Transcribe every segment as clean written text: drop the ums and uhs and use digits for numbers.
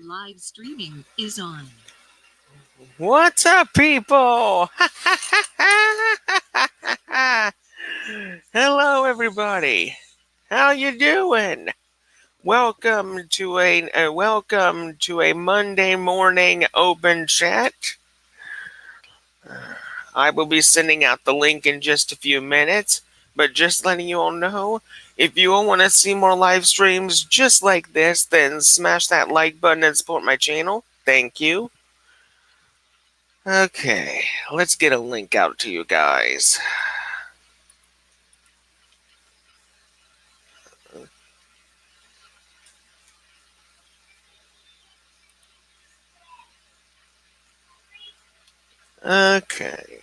Live streaming is on. What's up, people? Hello, everybody. How you doing? Welcome to a Monday morning open chat. I will be sending out the link in just a few minutes, but just letting you all know, if you all want to see more live streams just like this, then smash that like button and support my channel. Thank you. Okay, let's get a link out to you guys. Okay.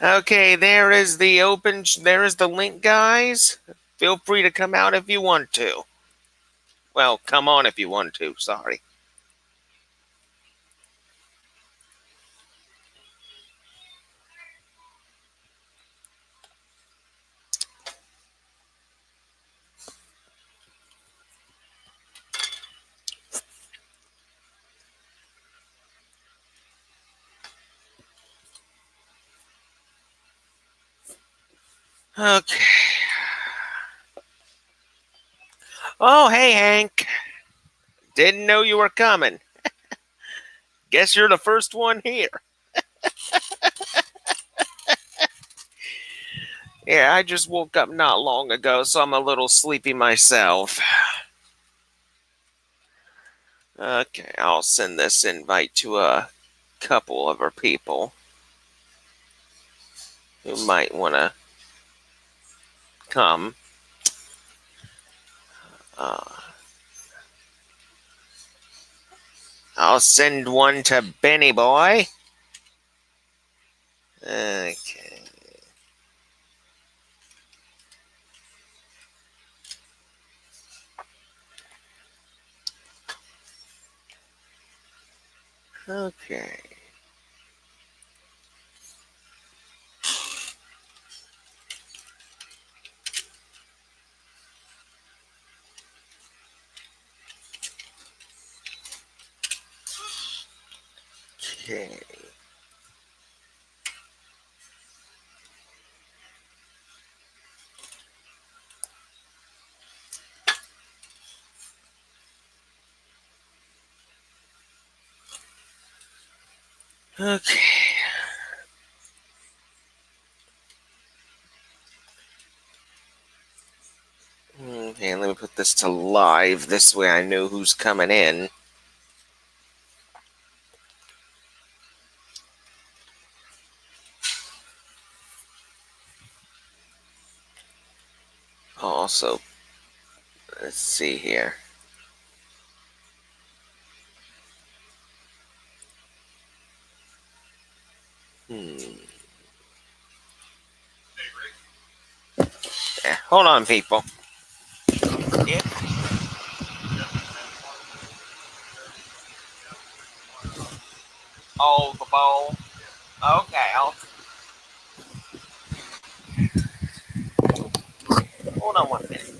Okay, there is the link, guys. Feel free to come out if you want to. Well, come on if you want to, sorry. Okay. Oh, hey, Hank. Didn't know you were coming. Guess you're the first one here. Yeah, I just woke up not long ago, so I'm a little sleepy myself. Okay, I'll send this invite to a couple of our people who might want to come. Uh, I'll send one to Benny Boy. Okay. Okay. Okay. Okay. Okay, let me put this to live. This way I know who's coming in. Also, let's see here. Hold on, people. Yeah. Oh, the ball. Okay, hold on 1 minute.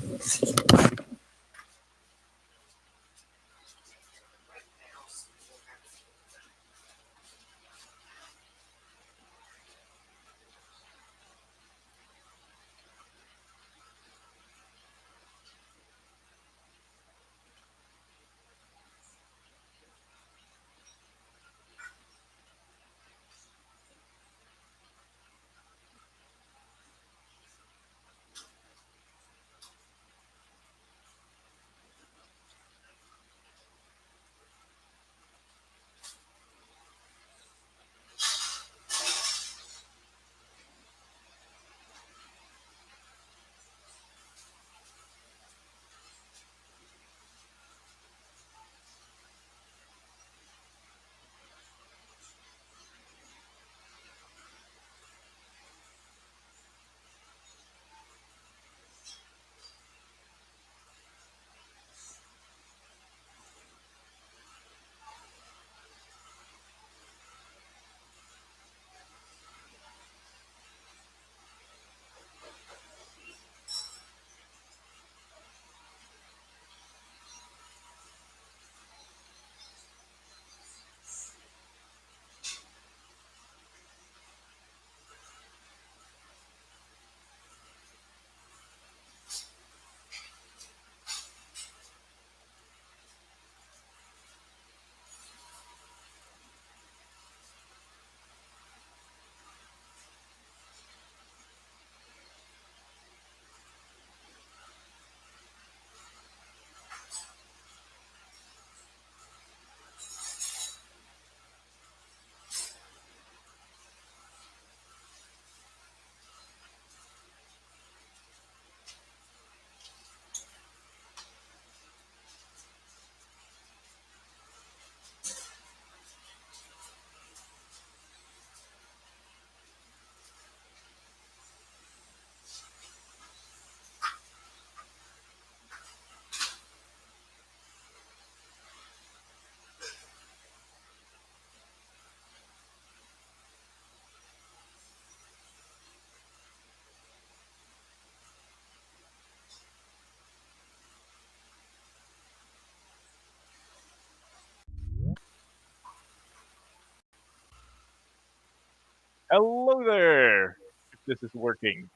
Hello there! If this is working.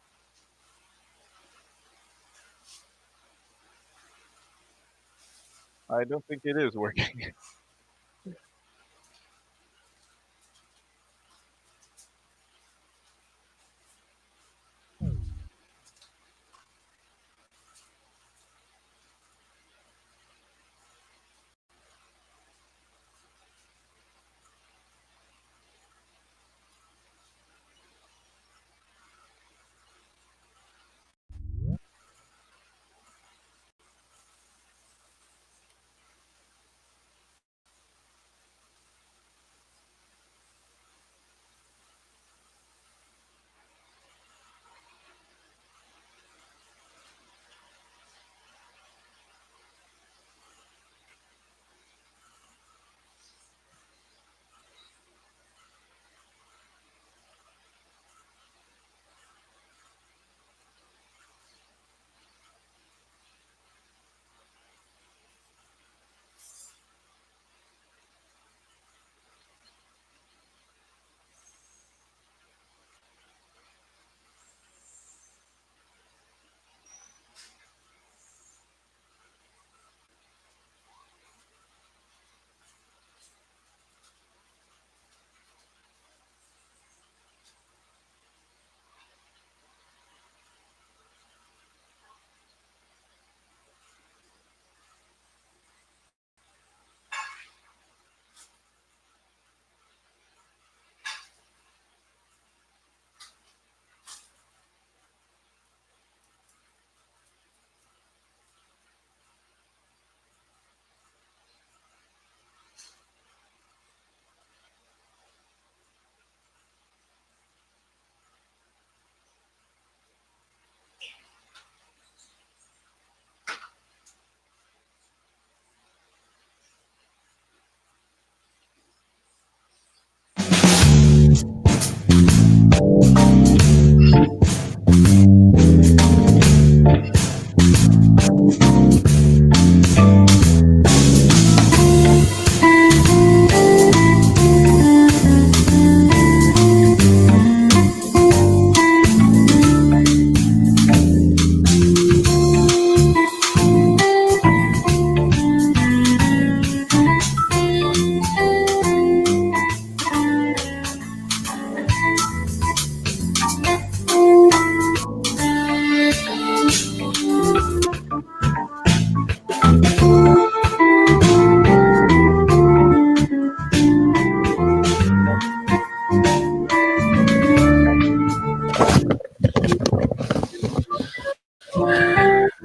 I don't think it is working.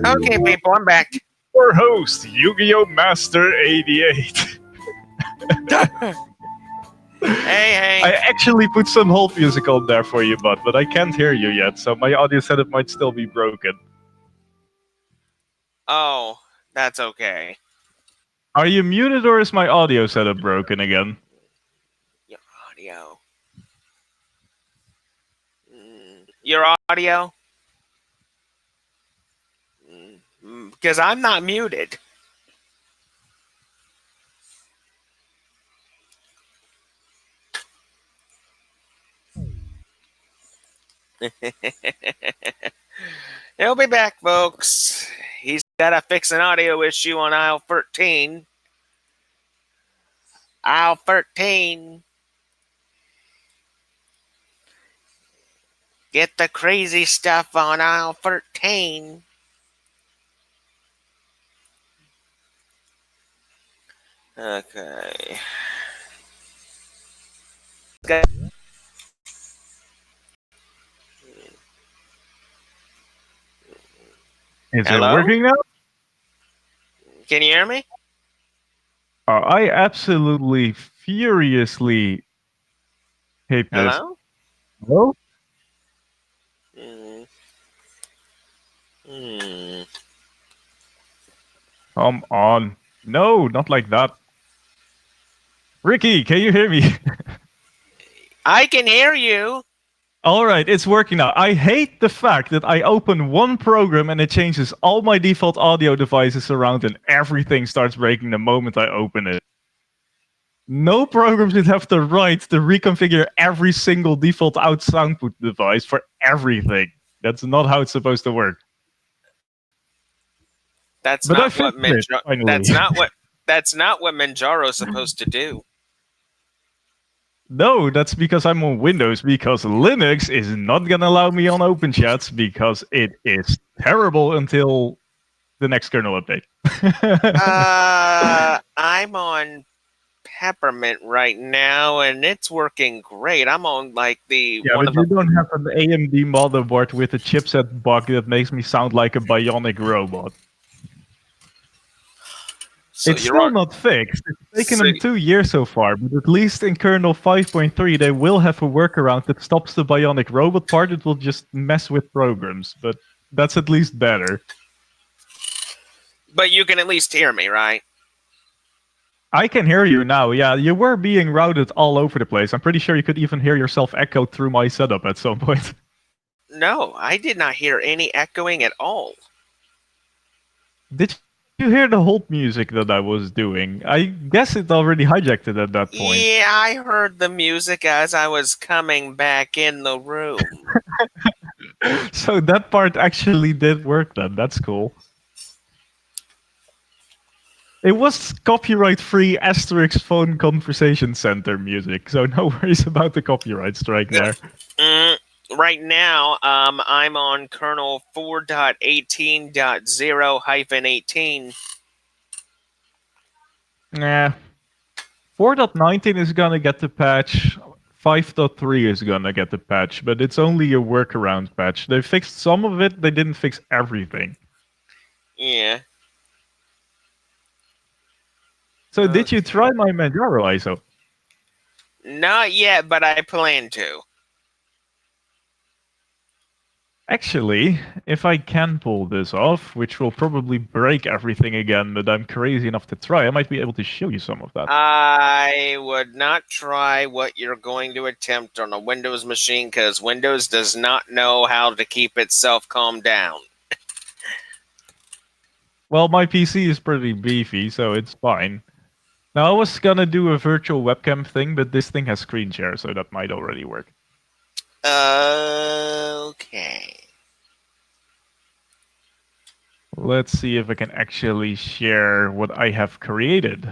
Okay, people, I'm back. Your host, Yu-Gi-Oh! Master 88. Hey. I actually put some hold music on there for you, bud, but I can't hear you yet, so my audio setup might still be broken. Oh, that's okay. Are you muted or is my audio setup broken again? Your audio. Your audio? Because I'm not muted. He'll be back, folks. He's got to fix an audio issue on aisle 13. Aisle 13. Get the crazy stuff on aisle 13. Okay. Is Hello? it working now? Can you hear me? I absolutely furiously hate this. Hello? Hello? Come on. No, not like that. Ricky, can you hear me? I can hear you. All right, it's working now. I hate the fact that I open one program and it changes all my default audio devices around and everything starts breaking the moment I open it. No program should have the right to reconfigure every single default out output device for everything. That's not how it's supposed to work. That's But I not what fixed it, finally. That's not what Manjaro's supposed to do. No, that's because I'm on Windows, because Linux is not gonna allow me on OpenChats because it is terrible until the next kernel update. I'm on Peppermint right now, and it's working great. I'm on like the Yeah, one but of you the. don't have an AMD motherboard with a chipset bug that makes me sound like a bionic robot. So It's you're still on. not fixed. It's taken So, them 2 years so far, but at least in kernel 5.3 they will have a workaround that stops the bionic robot part. It will just mess with programs, but that's at least better. but you can at least hear me, right? I can hear you now. Yeah, you were being routed all over the place. I'm pretty sure you could even hear yourself echoed through my setup at some point. No, I did not hear any echoing at all. Did you hear the hold music that I was doing? I guess it already hijacked it at that point. Yeah, I heard the music as I was coming back in the room. So that part actually did work then. That's cool. It was copyright-free asterisk phone conversation center music, so no worries about the copyright strike there. Right now, I'm on kernel 4.18.0-18. Nah. 4.19 is gonna get the patch. 5.3 is gonna get the patch, but it's only a workaround patch. They fixed some of it, they didn't fix everything. Yeah. So did you try my Manjaro ISO? Not yet, but I plan to. Actually, if I can pull this off, which will probably break everything again, but I'm crazy enough to try, I might be able to show you some of that. I would not try what you're going to attempt on a Windows machine because Windows does not know how to keep itself calmed down. Well, my PC is pretty beefy, so it's fine. Now, I was gonna do a virtual webcam thing, but this thing has screen share, so that might already work. Okay. Let's see if I can actually share what I have created.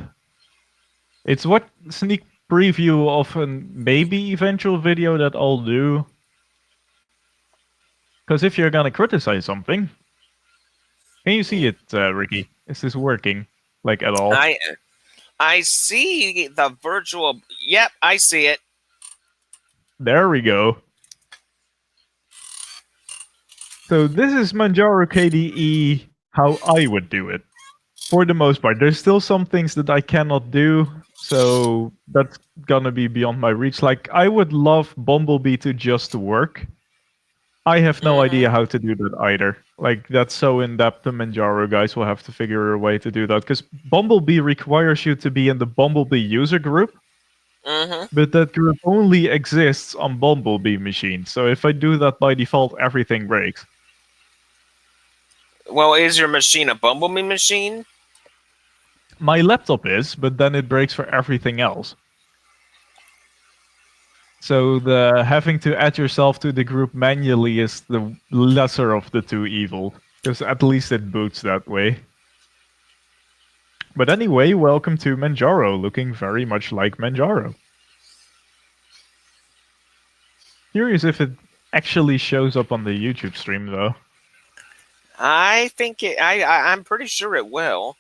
It's what sneak preview of a maybe eventual video that I'll do. Because if you're gonna criticize something, can you see it, Ricky? Is this working, like, at all? I see the virtual. Yep, I see it. There we go. So this is Manjaro KDE how I would do it. For the most part, there's still some things that I cannot do, so that's gonna be beyond my reach. Like, I would love Bumblebee to just work. I have no idea how to do that either. Like, that's so in-depth, the Manjaro guys will have to figure a way to do that. Because Bumblebee requires you to be in the Bumblebee user group, but that group only exists on Bumblebee machines. So if I do that by default, everything breaks. Well, is your machine a Bumblebee machine? My laptop is, but then it breaks for everything else. So the having to add yourself to the group manually is the lesser of the two evils, because at least it boots that way. But anyway, welcome to Manjaro, looking very much like Manjaro. Curious if it actually shows up on the YouTube stream, though. I think I'm pretty sure it will.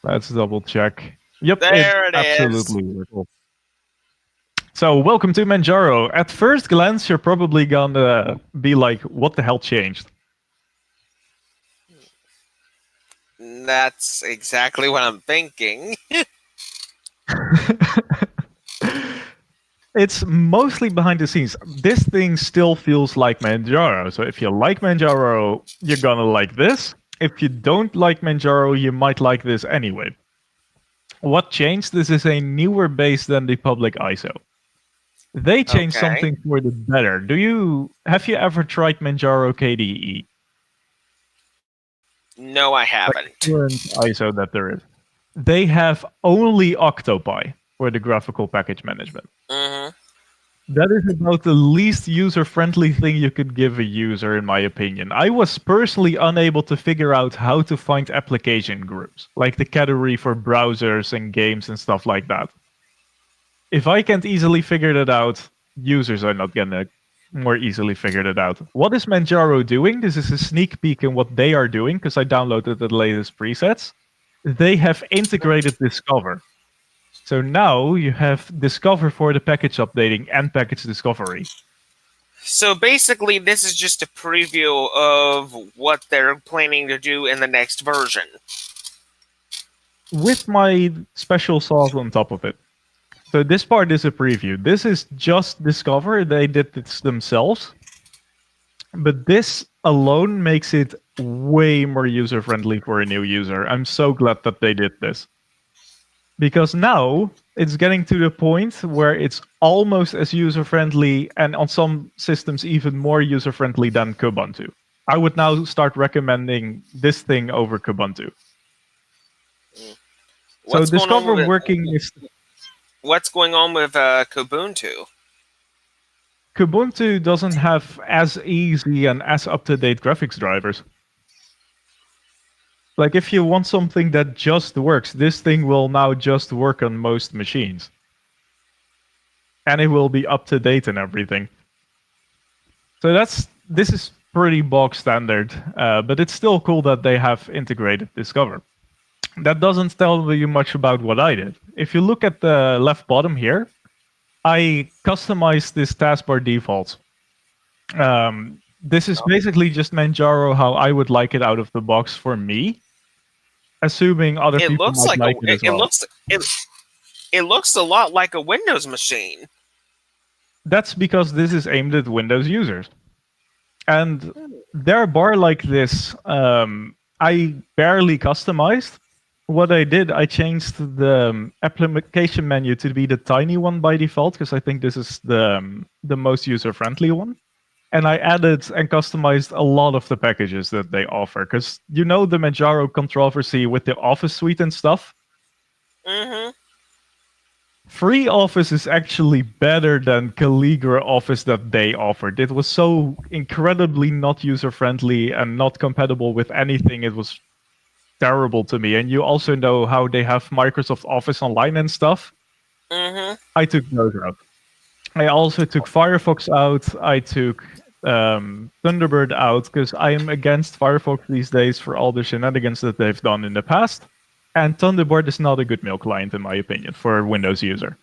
Let's double check. Yep, There it absolutely will. So, welcome to Manjaro. At first glance, you're probably gonna be like, what the hell changed? That's exactly what I'm thinking. It's mostly behind the scenes. This thing still feels like Manjaro. So if you like Manjaro, you're gonna like this. If you don't like Manjaro, you might like this anyway. What changed? This is a newer base than the public ISO. They changed something for the better. Have you ever tried Manjaro KDE? No, I haven't. Current ISO that there is. they have only Octopi for the graphical package management. Mm-hmm. That is about the least user-friendly thing you could give a user, in my opinion. I was personally unable to figure out how to find application groups, like the category for browsers and games and stuff like that. If I can't easily figure that out, users are not gonna more easily figure that out. What is Manjaro doing? This is a sneak peek in what they are doing, because I downloaded the latest presets. They have integrated Discover. So now you have Discover for the package updating and package discovery. So basically, this is just a preview of what they're planning to do in the next version. With my special sauce on top of it. So this part is a preview. This is just Discover. They did this themselves. But this alone makes it way more user-friendly for a new user. I'm so glad that they did this. Because now it's getting to the point where it's almost as user-friendly, and on some systems even more user-friendly than Kubuntu. I would now start recommending this thing over Kubuntu. What's So going on Discover with- working is... What's going on with Kubuntu? Kubuntu doesn't have as easy and as up-to-date graphics drivers. Like, if you want something that just works, this thing will now just work on most machines. And it will be up-to-date and everything. So this is pretty bog standard, but it's still cool that they have integrated Discover. That doesn't tell you much about what I did. If you look at the left bottom here, I customized this taskbar default. This is basically just Manjaro how I would like it out of the box for me, assuming other It people looks might like like it as well. it looks a lot like a Windows machine. That's because this is aimed at Windows users. And their bar like this, I barely customized. What I did, I changed the application menu to be the tiny one by default, because I think this is the most user-friendly one. And I added and customized a lot of the packages that they offer, because you know the Manjaro controversy with the Office suite and stuff? Mm-hmm. Free Office is actually better than Calligra Office that they offered. It was so incredibly not user-friendly and not compatible with anything. It was terrible to me. And you also know how they have Microsoft Office Online and stuff. Mm-hmm. I took those out. I also took Firefox out. I took Thunderbird out, because I am against Firefox these days for all the shenanigans that they've done in the past. And Thunderbird is not a good mail client, in my opinion, for a Windows user.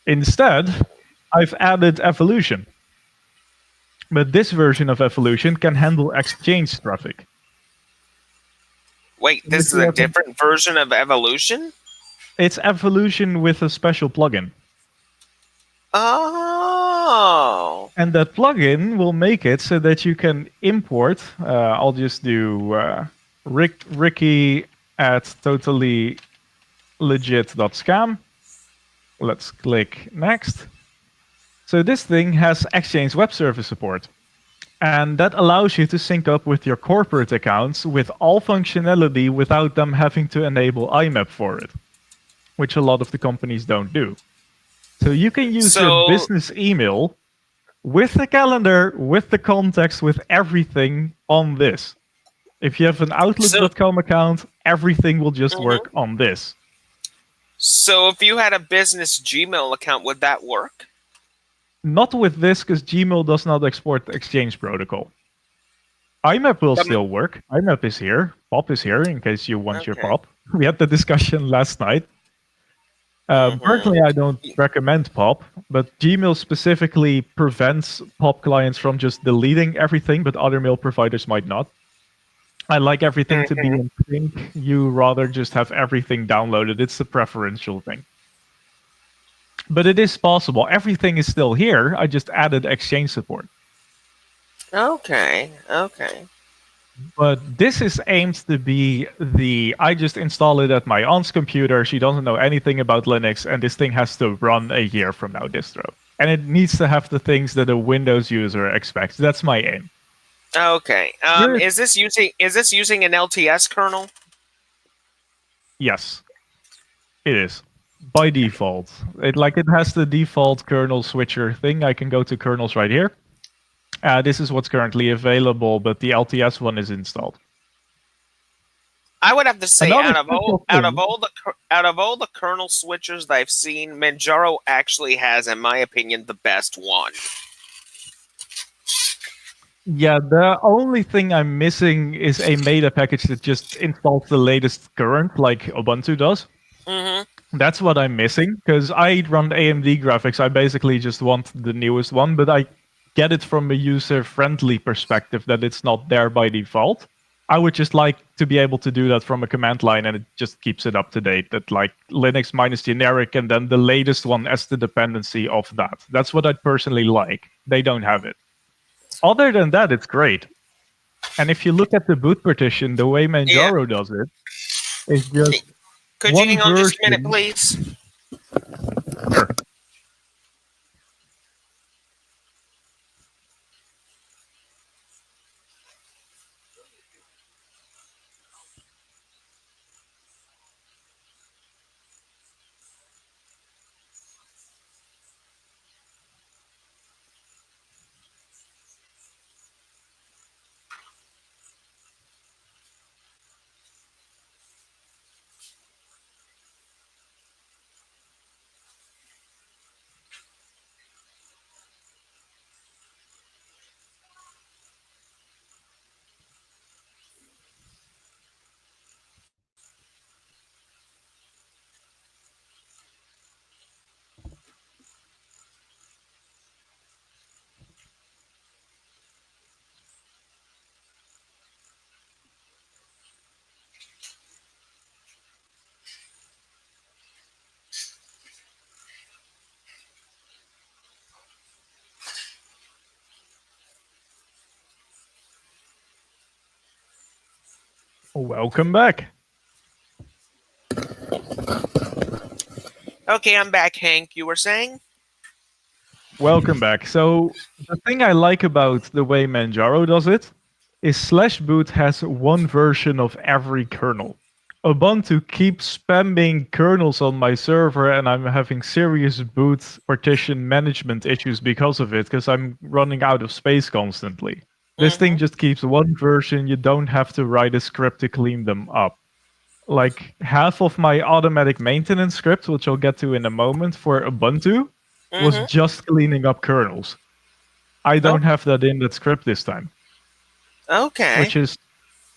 Instead, I've added Evolution. But this version of Evolution can handle Exchange traffic. Wait, this is a different version of Evolution? It's Evolution with a special plugin. Oh. And that plugin will make it so that you can import. I'll just do Ricky at totallylegit.scam. Let's click next. So this thing has Exchange Web Service support. And that allows you to sync up with your corporate accounts with all functionality without them having to enable IMAP for it, which a lot of the companies don't do. So you can use your business email with the calendar, with the contacts, with everything on this. If you have an Outlook.com account, everything will just work on this. So if you had a business Gmail account, would that work? Not with this, because Gmail does not export Exchange protocol. IMAP will still work. IMAP is here. POP is here, in case you want your POP. We had the discussion last night. Personally, I don't recommend POP, but Gmail specifically prevents POP clients from just deleting everything, but other mail providers might not. I like everything to be in sync. You rather just have everything downloaded. It's a preferential thing. But it is possible. Everything is still here. I just added Exchange support. Okay. But this is aimed to be I just install it at my aunt's computer. She doesn't know anything about Linux, and this thing has to run a year from now distro. And it needs to have the things that a Windows user expects. That's my aim. Okay. Is this using an LTS kernel? Yes, it is. By default. It has the default kernel switcher thing. I can go to kernels right here. This is what's currently available, but the LTS one is installed. I would have to say, Another out of all the the kernel switchers that I've seen, Manjaro actually has, in my opinion, the best one. Yeah, the only thing I'm missing is a Meta package that just installs the latest current, like Ubuntu does. Mm-hmm. That's what I'm missing, because I run AMD graphics. I basically just want the newest one, but I get it from a user-friendly perspective that it's not there by default. I would just like to be able to do that from a command line, and it just keeps it up to date. That like Linux minus generic, and then the latest one as the dependency of that. That's what I personally like. They don't have it. Other than that, it's great. And if you look at the boot partition, the way Manjaro does it, it's just Could you hang on just a minute, please? Sure. Welcome back. Okay, I'm back, Hank. You were saying? Welcome back. So the thing I like about the way Manjaro does it is /boot has one version of every kernel. Ubuntu keeps spamming kernels on my server, and I'm having serious boot partition management issues because of it, because I'm running out of space constantly. This thing just keeps one version. You don't have to write a script to clean them up. Like half of my automatic maintenance script, which I'll get to in a moment, for Ubuntu was just cleaning up kernels. I don't have that in that script this time. Okay. Which is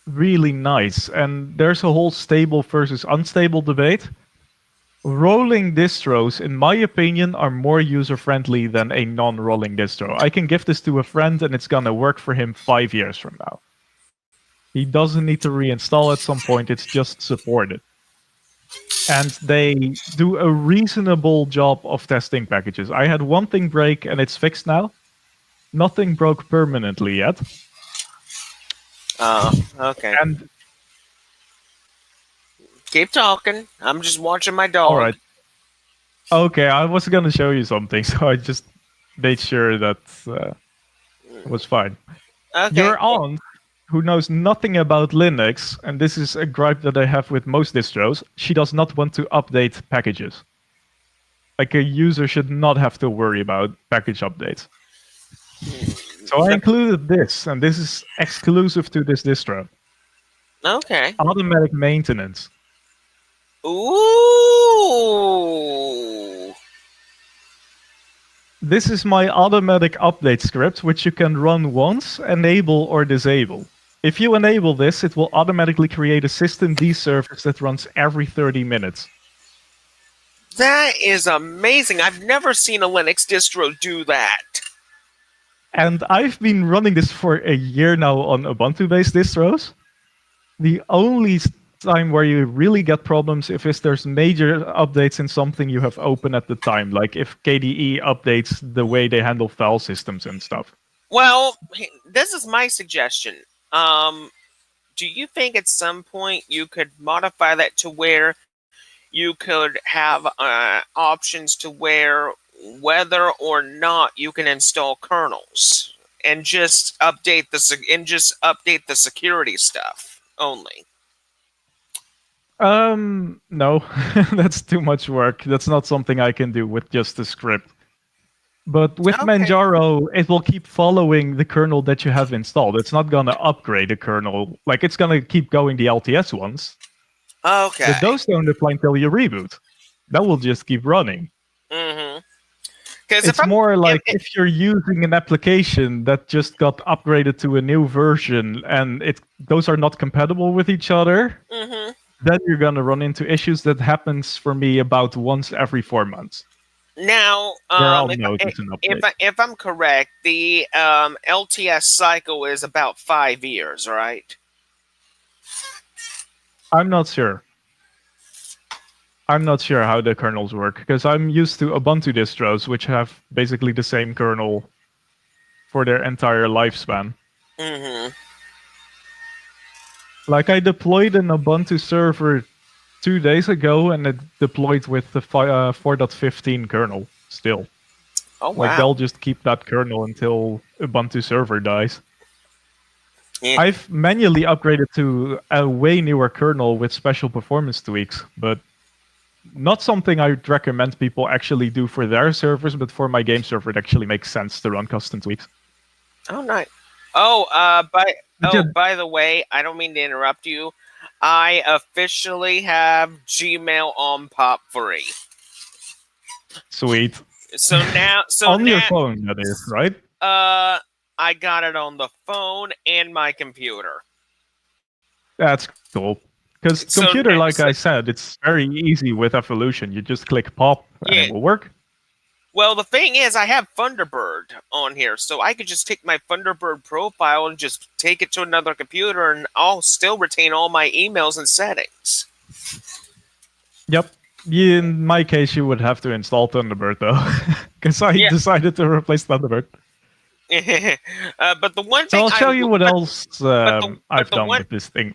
really nice. And there's a whole stable versus unstable debate. Rolling distros, in my opinion, are more user-friendly than a non-rolling distro. I can give this to a friend and it's gonna work for him 5 years from now. He doesn't need to reinstall at some point, it's just supported. And they do a reasonable job of testing packages. I had one thing break and it's fixed now. Nothing broke permanently yet. Oh, okay. And keep talking. I'm just watching my dog. all right. Okay, I was gonna show you something, so I just made sure that was fine. Okay. Your aunt, who knows nothing about Linux, and this is a gripe that I have with most distros, she does not want to update packages. Like a user should not have to worry about package updates. So I included this, and this is exclusive to this distro. Okay. Automatic maintenance. Ooh. This is my automatic update script, which you can run once, enable or disable. If you enable this, it will automatically create a systemd service that runs every 30 minutes. That is amazing. I've never seen a Linux distro do that. And I've been running this for a year now on Ubuntu-based distros. The only time where you really get problems if there's major updates in something you have open at the time, like if KDE updates the way they handle file systems and stuff. Well, this is my suggestion. Do you think at some point you could modify that to where you could have options to where whether or not you can install kernels and just update the security stuff only? No, that's too much work. That's not something I can do with just a script. But with Okay. Manjaro, it will keep following the kernel that you have installed. It's not gonna upgrade the kernel. Like it's gonna keep going the LTS ones, Okay. but those don't apply until you reboot. That will just keep running. Mm-hmm. Because It's more like if you're using an application that just got upgraded to a new version and those are not compatible with each other, mm-hmm. then you're gonna run into issues. That happens for me about once every 4 months, Now, where I'll notice an update. if I'm correct, the LTS cycle is about 5 years, right? I'm not sure. I'm not sure how the kernels work because I'm used to Ubuntu distros, which have basically the same kernel for their entire lifespan. Mm-hmm. Like I deployed an Ubuntu server 2 days ago, and it deployed with the 4.15 kernel still. Oh Like wow. they'll just keep that kernel until Ubuntu server dies. Yeah. I've manually upgraded to a way newer kernel with special performance tweaks, but not something I'd recommend people actually do for their servers, but for my game server, it actually makes sense to run custom tweaks. Oh nice. Oh, Yeah, by the way, I don't mean to interrupt you. I officially have Gmail on Pop Free. sweet. So now, On your phone, that is, right? I got it on the phone and my computer. That's cool. Because So computer, like so- I said, it's very easy with Evolution. You just click pop and Yeah. it will work. Well, the thing is, I have Thunderbird on here, so I could just take my Thunderbird profile and just take it to another computer, and I'll still retain all my emails and settings. Yep. In my case, you would have to install Thunderbird though, because I Yeah. decided to replace Thunderbird. But the one So thing I'll show you what else I've the done one- with this thing.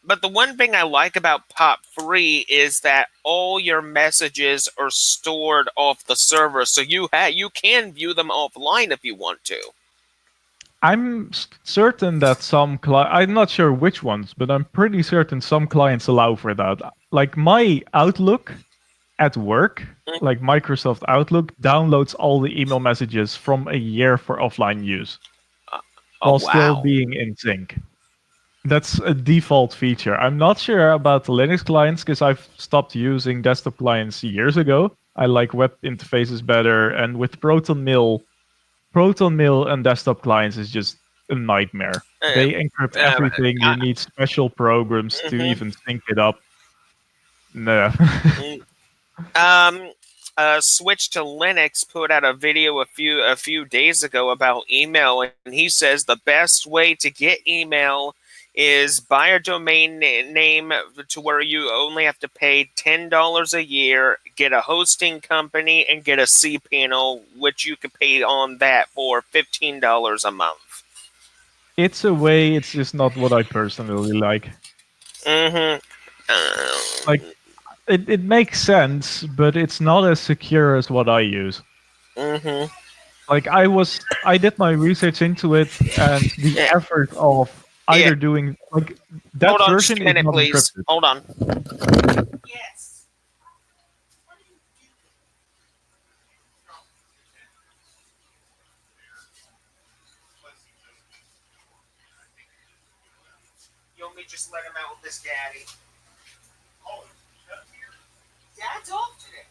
But the one thing I like about Pop 3 is that all your messages are stored off the server, so you can view them offline if you want to. I'm certain that some I'm not sure which ones, but I'm pretty certain some clients allow for that. Like my Outlook at work, like Microsoft Outlook, downloads all the email messages from a year for offline use while still being in sync. That's a default feature. I'm not sure about the Linux clients because I've stopped using desktop clients years ago. I like web interfaces better, and with Proton Mail and desktop clients is just a nightmare. They encrypt everything. You need special programs to even sync it up. No. Switch to Linux put out a video a few days ago about email, and he says the best way to get email is buy a domain name to where you only have to pay $10 a year, get a hosting company, and get a cPanel, which you can pay on that for $15 a month. It's a way. It's just not what I personally like. Like, it makes sense, but it's not as secure as what I use. Like I did my research into it, and the effort of either doing like that Hold on version just a minute, is not please. encrypted. Hold on. Yes. You want me to just let him out with his daddy? Oh, Dad's off today.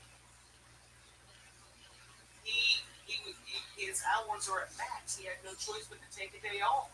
His hours are at max. He had no choice but to take a day off.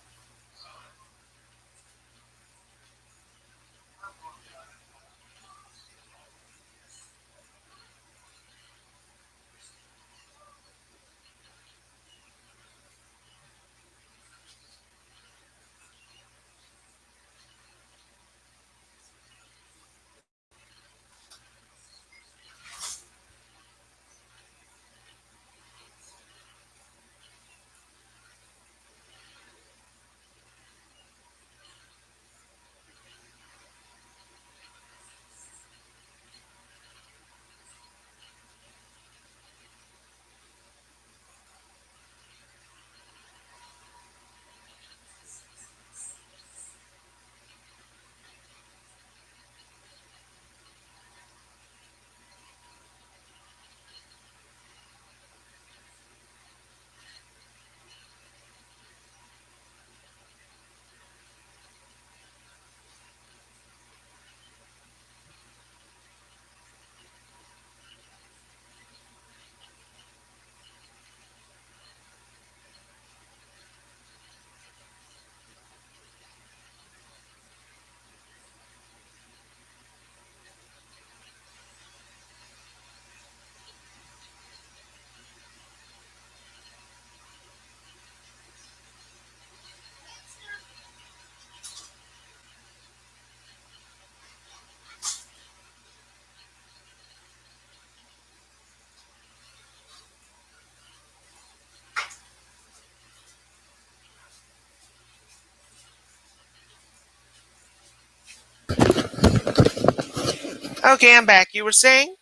Okay, I'm back. You were saying?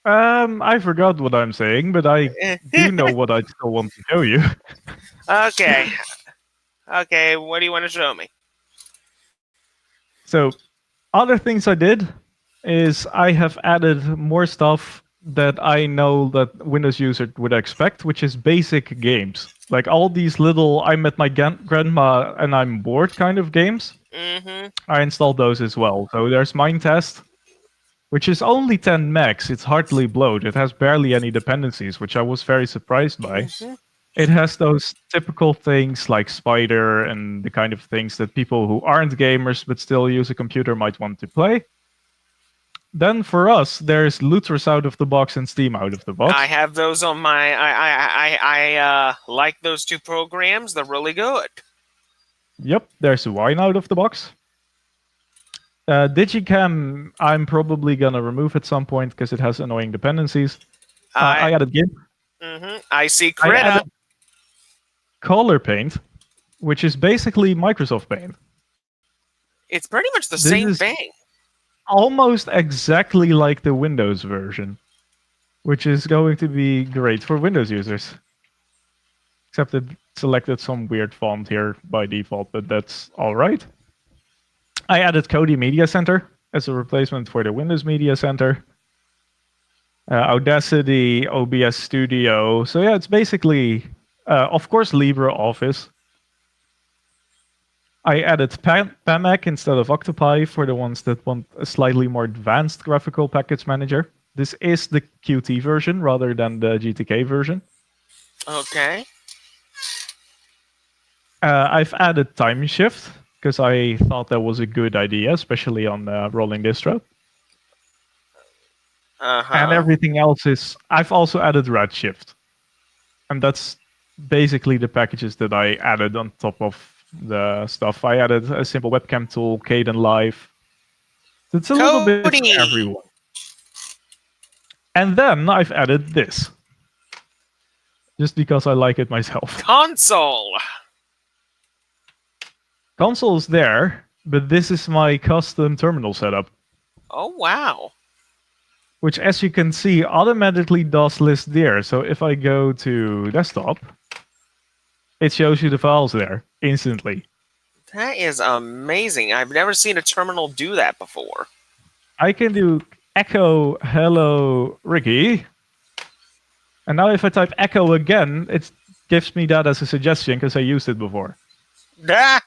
I forgot what I'm saying, but I do know what I still want to show you. Okay. Okay, what do you want to show me? So, other things I did is I have added more stuff that I know that Windows user would expect, which is basic games. Like all these little I'm at my grandma and I'm bored kind of games. Mm-hmm. I installed those as well. So there's Mind Test, which is only 10 megs. It's hardly bloat. It has barely any dependencies, which I was very surprised by. Mm-hmm. It has those typical things like Spider and the kind of things that people who aren't gamers but still use a computer might want to play. Then for us, there's Lutris out of the box and Steam out of the box. I have those on my. I like those two programs. They're really good. Yep, there's Wine out of the box. Digicam, I'm probably gonna remove at some point because it has annoying dependencies. I added GIMP. Mm-hmm. I see I Krita. added Color Paint, which is basically Microsoft Paint. It's pretty much the This same is- thing. Almost exactly like the Windows version, which is going to be great for Windows users. Except it selected some weird font here by default, but that's all right. I added Kodi Media Center as a replacement for the Windows Media Center. Audacity, OBS Studio. So yeah, it's basically, of course, LibreOffice. I added PAMAC instead of Octopi for the ones that want a slightly more advanced graphical package manager. This is the Qt version rather than the GTK version. Okay. I've added Time Shift because I thought that was a good idea, especially on rolling distro. Uh-huh. And everything else is... I've also added Redshift. And that's basically the packages that I added on top of the stuff. I added a simple webcam tool, Kdenlive. It's a little bit for Kodi! everyone. And then I've added this. Just because I like it myself. Console. Console's there, but this is my custom terminal setup. Oh, wow. Which, as you can see, automatically does list there. So if I go to desktop, it shows you the files there instantly. That is amazing. I've never seen a terminal do that before. I can do echo hello Ricky. And now if I type echo again, it gives me that as a suggestion because I used it before. So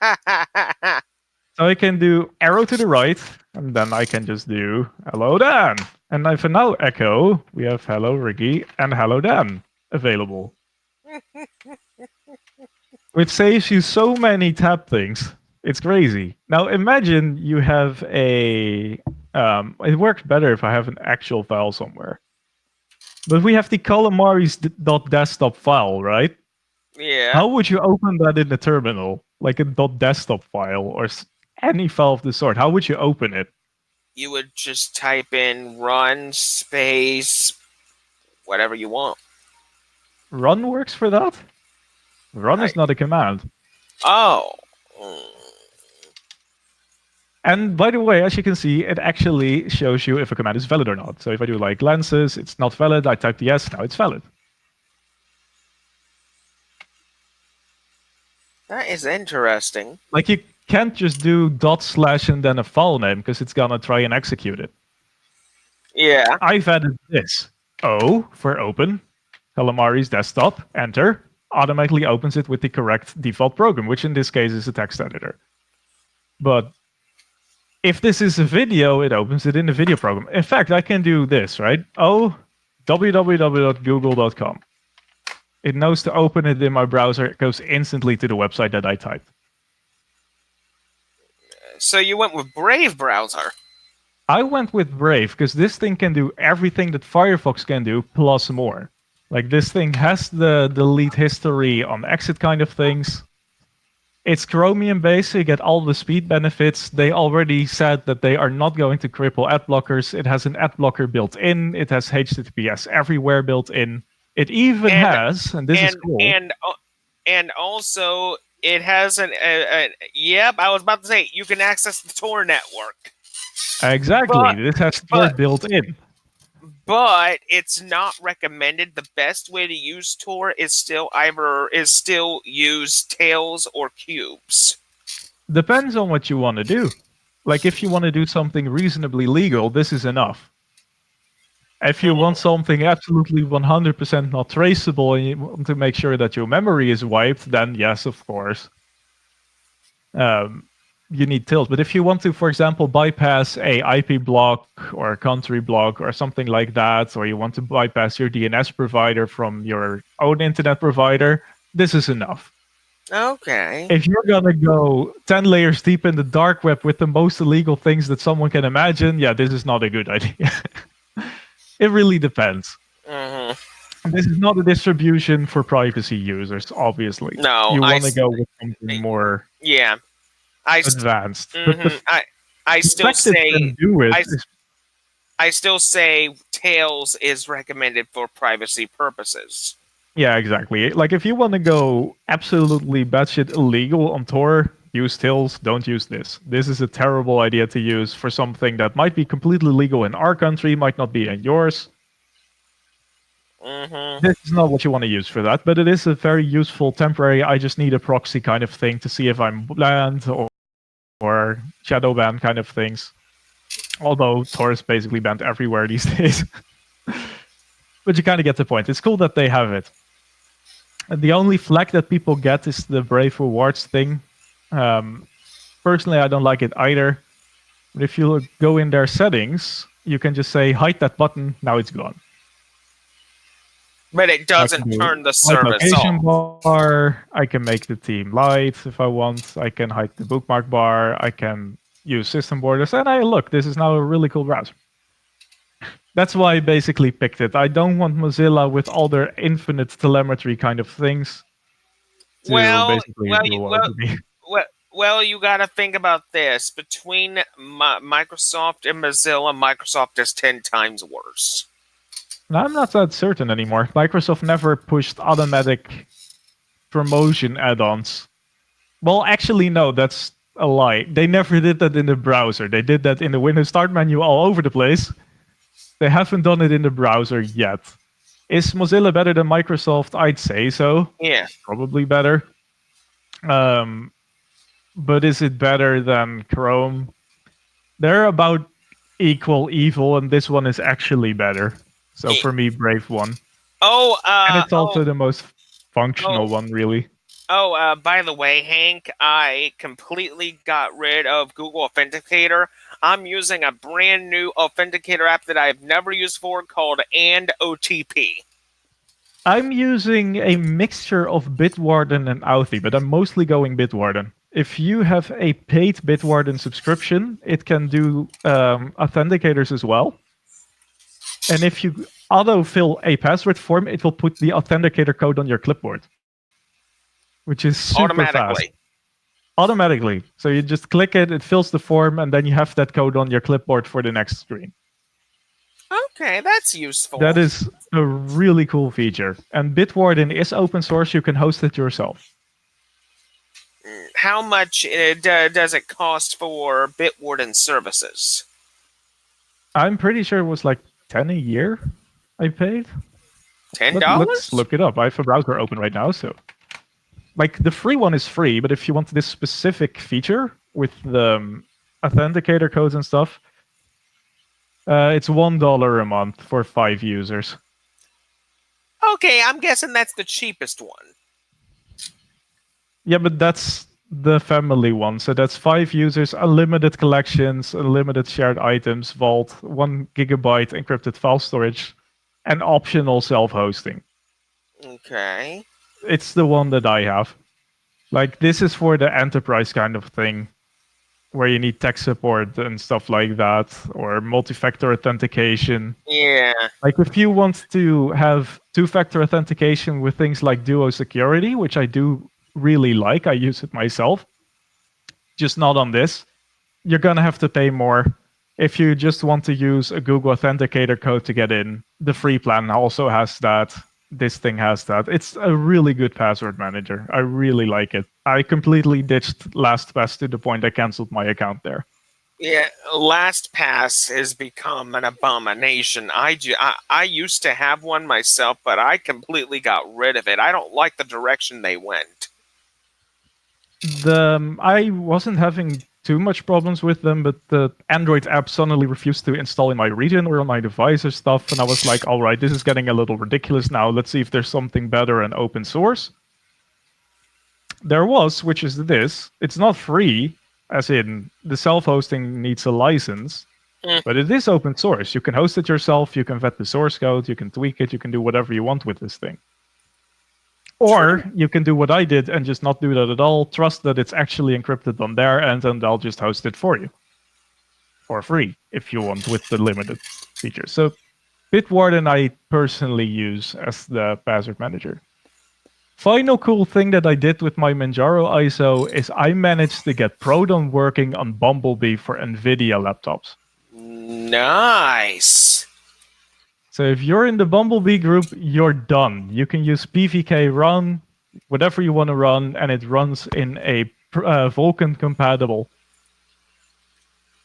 I can do arrow to the right, and then I can just do hello Dan. And if I now echo, we have hello Ricky and hello Dan available. Which saves you so many tab things. It's crazy. Now imagine you have a... it works better if I have an actual file somewhere. But we have the calamaris.desktop file, right? Yeah. How would you open that in the terminal? Like a .desktop file or any file of the sort. How would you open it? You would just type in run space whatever you want. Run works for that? Run is not a command. Oh. And by the way, as you can see, it actually shows you if a command is valid or not. So if I do like lenses, it's not valid. I type the yes, now it's valid. That is interesting. Like you can't just do / and then a file name because it's gonna try and execute it. Yeah. I've added this. O for open. Calamaris desktop. Enter. Automatically opens it with the correct default program, which in this case is a text editor. But if this is a video, it opens it in the video program. In fact, I can do this, right? Oh, www.google.com. It knows to open it in my browser. It goes instantly to the website that I typed. So you went with Brave browser. I went with Brave because this thing can do everything that Firefox can do plus more. Like this thing has the delete history on exit kind of things. It's Chromium based, so you get all the speed benefits. They already said that they are not going to cripple ad blockers. It has an ad blocker built in. It has HTTPS everywhere built in. It even has, and this is cool. And also, it has yep, I was about to say, you can access the Tor network. Exactly. But- This has Tor but- built in. But it's not recommended. The best way to use Tor is still use tails or cubes. Depends on what you want to do. Like, if you want to do something reasonably legal, this is enough. If you want something absolutely 100% not traceable and you want to make sure that your memory is wiped, then yes, of course. You need tails. But if you want to, for example, bypass a IP block or a country block or something like that, or you want to bypass your DNS provider from your own internet provider, this is enough. Okay. If you're gonna go 10 layers deep in the dark web with the most illegal things that someone can imagine, yeah, this is not a good idea. It really depends. Mm-hmm. This is not a distribution for privacy users, obviously. No, You I want to s- go with something more Yeah. advanced. But the I still fact it can say do it I- is I still say tails is recommended for privacy purposes. yeah, exactly. Like, if you want to go absolutely batshit illegal on Tor, use Tails, don't use this. This is a terrible idea to use for something that might be completely legal in our country, might not be in yours. Mm-hmm. This is not what you want to use for that, but it is a very useful temporary, I just need a proxy kind of thing to see if I'm banned or shadow ban kind of things. Although Tor is basically banned everywhere these days. But you kind of get the point. It's cool that they have it. And the only flack that people get is the Brave Rewards thing. Personally, I don't like it either. But if you go in their settings, you can just say, hide that button, now it's gone. But it doesn't I can do turn the Hide service location off. bar, I can make the team light if I want. I can hide the bookmark bar. I can use system borders. And look, this is now a really cool browser. That's why I basically picked it. I don't want Mozilla with all their infinite telemetry kind of things to basically rule over me. Well, you got to think about this. Between Microsoft and Mozilla, Microsoft is 10 times worse. I'm not that certain anymore. Microsoft never pushed automatic promotion add-ons. Well, actually, no, that's a lie. They never did that in the browser. They did that in the Windows Start menu all over the place. They haven't done it in the browser yet. Is Mozilla better than Microsoft? I'd say so. Yeah. Probably better. But is it better than Chrome? They're about equal evil, and this one is actually better. So for me, Brave won. Oh, And it's also the most functional one, really. By the way, Hank, I completely got rid of Google Authenticator. I'm using a brand new authenticator app that I've never used before called OTP. I'm using a mixture of Bitwarden and Authy, but I'm mostly going Bitwarden. If you have a paid Bitwarden subscription, it can do authenticators as well. And if you autofill a password form, it will put the authenticator code on your clipboard, which is super fast. Automatically. So you just click it, it fills the form, and then you have that code on your clipboard for the next screen. Okay, that's useful. That is a really cool feature. And Bitwarden is open source. You can host it yourself. How much does it cost for Bitwarden services? I'm pretty sure it was like 10 a year I paid. $10? Let's look it up. I have a browser open right now, so like the free one is free, but if you want this specific feature with the authenticator codes and stuff, it's $1 a month for 5 users. Okay, I'm guessing that's the cheapest one. Yeah, but that's the family one. So that's 5 users, unlimited collections, unlimited shared items, vault, 1 gigabyte encrypted file storage, and optional self-hosting. Okay. It's the one that I have. Like, this is for the enterprise kind of thing, where you need tech support and stuff like that, or multi-factor authentication. Yeah. Like, if you want to have 2-factor authentication with things like Duo Security, which I do really like, I use it myself, just not on this, you're gonna have to pay more. If you just want to use a Google Authenticator code to get in, the free plan also has that. This thing has that. It's a really good password manager. I really like it. I completely ditched LastPass to the point I canceled my account there. Yeah, LastPass has become an abomination. I used to have one myself, but I completely got rid of it. I don't like the direction they went. I wasn't having too much problems with them, but the Android app suddenly refused to install in my region or on my device or stuff, and I was like, all right, this is getting a little ridiculous now. Let's see if there's something better and open source. There was, which is this. It's not free, as in the self-hosting needs a license, Mm. but it is open source. You can host it yourself, you can vet the source code, you can tweak it, you can do whatever you want with this thing. Or you can do what I did and just not do that at all, trust that it's actually encrypted on their end, and they'll just host it for you. For free, if you want, with the limited features. So Bitwarden I personally use as the password manager. Final cool thing that I did with my Manjaro ISO is I managed to get Proton working on Bumblebee for NVIDIA laptops. Nice. So if you're in the Bumblebee group, you're done. You can use PVK run, whatever you want to run, and it runs in a Vulkan compatible,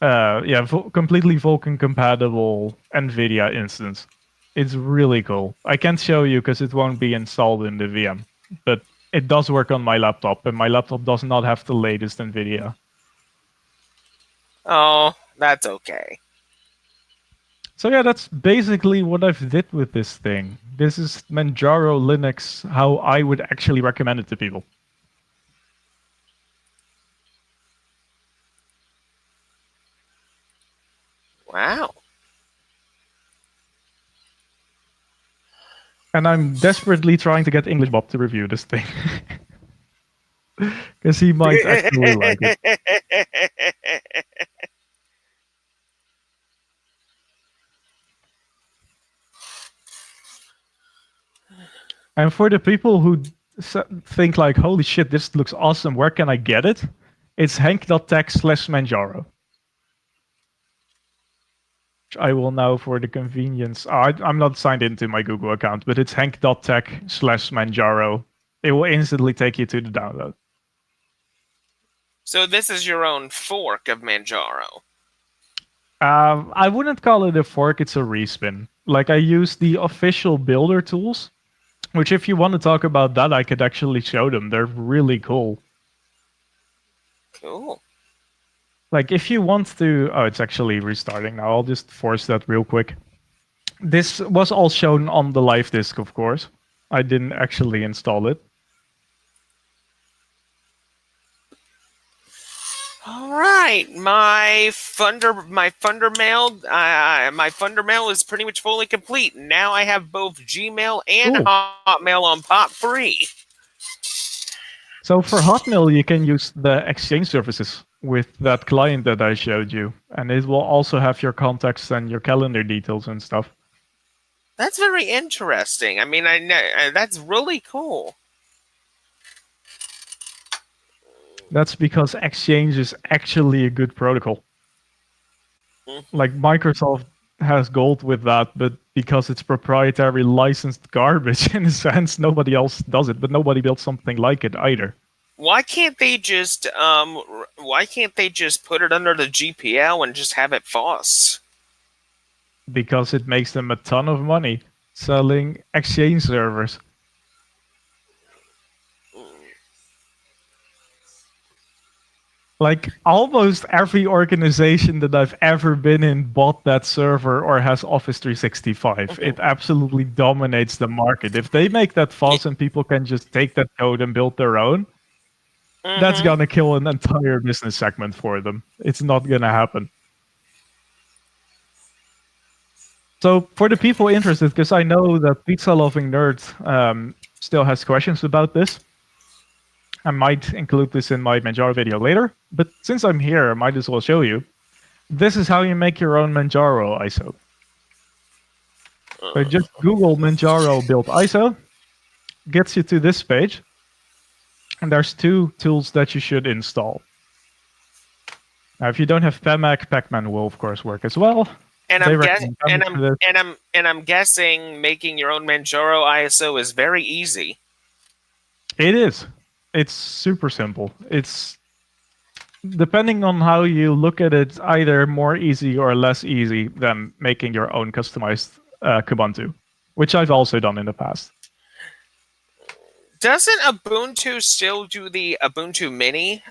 completely Vulkan compatible NVIDIA instance. It's really cool. I can't show you because it won't be installed in the VM, but it does work on my laptop, and my laptop does not have the latest NVIDIA. Oh, that's okay. So yeah, that's basically what I've did with this thing. This is Manjaro Linux, how I would actually recommend it to people. Wow. And I'm desperately trying to get English Bob to review this thing. Because he might actually like it. And for the people who think like, holy shit, this looks awesome, where can I get it? It's hank.tech/Manjaro. I will now, for the convenience, I'm not signed into my Google account, but it's hank.tech/Manjaro. It will instantly take you to the download. So this is your own fork of Manjaro. I wouldn't call it a fork, it's a respin. Like, I use the official builder tools, which if you want to talk about that, I could actually show them. They're really cool. Cool. Like, if you want to... Oh, it's actually restarting now. I'll just force that real quick. This was all shown on the live disk, of course. I didn't actually install it. All right, my Thunder Mail is pretty much fully complete. Now I have both Gmail and Cool. Hotmail on POP3. So for Hotmail, you can use the Exchange services with that client that I showed you, and it will also have your contacts and your calendar details and stuff. That's very interesting. I mean, I know that's really cool. That's because Exchange is actually a good protocol. Like, Microsoft has gold with that, but because it's proprietary licensed garbage in a sense, nobody else does it, but nobody built something like it either. Why can't they just put it under the GPL and just have it FOSS? Because it makes them a ton of money selling Exchange servers. Like, almost every organization that I've ever been in bought that server or has Office 365. It absolutely dominates the market. If they make that FOSS and people can just take that code and build their own, that's gonna kill an entire business segment for them. It's not gonna happen. So for the people interested, because I know that Pizza Loving Nerd still has questions about this, I might include this in my Manjaro video later, but since I'm here, I might as well show you. This is how you make your own Manjaro ISO. So just Google Manjaro build ISO, gets you to this page, and there's two tools that you should install. Now, if you don't have PEMAC, Pacman will of course work as well. And I'm guessing making your own Manjaro ISO is very easy. It is. It's super simple. It's depending on how you look at it, it's either more easy or less easy than making your own customized Kubuntu, which I've also done in the past. Doesn't Ubuntu still do the Ubuntu Mini?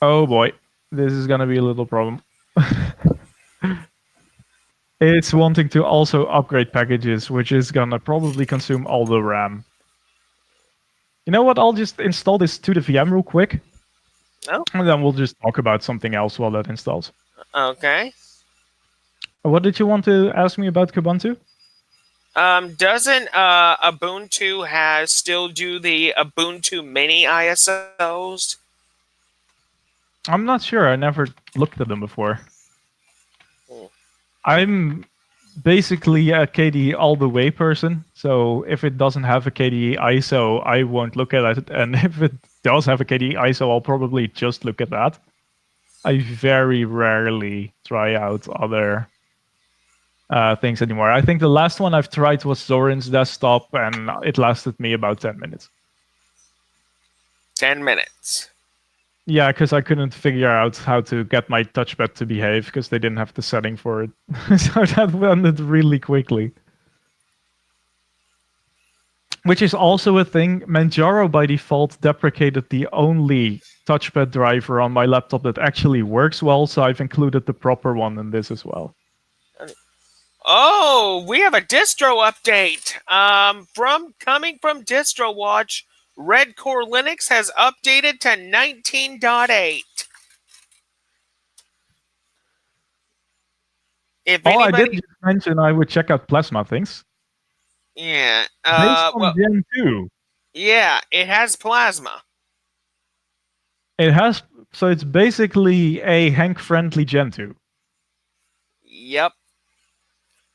Oh boy, this is gonna be a little problem. It's wanting to also upgrade packages, which is gonna probably consume all the RAM. You know what? I'll just install this to the VM real quick. Oh. And then we'll just talk about something else while that installs. Okay. What did you want to ask me about Kubuntu? Doesn't Ubuntu still do the Ubuntu Mini ISOs? I'm not sure. I never looked at them before. Hmm. I'm basically a KDE all the way person. So if it doesn't have a KDE ISO, I won't look at it. And if it does have a KDE ISO, I'll probably just look at that. I very rarely try out other things anymore. I think the last one I've tried was Zorin's desktop, and it lasted me about 10 minutes. 10 minutes. Yeah, because I couldn't figure out how to get my touchpad to behave because they didn't have the setting for it. So that ended really quickly. Which is also a thing. Manjaro by default deprecated the only touchpad driver on my laptop that actually works well, so I've included the proper one in this as well. Oh, we have a distro update. Coming from DistroWatch, Red Core Linux has updated to 19.8. If I anybody, did just mention I would check out Plasma things. yeah, Based on Gen 2. yeah, it has Plasma. It has, so it's basically a Hank-friendly Gen 2. Yep.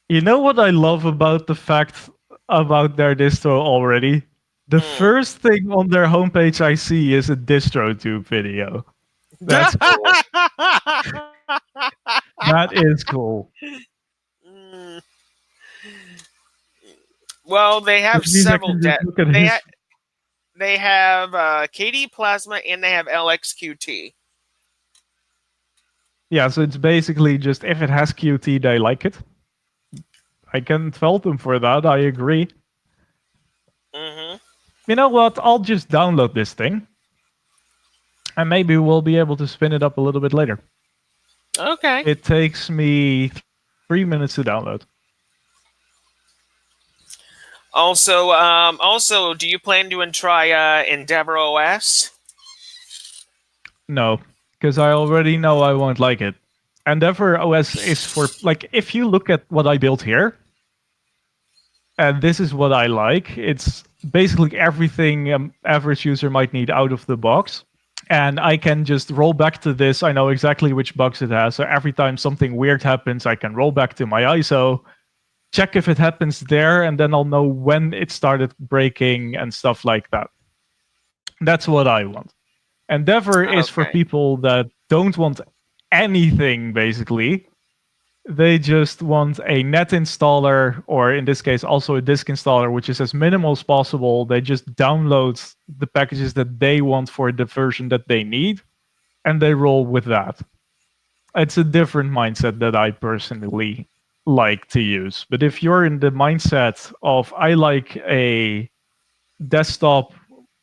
You know what I love about the fact about their distro already? The first thing on their homepage I see is a DistroTube video. That's cool. That is cool. Mm. Well, they have Which means I several. can just look at his- They have KD Plasma and they have LXQT. Yeah, so it's basically just if it has QT, they like it. I can fault them for that. I agree. Mm-hmm. You know what? I'll just download this thing, and maybe we'll be able to spin it up a little bit later. Okay. It takes me 3 minutes to download. Also, do you plan to try Endeavor OS? No, because I already know I won't like it. Endeavor OS is for, like, if you look at what I built here, and this is what I like, it's basically everything an average user might need out of the box. And I can just roll back to this. I know exactly which bugs it has. So every time something weird happens, I can roll back to my ISO, check if it happens there, and then I'll know when it started breaking and stuff like that. That's what I want. Endeavor is for Okay. people that don't want anything, basically. They just want a net installer, or in this case, also a disk installer, which is as minimal as possible. They just download the packages that they want for the version that they need, and they roll with that. It's a different mindset that I personally like to use. But if you're in the mindset of, I like a desktop,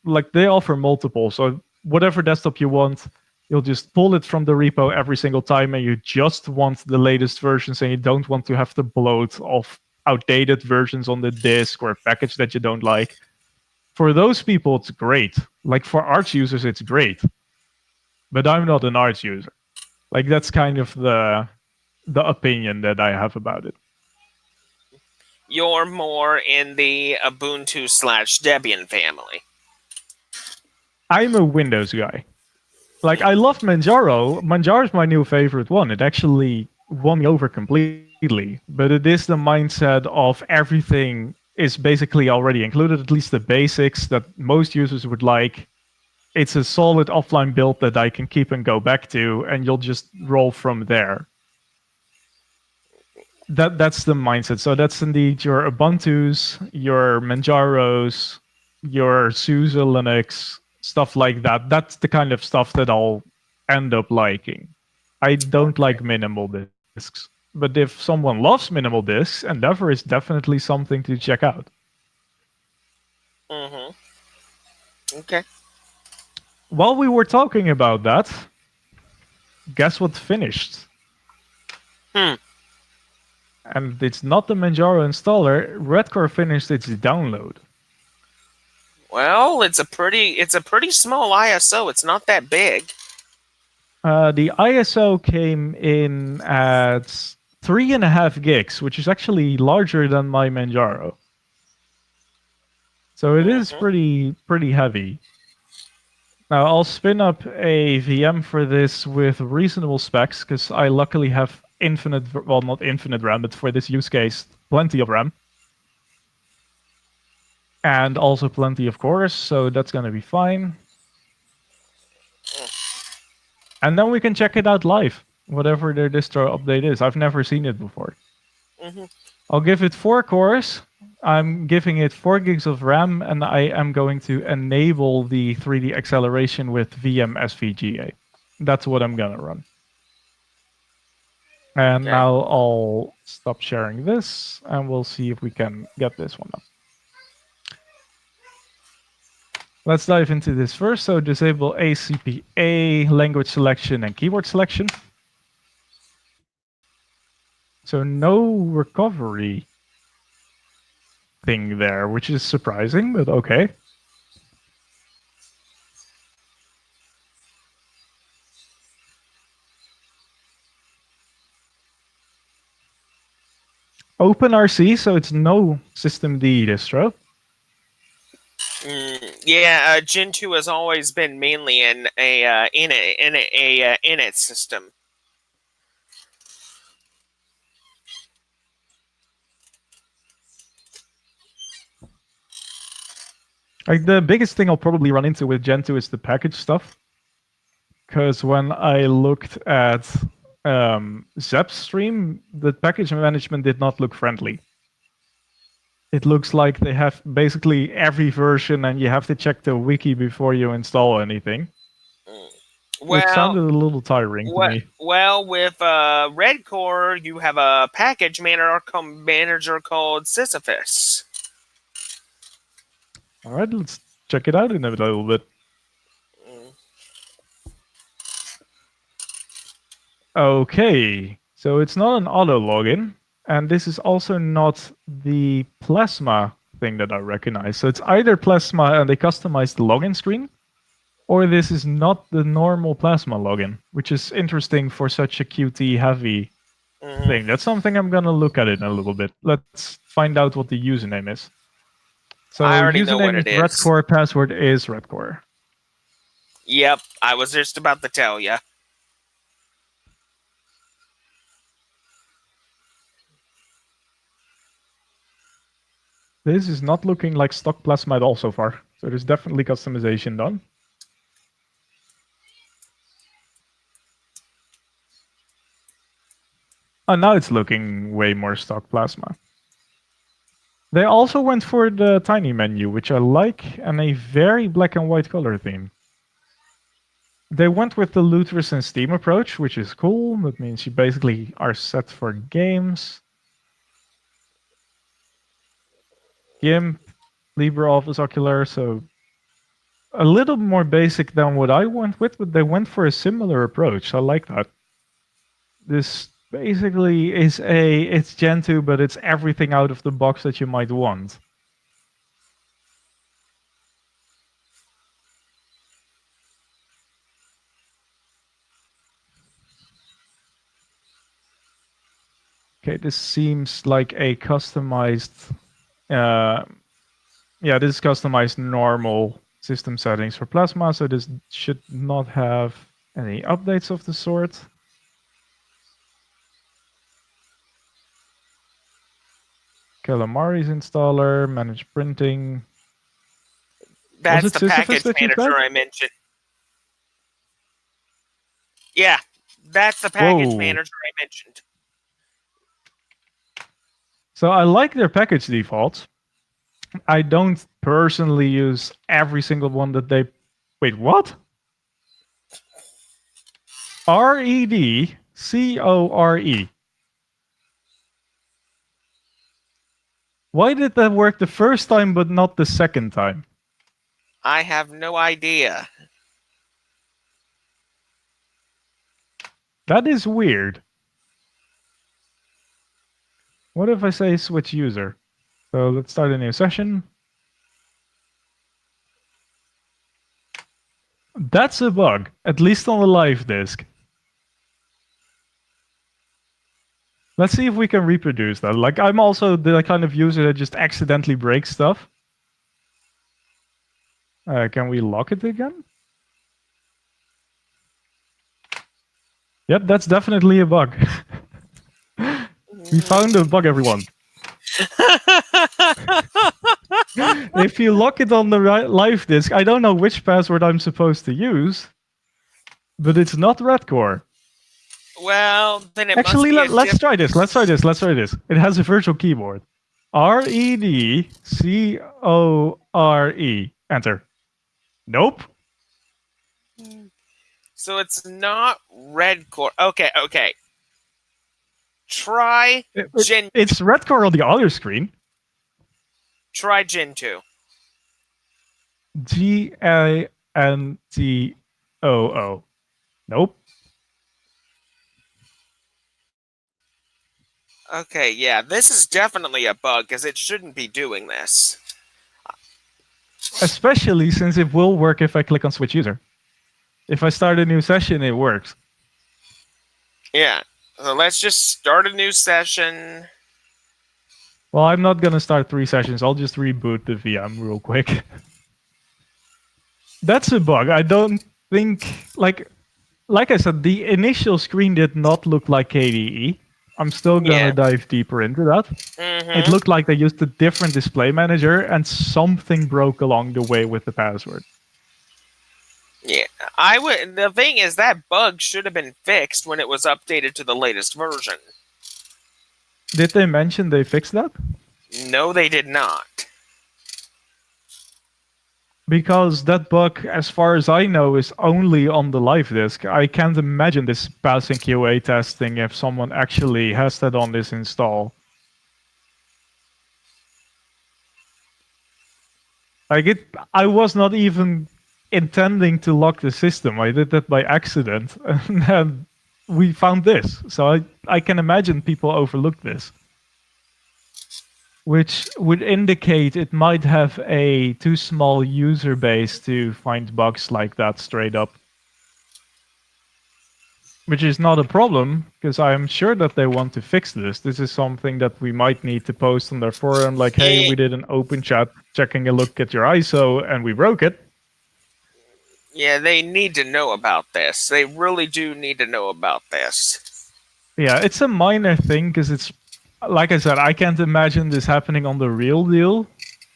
like they offer multiple, so whatever desktop you want, you'll just pull it from the repo every single time, and you just want the latest versions, and you don't want to have the bloat of outdated versions on the disk or a package that you don't like. For those people, it's great. Like for Arch users, it's great. But I'm not an Arch user. Like that's kind of the opinion that I have about it. You're more in the Ubuntu/Debian family. I'm a Windows guy. Like, I love Manjaro. Manjaro's my new favorite one. It actually won me over completely. But it is the mindset of everything is basically already included, at least the basics that most users would like. It's a solid offline build that I can keep and go back to, and you'll just roll from there. That's the mindset. So that's indeed your Ubuntu's, your Manjaros, your SUSE Linux, stuff like that. That's the kind of stuff that I'll end up liking. I don't like minimal discs. But if someone loves minimal discs, Endeavor is definitely something to check out. Mm-hmm. Okay. While we were talking about that, guess what finished? Hmm. And it's not the Manjaro installer. Redcore finished its download. Well, it's a pretty small ISO. It's not that big. The ISO came in at 3.5 gigs, which is actually larger than my Manjaro. So it is pretty heavy. Now I'll spin up a VM for this with reasonable specs because I luckily have not infinite RAM, but for this use case, plenty of RAM. And also plenty of cores, so that's going to be fine. And then we can check it out live, whatever their distro update is. I've never seen it before. Mm-hmm. I'll give it 4 cores. I'm giving it 4 gigs of RAM, and I am going to enable the 3D acceleration with VM SVGA. That's what I'm going to run. And Okay. now I'll stop sharing this, and we'll see if we can get this one up. Let's dive into this first. So disable ACPA, language selection, and keyboard selection. So no recovery thing there, which is surprising, but okay. OpenRC, so it's no systemd distro. Yeah, Gentoo has always been mainly in a init system. Like the biggest thing I'll probably run into with Gentoo is the package stuff. Because when I looked at Zapstream, the package management did not look friendly. It looks like they have basically every version, and you have to check the wiki before you install anything. Which sounded a little tiring to me. Well, with Redcore, you have a package manager called Sisyphus. All right, let's check it out in a little bit. Okay, so it's not an auto login, and this is also not the Plasma thing that I recognize. So it's either Plasma and they customized the login screen, or this is not the normal Plasma login, which is interesting for such a Qt heavy thing. That's something I'm gonna look at it in a little bit. Let's find out what the username is. So I already know what username it is is. Redcore, password is Redcore. Yep, I was just about to tell you. This is not looking like stock Plasma at all so far. So there's definitely customization done. Oh, now it's looking way more stock Plasma. They also went for the tiny menu, which I like, and a very black and white color theme. They went with the Lutris and Steam approach, which is cool. That means you basically are set for games. GIMP, LibreOffice Ocular, so a little more basic than what I went with, but they went for a similar approach. I like that. This basically it's Gentoo, but it's everything out of the box that you might want. Okay, this seems like a customized, yeah, this is customized normal system settings for Plasma, so this should not have any updates of the sort. Calamares installer, manage printing. That's the package manager I mentioned. Yeah, that's the package manager I mentioned. So I like their package defaults. I don't personally use every single one that they Wait, what? REDCORE. Why did that work the first time but not the second time? I have no idea. That is weird. What if I say switch user? So let's start a new session. That's a bug, at least on the live disk. Let's see if we can reproduce that. Like, I'm also the kind of user that just accidentally breaks stuff. Can we lock it again? Yep, that's definitely a bug. We found a bug, everyone. If you lock it on the live disk, I don't know which password I'm supposed to use, but it's not Redcore. Well, then it Actually, must be let's try this. Let's try this. Let's try this. It has a virtual keyboard. REDCORE. Enter. Nope. So it's not Redcore. Okay. Try Gen. It's Redcore on the other screen. Try Gen 2. GANTOO. Nope. Okay, yeah, this is definitely a bug because it shouldn't be doing this. Especially since it will work if I click on switch user. If I start a new session, it works. Yeah. So let's just start a new session. Well, I'm not gonna start 3 sessions. I'll just reboot the VM real quick. That's a bug. I don't think like I said, the initial screen did not look like KDE. I'm still gonna dive deeper into that. It looked like they used a different display manager and something broke along the way with the password. Yeah, the thing is that bug should have been fixed when it was updated to the latest version. Did they mention they fixed that? No, they did not. Because that bug, as far as I know, is only on the live disk. I can't imagine this passing QA testing if someone actually has that on this install. I was not even intending to lock the system. I did that by accident, and then we found this. So I can imagine people overlooked this, which would indicate it might have a too small user base to find bugs like that straight up. Which is not a problem, because I'm sure that they want to fix this. This is something that we might need to post on their forum, like, hey, we did an open chat checking a look at your ISO and we broke it. Yeah, they need to know about this. They really do need to know about this. Yeah, it's a minor thing, because it's, like I said, I can't imagine this happening on the real deal,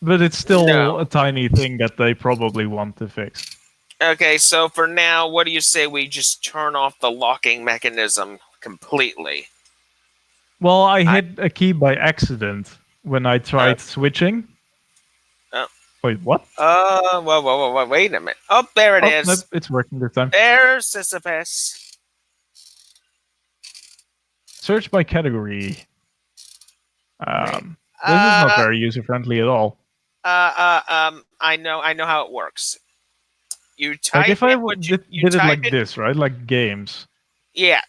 but it's still a tiny thing that they probably want to fix. Okay, so for now, what do you say we just turn off the locking mechanism completely? Well, I hit a key by accident when I tried switching. Wait, what? Whoa, wait a minute. Oh, there it is. Nope, it's working this time. There's Sisyphus. Search by category. This is not very user-friendly at all. I know how it works. You type like if I did it like this, right? Like games. Yeah.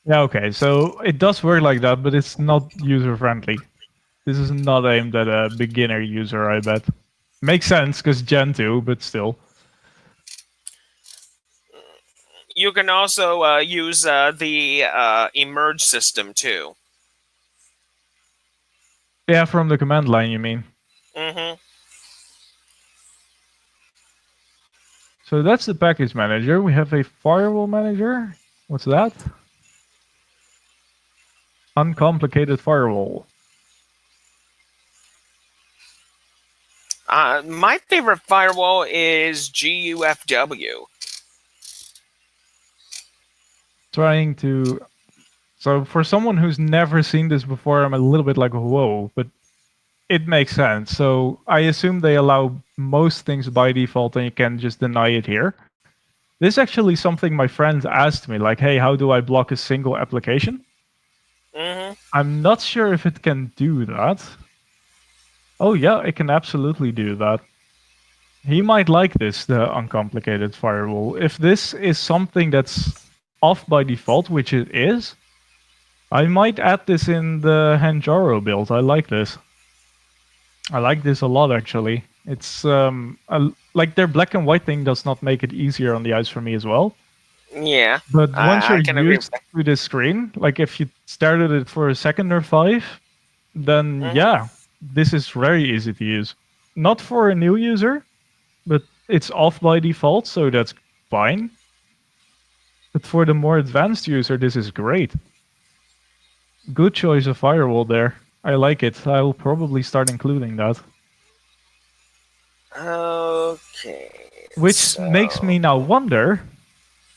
Yeah, okay. So it does work like that, but it's not user-friendly. This is not aimed at a beginner user, I bet. Makes sense, because Gen 2, but still. You can also use the emerge system, too. Yeah, from the command line, you mean? Mm-hmm. So that's the package manager. We have a firewall manager. What's that? Uncomplicated firewall. My favorite firewall is GUFW. Trying to... So for someone who's never seen this before, I'm a little bit like, whoa, but it makes sense. So I assume they allow most things by default, and you can just deny it here. This is actually something my friends asked me, like, "Hey, how do I block a single application?" Mm-hmm. I'm not sure if it can do that. Oh yeah, it can absolutely do that. He might like this, the uncomplicated firewall. If this is something that's off by default, which it is, I might add this in the Hanjaro build. I like this. I like this a lot, actually. It's like their black and white thing does not make it easier on the eyes for me as well. Yeah. But once I you're can agree with used that. to the screen, like if you started it for a second or 5, then Mhm. yeah, this is very easy to use. Not for a new user, but it's off by default, so that's fine. But for the more advanced user, this is great. Good choice of firewall there. I like it. I will probably start including that. Okay. Which makes me now wonder.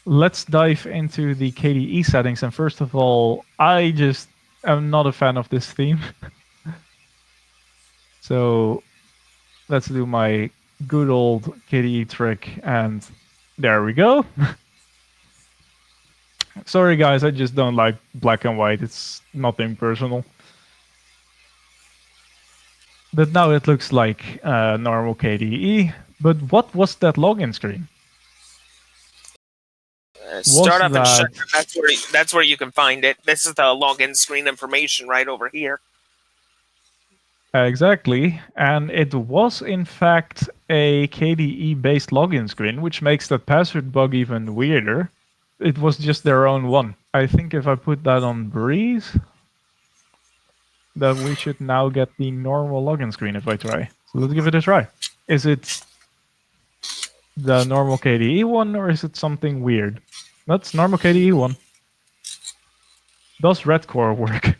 Let's dive into the KDE settings. And first of all, I just am not a fan of this theme. So let's do my good old KDE trick. And there we go. Sorry, guys, I just don't like black and white. It's nothing personal. But now it looks like normal KDE. But what was that login screen? Startup and that- shut. That's where you can find it. This is the login screen information right over here. Exactly. And it was, in fact, a KDE-based login screen, which makes the password bug even weirder. It was just their own one. I think if I put that on Breeze, that we should now get the normal login screen if I try. So let's give it a try. Is it the normal KDE one, or is it something weird? That's normal KDE one. Does Redcore work?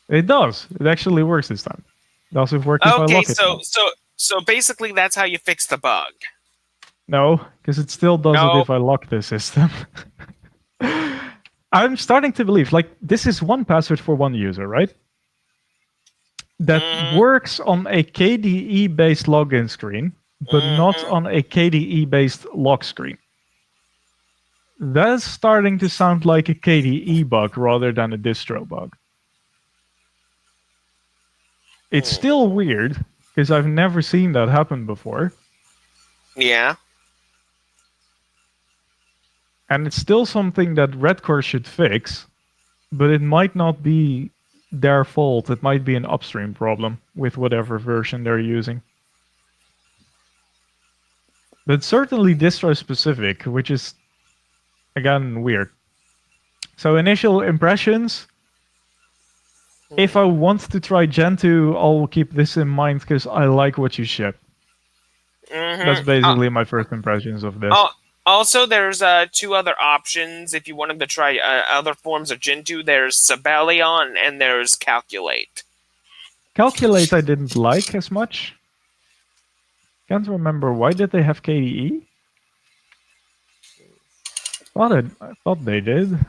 It does. It actually works this time. Does it work if I Okay, lock it? so basically that's how you fix the bug. No, because it still does No. it if I lock the system. I'm starting to believe, like, this is one password for one user, right? That Mhm. works on a KDE-based login screen, but not Mhm. on a KDE-based lock screen. That's starting to sound like a KDE bug rather than a distro bug. It's still weird, because I've never seen that happen before. Yeah. And it's still something that Redcore should fix, but it might not be their fault. It might be an upstream problem with whatever version they're using. But certainly distro specific, which is, again, weird. So initial impressions. If I want to try Gentoo, I'll keep this in mind because I like what you ship. Mhm. That's basically my first impressions of this. Also, there's 2 other options if you wanted to try other forms of Gentoo. There's Sibelion and there's Calculate. Calculate I didn't like as much. Can't remember, why did they have KDE? I thought they did.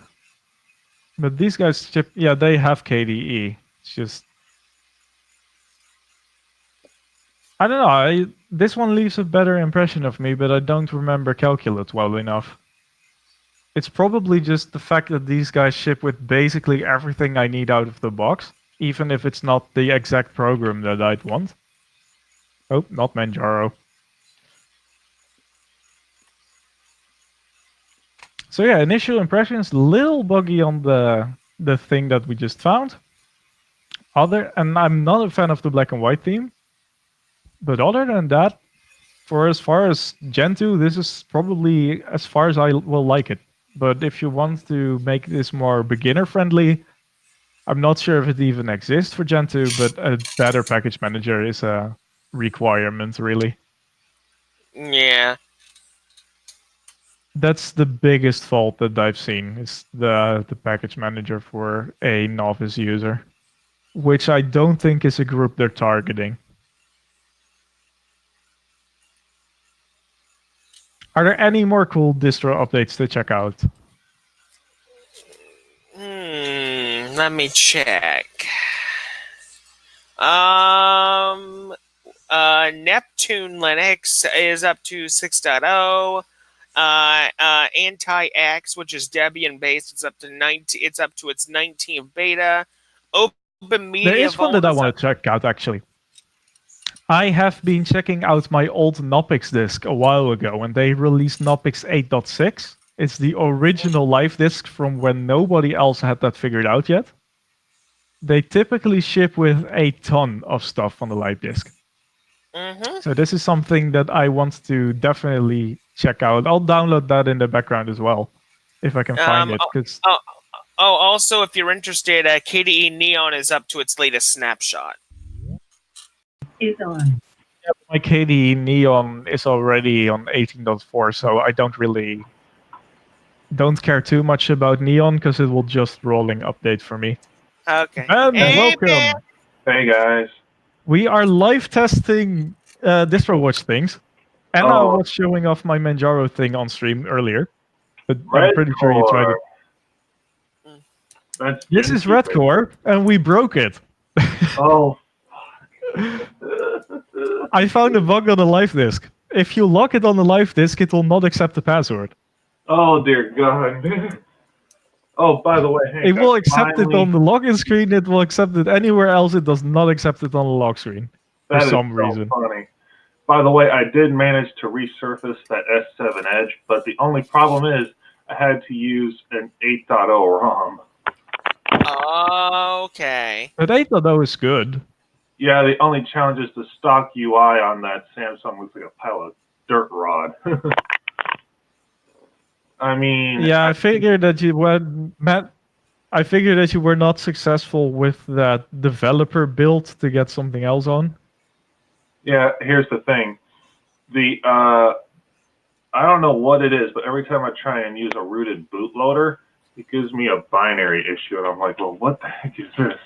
But these guys ship, yeah, they have KDE. It's just, I don't know. This one leaves a better impression of me, but I don't remember Calculate well enough. It's probably just the fact that these guys ship with basically everything I need out of the box, even if it's not the exact program that I'd want. Oh, not Manjaro. So yeah, initial impressions, little buggy on the thing that we just found. And I'm not a fan of the black and white theme, but other than that, for as far as Gentoo, this is probably as far as I will like it. But if you want to make this more beginner friendly, I'm not sure if it even exists for Gentoo, but a better package manager is a requirement, really. Yeah. That's the biggest fault that I've seen, is the package manager for a novice user, which I don't think is a group they're targeting. Are there any more cool distro updates to check out? Let me check. Neptune Linux is up to 6.0. Anti-X, which is Debian based, it's up to 19. It's up to its 19th beta. Open Media There is one Vault that I is want up- to check out, actually. I have been checking out my old Knoppix disk a while ago when they released Knoppix 8.6. It's the original live disk from when nobody else had that figured out yet. They typically ship with a ton of stuff on the live disk. Mhm. So this is something that I want to definitely check out. I'll download that in the background as well, if I can find it. Because Also, if you're interested, KDE Neon is up to its latest snapshot. Is on. my KDE Neon is already on 18.4, so I don't care too much about Neon because it will just rolling update for me. Okay. And Hey, welcome. Ben. Hey guys. We are live testing DistroWatch things. Anna Oh. was showing off my Manjaro thing on stream earlier, but I'm pretty sure you tried it. That's This Gen is 2, Redcore, and we broke it. Oh. I found a bug on the live disk. If you lock it on the live disk, it will not accept the password. Oh dear God. Oh, by the way, Hank, It will I accept it finally- on the login screen. It will accept it anywhere else. It does not accept it on the log screen for That is some so reason. funny. By the way, I did manage to resurface that S7 Edge, but the only problem is I had to use an 8.0 ROM. Okay. But 8.0 is good. Yeah, the only challenge is the stock UI on that Samsung looks like a pile of dirt rod. I mean, Yeah, I figured that you were Matt. I figured that you were not successful with that developer build to get something else on. yeah, here's the thing. I don't know what it is, but every time I try and use a rooted bootloader, it gives me a binary issue, and I'm like, well, what the heck is this?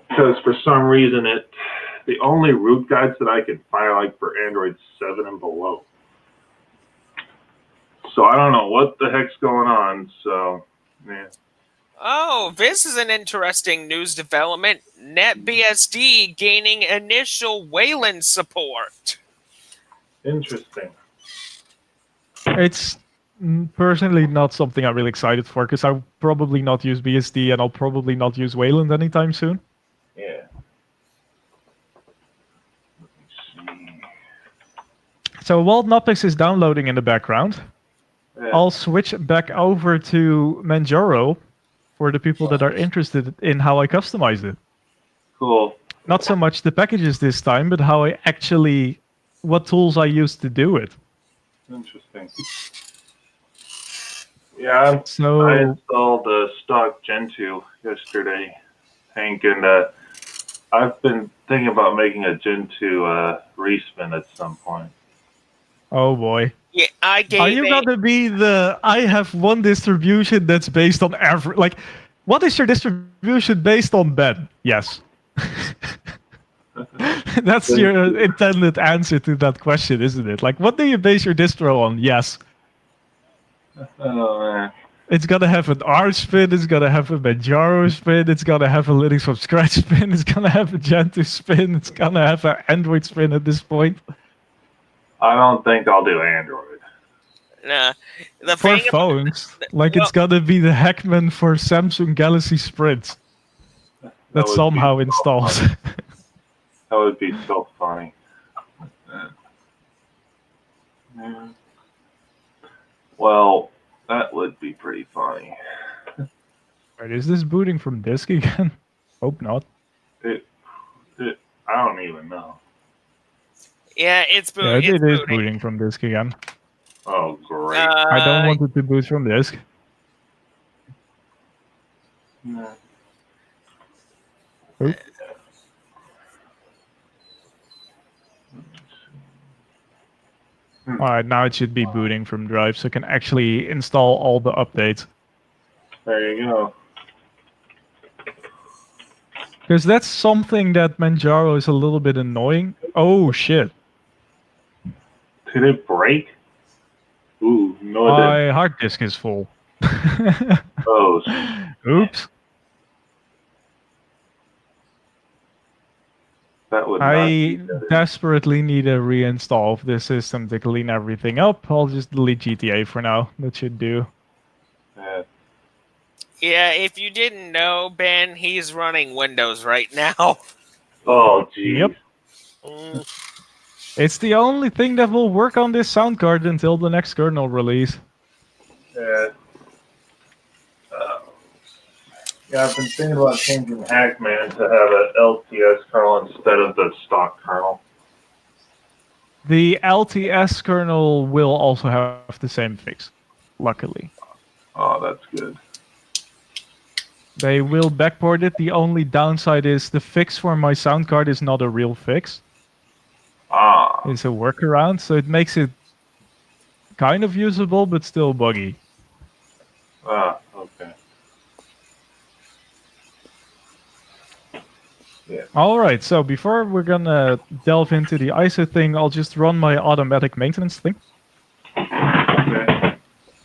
Because for some reason, the only root guides that I can find are like for Android 7 and below. So I don't know what the heck's going on. So, yeah. Oh, this is an interesting news development. NetBSD gaining initial Wayland support. Interesting. It's personally not something I'm really excited for because I'll probably not use BSD and I'll probably not use Wayland anytime soon. Yeah. Let me see. So while Knoppix is downloading in the background, Yeah. I'll switch back over to Manjaro for the people that are interested in how I customized it. Cool. Not so much the packages this time, but how I actually, what tools I used to do it. Interesting. Yeah, I So installed the stock Gen 2 yesterday, Hank, and I've been thinking about making a Gen 2 respin at some point. oh boy. Yeah, I gave Are you a- gonna be the I have one distribution that's based on every like what is your distribution based on, Ben? Yes. That's your intended answer to that question, isn't it? Like what do you base your distro on? Yes. Oh man. It's gonna have an Arch spin, it's gonna have a Manjaro spin, it's gonna have a Linux from scratch spin, it's gonna have a Gentoo spin, it's gonna have an Android spin at this point. I don't think I'll do Android. Nah, the For thing phones. Like it's gonna be the Heckman for Samsung Galaxy Sprint that would be somehow so installs. funny. That would be so funny. Yeah. Well, that would be pretty funny. Wait, is this booting from disk again? Hope not. I don't even know. Yeah, it's Yeah, it's it is booting. booting from disk again. Oh, great. I don't want it to boot from disk. Yeah. Oop. Alright, now it should be booting from drive, so I can actually install all the updates. There you go. Because that's something that Manjaro is a little bit annoying. Oh shit. Did it break? Ooh, no it didn't. My hard disk is full. Oh, Oops. That would not be I good. desperately need a reinstall of this system to clean everything up. I'll just delete GTA for now. That should do. Yeah. Yeah, if you didn't know, Ben, he's running Windows right now. Oh, geez. Yep. Mm, It's the only thing that will work on this sound card until the next kernel release. Yeah. Yeah, I've been thinking about changing Hackman to have an LTS kernel instead of the stock kernel. The LTS kernel will also have the same fix, luckily. Oh, that's good. They will backport it. The only downside is the fix for my sound card is not a real fix. Ah. It's a workaround, so it makes it kind of usable, but still buggy. Ah, okay. Alright, so before we're gonna delve into the ISO thing, I'll just run my automatic maintenance thing, Okay.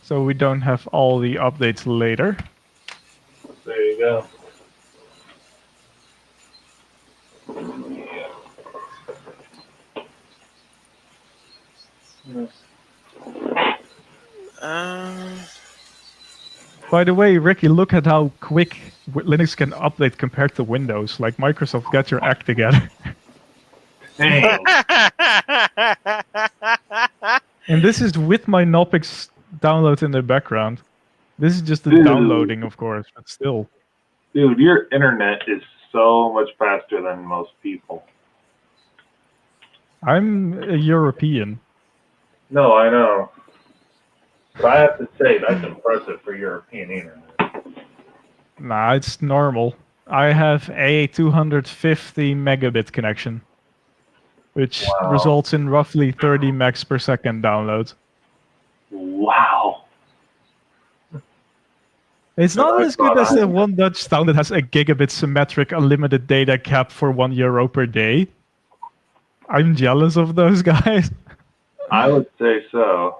so we don't have all the updates later. There you go. uh, By the way, Ricky, look at how quick Linux can update compared to Windows. Like, Microsoft got your act together. Dang. And this is with my Knoppix download in the background. This is just the Dude. downloading, of course, but still. Dude, your internet is so much faster than most people. I'm a European. No, I know. But I have to say, that's impressive for European internet. Nah, it's normal. I have a 250 megabit connection, which Wow. results in roughly 30 megs per second download. Wow. It's No, not I as good thought as I- the one Dutch town that has a gigabit symmetric unlimited data cap for €1 per day. I'm jealous of those guys. I would say so.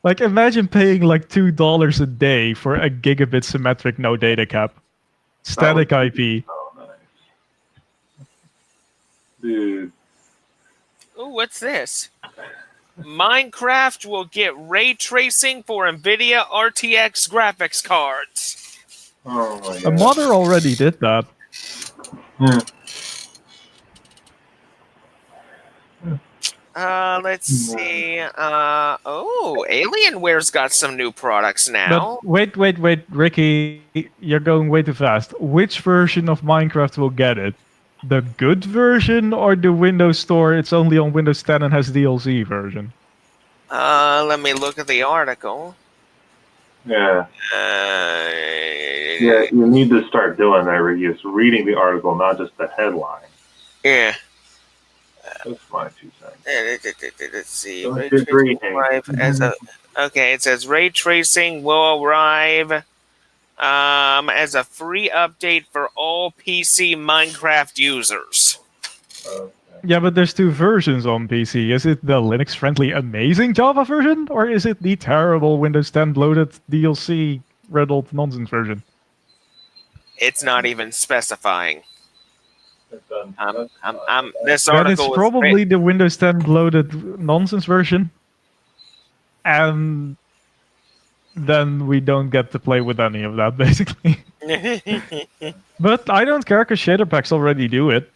Like, imagine paying like $2 a day for a gigabit symmetric no data cap. Static IP. Oh, nice. Dude. ooh, what's this? Minecraft will get ray tracing for NVIDIA RTX graphics cards. Oh, my A God. modder already did that. Let's see. Oh, Alienware's got some new products now. But wait, Ricky, you're going way too fast. Which version of Minecraft will get it? The good version or the Windows Store? It's only on Windows 10 and has DLC version. Let me look at the article. Yeah. Uh, Yeah, you need to start doing that, Ricky. It's reading the article, not just the headline. yeah. That's my 2 cents. Let's see. Don't Ray disagree, tracing Hank. will arrive as a okay. It says ray tracing will arrive as a free update for all PC Minecraft users. Okay. Yeah, but there's two versions on PC. Is it the Linux-friendly, amazing Java version, or is it the terrible Windows 10 bloated DLC riddled nonsense version? It's not even specifying. It's done. This Then article it's was probably the Windows 10 bloated nonsense version. And then we don't get to play with any of that, basically. But I don't care, because shader packs already do it.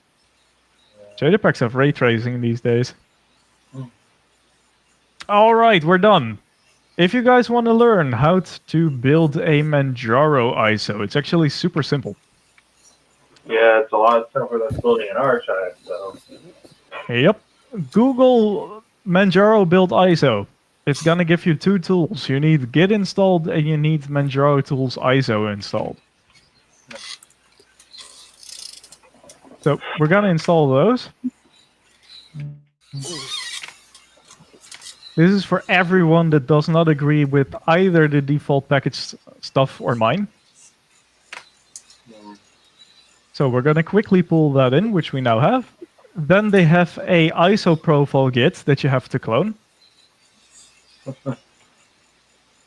Shader packs have ray tracing these days. Alright, we're done. If you guys want to learn how to build a Manjaro ISO, it's actually super simple. Yeah, it's a lot simpler than building an archive, so. Yep. Google Manjaro build ISO. It's gonna give you two tools. You need Git installed and you need Manjaro Tools ISO installed. So we're gonna install those. This is for everyone that does not agree with either the default package stuff or mine. So we're gonna quickly pull that in, which we now have. Then they have a ISO profile Git that you have to clone.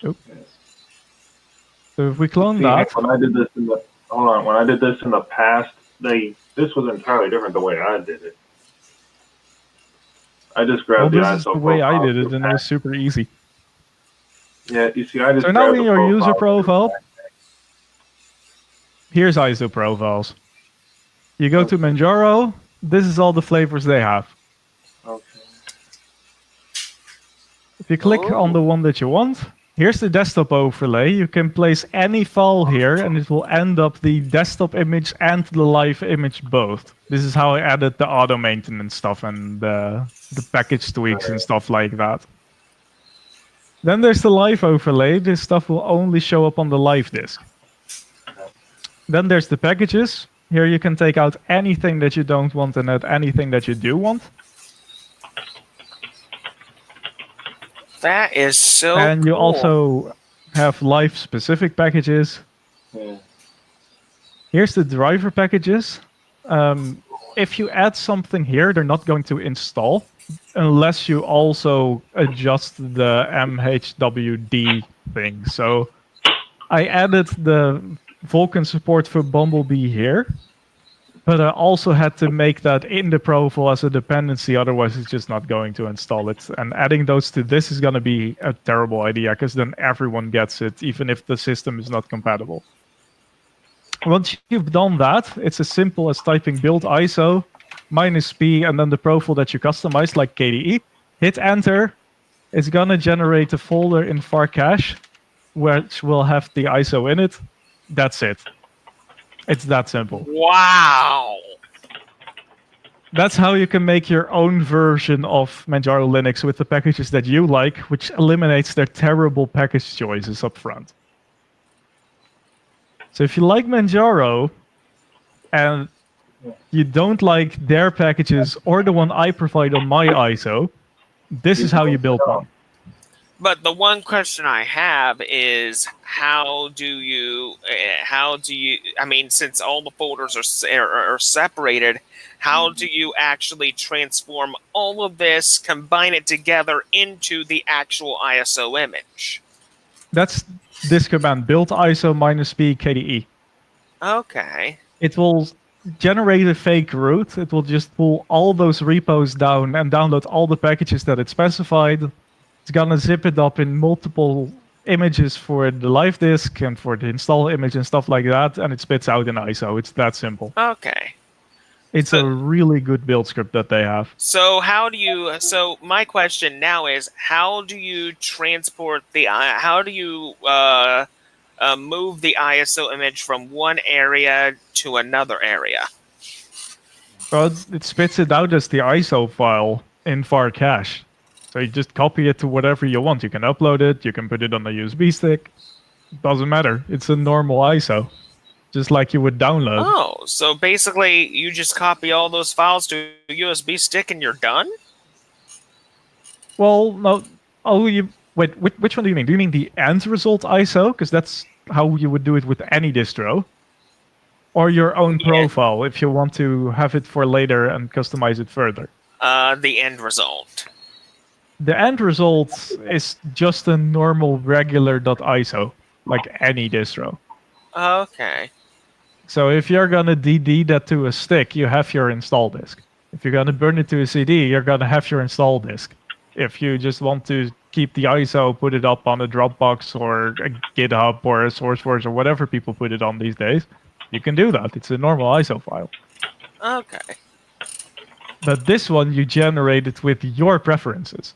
Oh. So if we clone See, that, when I did this in the hold on, when I did this in the past, this was entirely different the way I did it. I just Well, grabbed the this is ISO the way I profile did it, to and it was super easy. Yeah, you see, I just So now grabbed in the your user profile. profile, here's ISO profiles. You go to Manjaro, this is all the flavors they have. Okay. If you click on the one that you want, here's the desktop overlay. You can place any file here and it will end up the desktop image and the live image both. This is how I added the auto maintenance stuff and the package tweaks and stuff like that. Then there's the live overlay. This stuff will only show up on the live disk. Then there's the packages. Here you can take out anything that you don't want and add anything that you do want. That is so And you cool. also have live specific packages. Yeah. Here's the driver packages. If you add something here, they're not going to install unless you also adjust the MHWD thing. So I added the Vulkan support for Bumblebee here, but I also had to make that in the profile as a dependency, otherwise it's just not going to install it. And adding those to this is going to be a terrible idea, because then everyone gets it, even if the system is not compatible. Once you've done that, it's as simple as typing build ISO -p and then the profile that you customize, like KDE. Hit enter. It's going to generate a folder in Farcache, which will have the ISO in it. That's it. It's that simple. Wow. That's how you can make your own version of Manjaro Linux with the packages that you like, which eliminates their terrible package choices up front. So if you like Manjaro and you don't like their packages or the one I provide on my ISO, this is how you build one. But the one question I have is, how do you, I mean, since all the folders are separated, how do you actually transform all of this, combine it together into the actual ISO image? That's this command, build ISO -p KDE. Okay. It will generate a fake root. It will just pull all those repos down and download all the packages that it specified. It's gonna zip it up in multiple images for the live disk and for the install image and stuff like that, and it spits out an ISO. It's that simple. Okay. It's a really good build script that they have. So how do you? So my question now is, how do you transport the? How do you move the ISO image from one area to another area? Well, it spits it out as the ISO file in Farcache. So you just copy it to whatever you want. You can upload it. You can put it on a USB stick. Doesn't matter. It's a normal ISO, just like you would download. Oh, so basically you just copy all those files to a USB stick and you're done? Well, no. Oh, wait. Which one do you mean? Do you mean the end result ISO? Because that's how you would do it with any distro. Or your own profile, if you want to have it for later and customize it further. The end result. The end result is just a normal regular .iso, like any distro. Okay. So if you're gonna DD that to a stick, you have your install disk. If you're gonna burn it to a CD, you're gonna have your install disk. If you just want to keep the ISO, put it up on a Dropbox or a GitHub or a SourceForge or whatever people put it on these days, you can do that. It's a normal ISO file. Okay. But this one you generated with your preferences.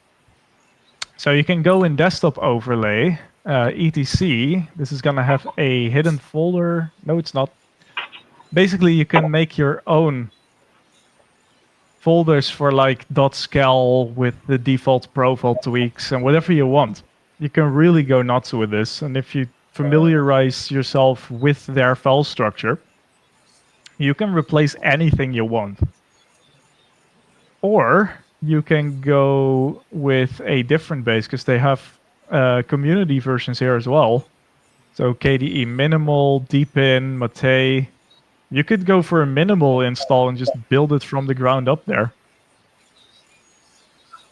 So you can go in desktop overlay, etc. This is going to have a hidden folder. No, it's not. Basically, you can make your own folders for like .scal with the default profile tweaks and whatever you want. You can really go nuts with this. And if you familiarize yourself with their file structure, you can replace anything you want. Or you can go with a different base, because they have community versions here as well. So KDE Minimal, Deepin, Mate. You could go for a minimal install and just build it from the ground up there.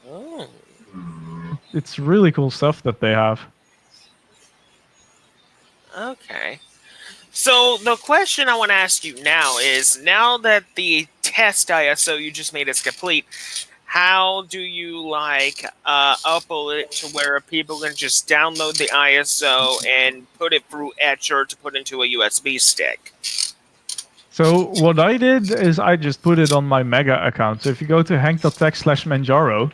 Oh. It's really cool stuff that they have. Okay. So the question I want to ask you now is, now that the test ISO you just made is complete, how do you upload it to where people can just download the ISO and put it through Etcher to put into a USB stick? So what I did is I just put it on my Mega account. So if you go to hank.tech/Manjaro,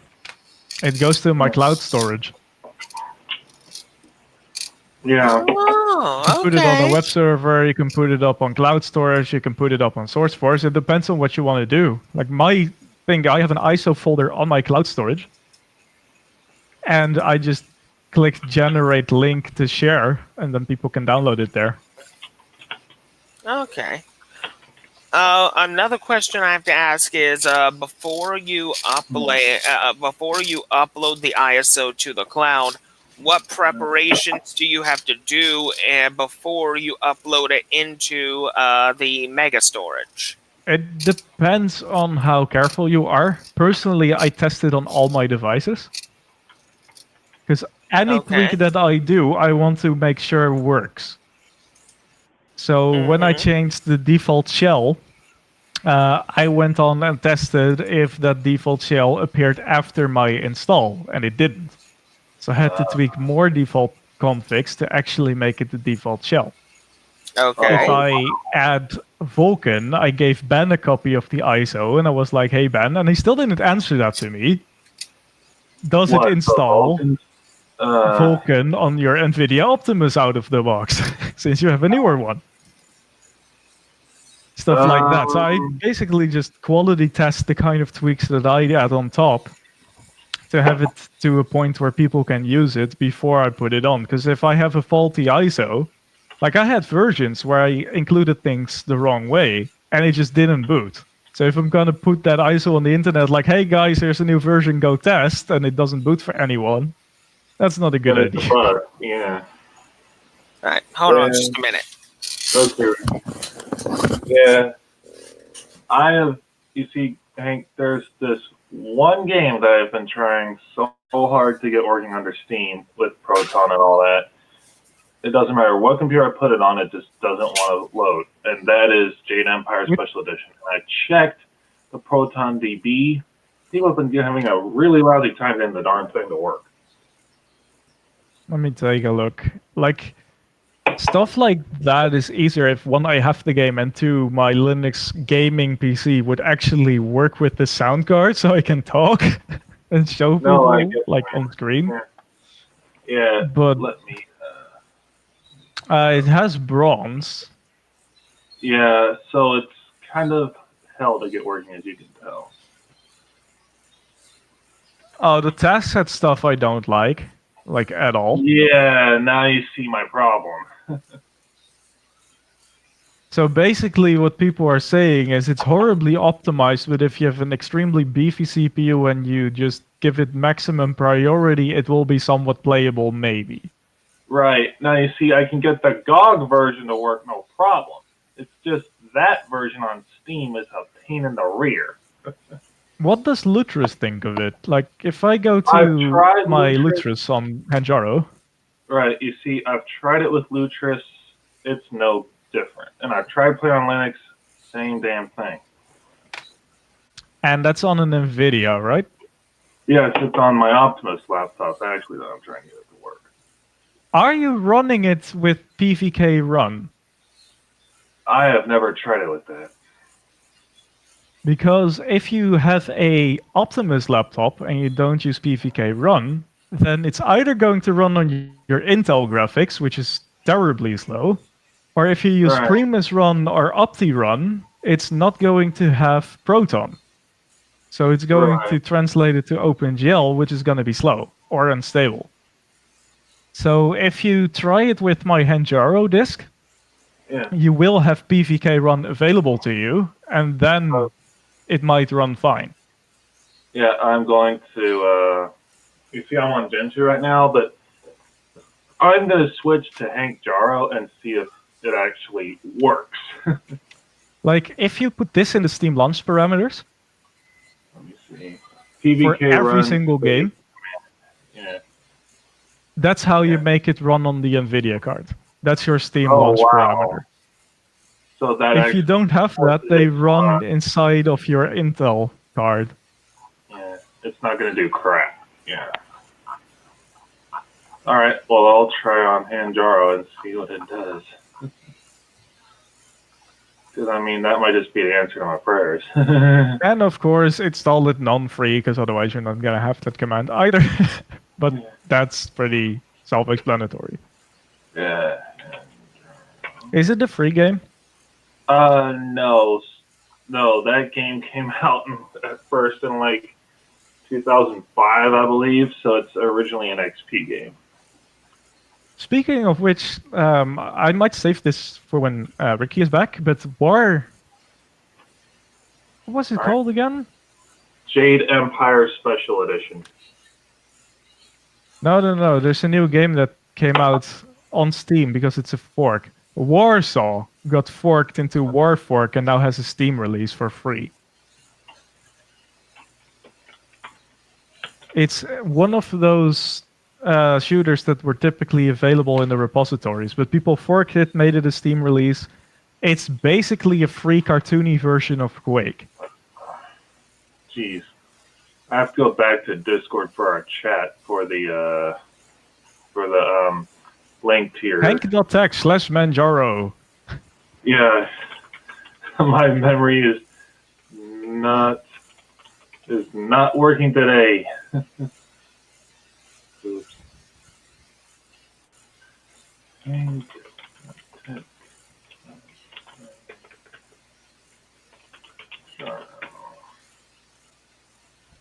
it goes to my cloud storage. Yeah. Oh, You can put it on a okay. web server, you can put it up on cloud storage, you can put it up on SourceForge. It depends on what you want to do. Like my thing, I have an ISO folder on my cloud storage, and I just click generate link to share, and then people can download it there. Okay. Another question I have to ask is, before you upload the ISO to the cloud, what preparations do you have to do before you upload it into the Mega Storage? It depends on how careful you are. Personally, I test it on all my devices. Because any Okay. tweak that I do, I want to make sure works. So when I changed the default shell, I went on and tested if that default shell appeared after my install, and it didn't. So I had to tweak more default configs to actually make it the default shell. Okay. If I add Vulkan, I gave Ben a copy of the ISO, and I was like, hey, Ben, and he still didn't answer that to me. Does What, it install Uh, Vulkan on your NVIDIA Optimus out of the box, since you have a newer one? Stuff like that. So I basically just quality test the kind of tweaks that I add on top to have it to a point where people can use it before I put it on. Because if I have a faulty ISO, like I had versions where I included things the wrong way and it just didn't boot. So if I'm gonna put that ISO on the internet like, hey guys, here's a new version, go test, and it doesn't boot for anyone, that's not a good it's a idea. bug. Yeah. All right. Hold on just a minute. Okay. Yeah. I have, you see, Hank, there's this one game that I've been trying so hard to get working under Steam with Proton and all that. It doesn't matter what computer I put it on, it just doesn't want to load. And that is Jade Empire Special Edition. And I checked the Proton DB. People have been having a really lousy time getting the darn thing to work. Let me take a look. Like, stuff like that is easier if, one, I have the game, and two, my Linux gaming PC would actually work with the sound card so I can talk and show people, I get like, that. on screen. Yeah, But let me. it has bronze. Yeah, so it's kind of hell to get working, as you can tell. Oh, the task set stuff I don't like at all. Yeah, now you see my problem. So basically what people are saying is it's horribly optimized, but if you have an extremely beefy CPU and you just give it maximum priority, it will be somewhat playable, maybe. Right, now you see I can get the GOG version to work no problem. It's just that version on Steam is a pain in the rear. What does Lutris think of it? Like, if I go I've to tried my Lutris. Lutris on Hanjaro, Right, you see, I've tried it with Lutris, it's no different. And I've tried play on Linux, same damn thing. and that's on an NVIDIA, right? Yes, it's on my Optimus laptop, actually, that I'm trying to get it to work. Are you running it with PVK Run? I have never tried it with that. Because if you have a Optimus laptop and you don't use PVK Run, then it's either going to run on your Intel graphics, which is terribly slow, or if you use Right. Primus Run or OptiRun, it's not going to have Proton. So it's going to Right. translate it to OpenGL, which is going to be slow or unstable. So if you try it with my Hanjaro disk, Yeah. you will have PVK Run available to you, and then Oh. it might run fine. Yeah, I'm going to, you see I'm on Gentoo right now, but I'm going to switch to Hank Jaro and see if it actually works. Like, if you put this in the Steam launch parameters Let me see. PVK for every run single game, Yeah. that's how you make it run on the NVIDIA card. That's your Steam Oh, launch wow. parameter. So that If you don't have that, they run inside of your Intel card. yeah, it's not going to do crap. Yeah. All right. Well, I'll try on Hanjaro and see what it does. Because I mean, that might just be the answer to my prayers. And of course, install it non-free, because otherwise you're not gonna have that command either. But that's pretty self-explanatory. Yeah. Is it a free game? No, that game came out at first in like 2005, I believe. So it's originally an XP game. Speaking of which, I might save this for when Ricky is back. But War, what was it called again? Jade Empire Special Edition. No. There's a new game that came out on Steam because it's a fork. Warsaw got forked into Warfork and now has a Steam release for free. It's one of those shooters that were typically available in the repositories, but people forked it, made it a Steam release. It's basically a free cartoony version of Quake. Jeez. I have to go back to Discord for our chat for the link to your Hank.tech/Manjaro. Yeah. My memory is not working today. Oops.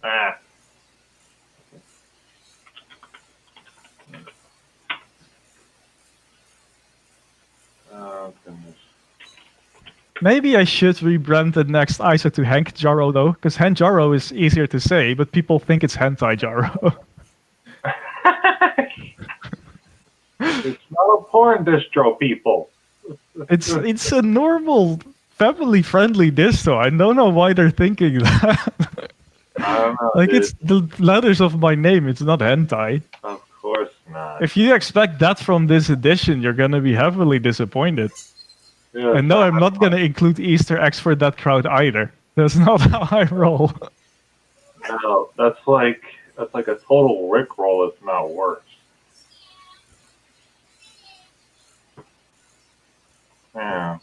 Ah. Oh, goodness. Maybe I should rebrand the next ISO to Hank Jaro though, because Hanjaro is easier to say, but people think it's Hentai Jaro. It's not a porn distro, people. It's a normal, family-friendly distro. I don't know why they're thinking that. I don't know. Like, dude. it's the letters of my name. It's not hentai. Of course not. If you expect that from this edition, you're gonna be heavily disappointed. Yeah, And no, I'm not gonna include Easter eggs for that crowd either. That's not how I roll. No, that's like a total rickroll, if not worse. Yeah.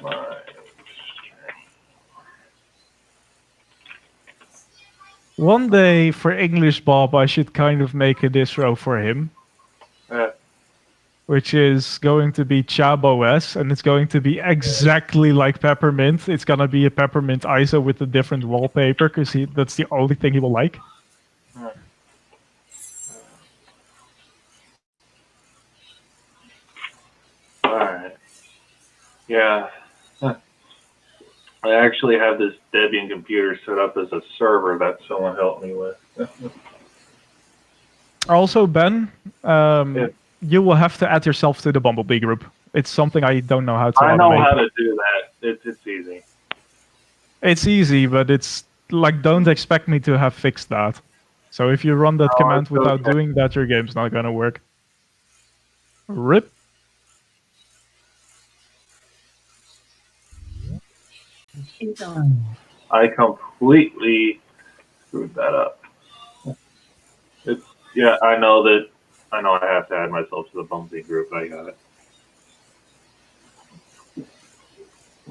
Right. One day for English Bob, I should kind of make a distro for him, which is going to be ChabOS, and it's going to be exactly like Peppermint. It's gonna be a Peppermint ISO with a different wallpaper, because that's the only thing he will like. Alright. Yeah. I actually have this Debian computer set up as a server that someone helped me with. Also, Ben, you will have to add yourself to the Bumblebee group. It's something I don't know how to I know automate. how to do that. It's easy. It's easy, but it's like, don't expect me to have fixed that. So if you run that command it's without okay. doing that, your game's not gonna work. RIP. Is on. I completely screwed that up. I know I have to add myself to the Bumblebee group. I got it.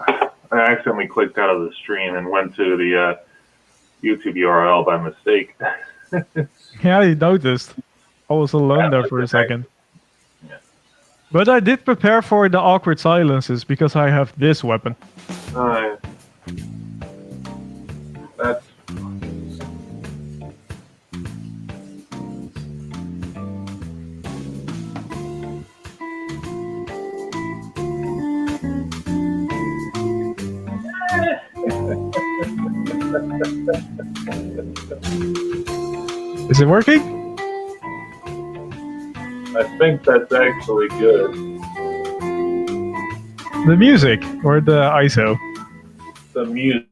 I accidentally clicked out of the stream and went to the YouTube URL by mistake. Yeah, I noticed. I was alone there for a second. But I did prepare for the awkward silences because I have this weapon. That's Is it working? I think that's actually good. The music or the ISO? The music.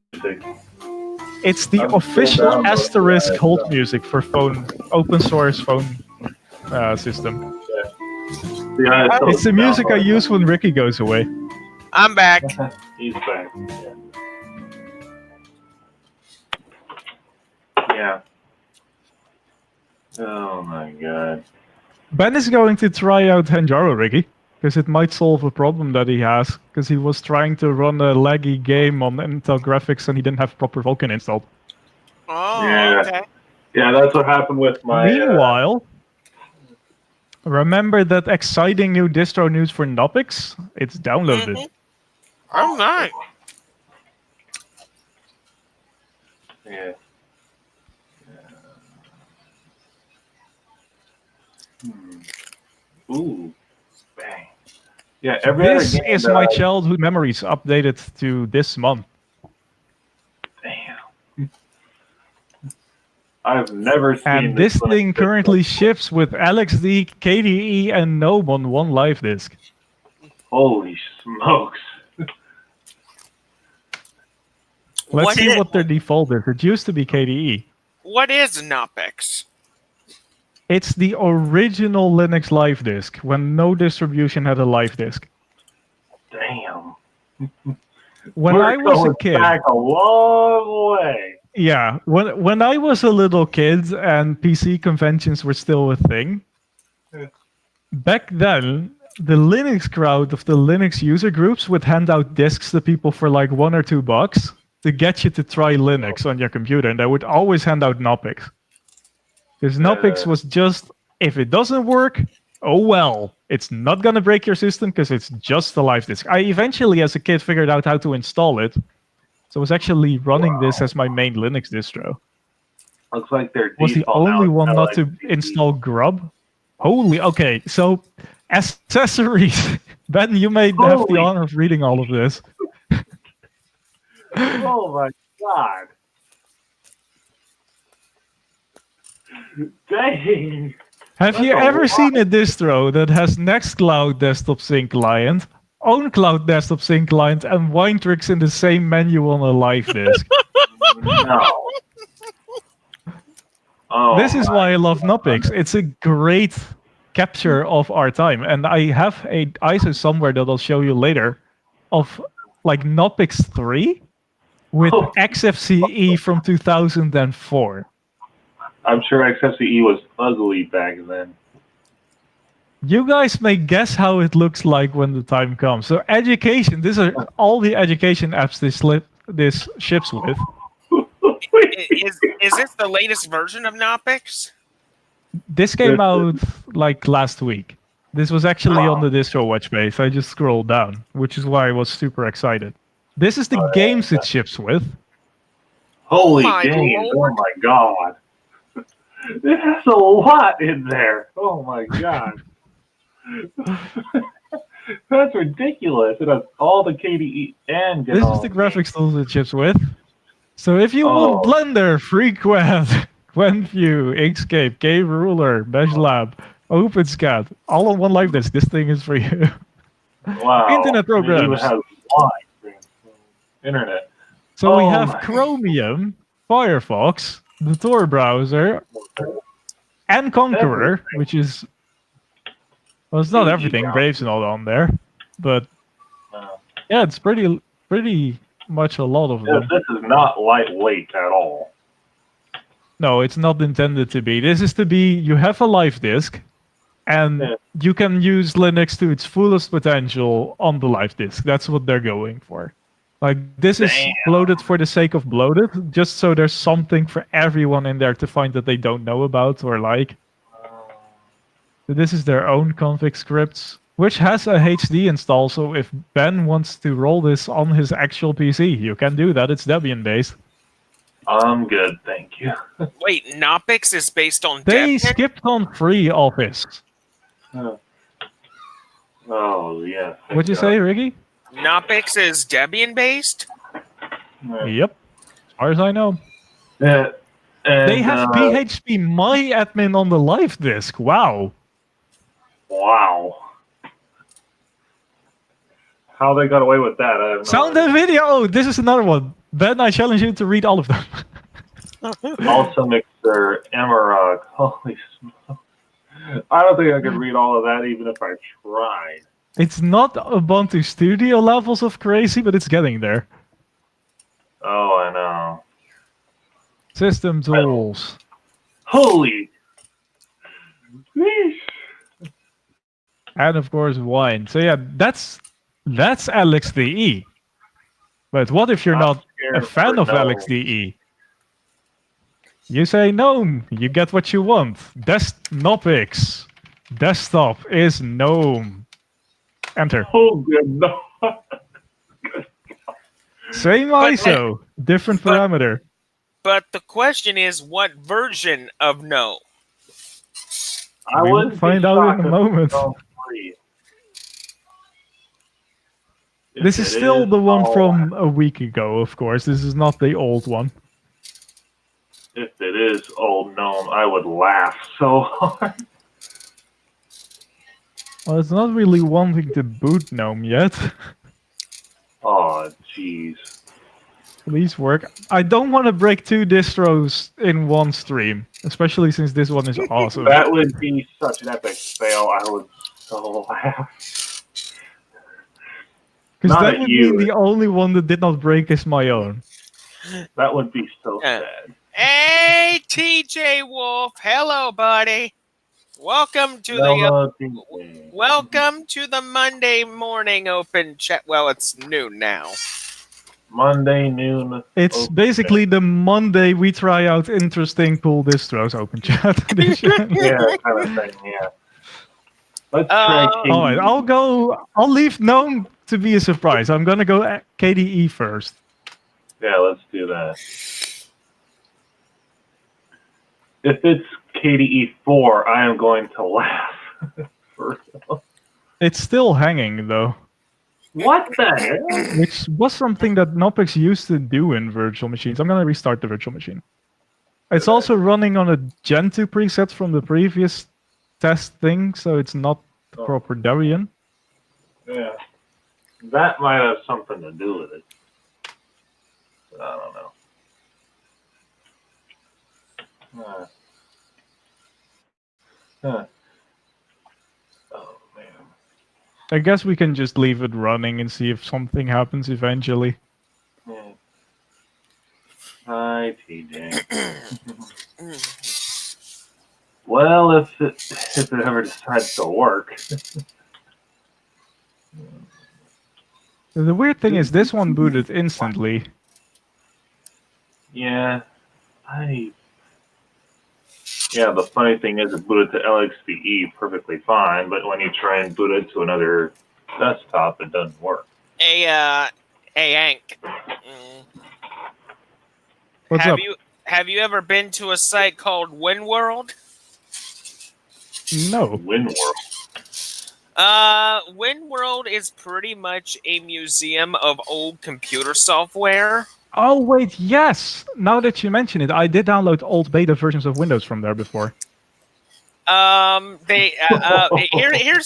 It's the I'm still official downloading asterisk that, hold so. music for phone, open source phone system. Yeah, It's the music I use when Ricky goes away. I'm back. He's back. Yeah. Oh my god. Ben is going to try out Hanjaro, Ricky, because it might solve a problem that he has, because he was trying to run a laggy game on Intel graphics and he didn't have proper Vulkan installed. Oh, Yeah. okay. Yeah, that's what happened with my. Meanwhile, remember that exciting new distro news for Knoppix? It's downloaded. Mhm. Oh, nice. Yeah. Ooh. Bang. Yeah, every This other game is that my I- childhood memories updated to this month. Damn. I've never seen And this one thing exist. currently ships with LXD, KDE, and GNOME on one live disk. Holy smokes. Let's What see is- what their default is. It used to be KDE. What is Knoppix? It's the original Linux live disk when no distribution had a live disk. Damn. When We're I was a going kid, back a long way. yeah, when I was a little kid and PC conventions were still a thing, Yeah. back then the Linux crowd of the Linux user groups would hand out discs to people for like $1 or $2 to get you to try Linux on your computer, and they would always hand out Knoppix. Because Knoppix was just, if it doesn't work, oh well, it's not gonna break your system because it's just a live disk. I eventually, as a kid, figured out how to install it. So I was actually running this as my main Linux distro. Looks like their Was the default now only is one not to LXD. install Grub. Holy, okay, so accessories. Ben, you may have the Holy- honor of reading all of this. Oh my god. Dang. Have you That's a ever lot. seen a distro that has Nextcloud Desktop Sync Client, OwnCloud Desktop Sync Client, and Winetricks in the same menu on a live disk? No. Oh, This is why I love Knoppix. It's a great capture of our time. And I have a ISO somewhere that I'll show you later of like Knoppix 3 with Oh. XFCE from 2004. I'm sure XFCE was ugly back then. You guys may guess how it looks like when the time comes. So education, these are all the education apps this ships with. Is this the latest version of Knoppix? This came out like last week. This was actually on the distro watch page. I just scrolled down, which is why I was super excited. This is the games it ships with. Holy my dang, oh lord. my god. It has a lot in there. Oh my god. That's ridiculous. It has all the KDE and This is the graphics tools it ships with. So if you Oh. want Blender, FreeQuad, QuentView, Inkscape, KRuler, MeshLab, OpenSCAD, all on one live disk, this thing is for you. Wow. Internet It programs. even has live internet. So we Oh have my- Chromium, Firefox, the Tor browser, and Conqueror, Everything. which is, well, it's not Huge everything. amount. Brave's not on there, but yeah, it's pretty much a lot of them. This is not lightweight at all. No, it's not intended to be. This is to be, you have a live disk, and Yeah. you can use Linux to its fullest potential on the live disk. That's what they're going for. Like, this is Damn. bloated for the sake of bloated, just so there's something for everyone in there to find that they don't know about or like. So this is their own config scripts, which has a HD install, so if Ben wants to roll this on his actual PC, you can do that. It's Debian-based. I'm good, thank you. Wait, Knoppix is based on They Debian? skipped on FreeOffice. Oh yeah. What'd you say, Ricky? Knoppix is Debian based? Yep. As far as I know. Yeah. And, They have PHP MyAdmin on the live disk. Wow. Wow. How they got away with that? I have no Sound idea. and video. Oh, this is another one. Ben, I challenge you to read all of them. Also Mixer, Amarok. Holy smokes. I don't think I could read all of that even if I tried. It's not Ubuntu Studio levels of crazy, but it's getting there. Oh, I know. System tools. Holy. Sheesh. And of course wine. So yeah, that's LXDE. But what if you're I'm not scared a fan for of no. LXDE? You say GNOME, you get what you want. Knoppix. Desktop is GNOME. Enter. Oh, good. No. Same But- ISO, different but- parameter. But the question is, what version of no? I We will wouldn't be find out in shocked a if moment. it's all free. If This is it still the one all- from a week ago, of course. This is not the old one. If it is old GNOME, I would laugh so hard. Well, it's not really wanting to boot GNOME yet. Oh, jeez. Please work. I don't want to break two distros in one stream, especially since this one is awesome. That would be such an epic fail. I would so laugh. Because not that at would you. mean the only one that did not break is my own. That would be so Yeah. sad. Hey, TJ Wolf. Hello, buddy. Welcome to welcome to the Monday morning open chat. Well, it's noon now. Monday noon. It's open basically the Monday we try out interesting cool distros open chat edition. Yeah, kind of thing. Yeah. Let's try. KDE. All right, I'll leave GNOME to be a surprise. I'm gonna go KDE first. Yeah, let's do that. If it's KDE 4, I am going to laugh. It's still hanging though, What the hell? which was something that Knoppix used to do in virtual machines. I'm gonna restart the virtual machine. It's also running on a Gentoo preset from the previous test thing, so it's not the proper Debian. Yeah. That might have something to do with it. But I don't know. Huh. Oh, man. I guess we can just leave it running and see if something happens eventually. Hi, TJ. Well, if it ever decides to work. The weird thing is this one booted instantly. Yeah. Yeah, the funny thing is it booted to LXDE perfectly fine, but when you try and boot it to another desktop, it doesn't work. Hey, Hank. What's have up? have you ever been to a site called WinWorld? No. WinWorld. WinWorld is pretty much a museum of old computer software. Oh wait, yes. Now that you mention it, I did download old beta versions of Windows from there before. Here's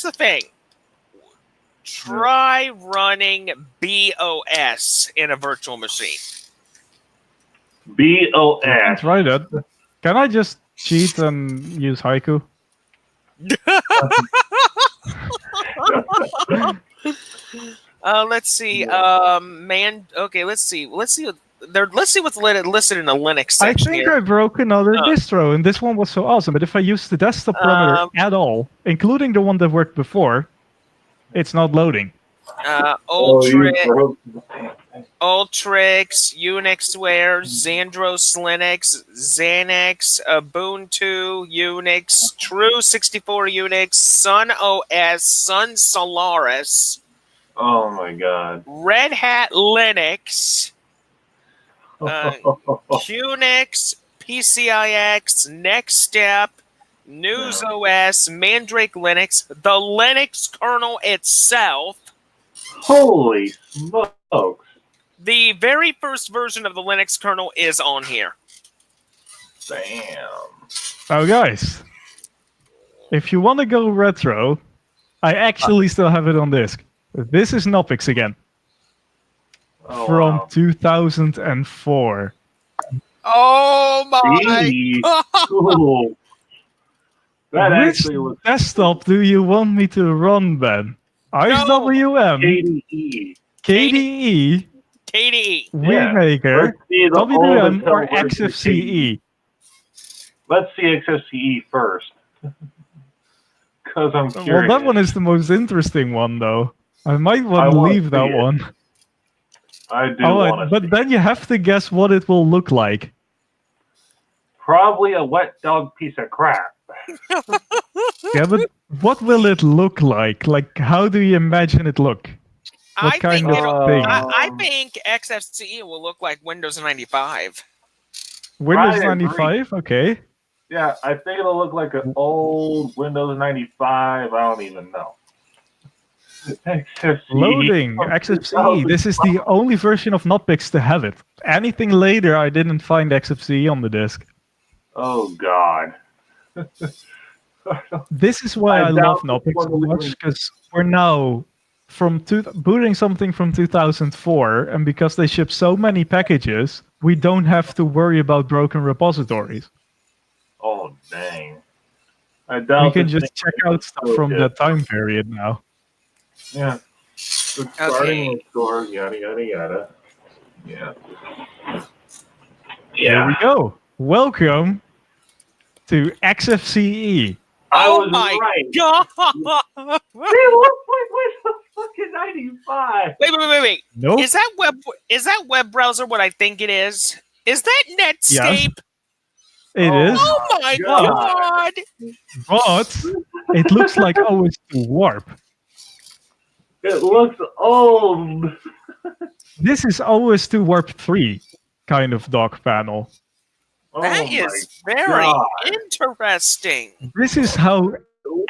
the thing. Try running BOS in a virtual machine. BOS. Try that. Can I just cheat and use Haiku? Let's see. Okay, let's see. Let's see what's listed in the Linux I section think here. I broke another distro, and this one was so awesome. But if I use the desktop parameter at all, including the one that worked before, it's not loading. Ultrix, Unixware, Xandros Linux, Xanax, Ubuntu Unix, True 64 Unix, Sun OS, Sun Solaris, Oh my god. Red Hat Linux, Qnix, PCIX, Next Step, News OS, Mandrake Linux, the Linux kernel itself. Holy smokes. The very first version of the Linux kernel is on here. Damn. Oh, guys, if you want to go retro, I actually still have it on disk. This is Knoppix again, Oh, from wow. 2004. Oh my! Gee. Cool. That Which actually looks desktop do you want me to run, Ben? IceWM, KDE. KDE, KDE. WeMaker, Let's see the old WM, Intel or version of KDE. XFCE? Let's see XFCE first. Because I'm Well, curious. that one is the most interesting one, though. I might want I to wanna leave that see it. one. I do Oh, want to but see. then you have to guess what it will look like. Probably a wet dog piece of crap. Yeah, but what will it look like? Like, how do you imagine it look? What I kind think of it'll. thing? I think XFCE will look like Windows 95. Windows I agree. 95? Okay. Yeah, I think it'll look like an old Windows 95. I don't even know. XFCE Loading, from XFCE. This is the only version of Notpix to have it. Anything later, I didn't find XFCE on the disk. Oh, God. This is why I I doubt love this Notpix one so will much, even- because we're now booting something from 2004, and because they ship so many packages, we don't have to worry about broken repositories. Oh, dang. I doubt We can this just thing check out stuff so from good. that time period now. Yeah. So starting restore, yada, yada, yada. Yeah. Here we go. Welcome to XFCE. I Oh was my right. God! They look like Windows fucking 95. Wait. Nope. Is that web browser what I think it is? Is that Netscape? It is, Oh my God. God! but it looks like OS2 Warp. It looks old. This is OS2 Warp 3 kind of dock panel. Oh That my is very God. interesting. This is how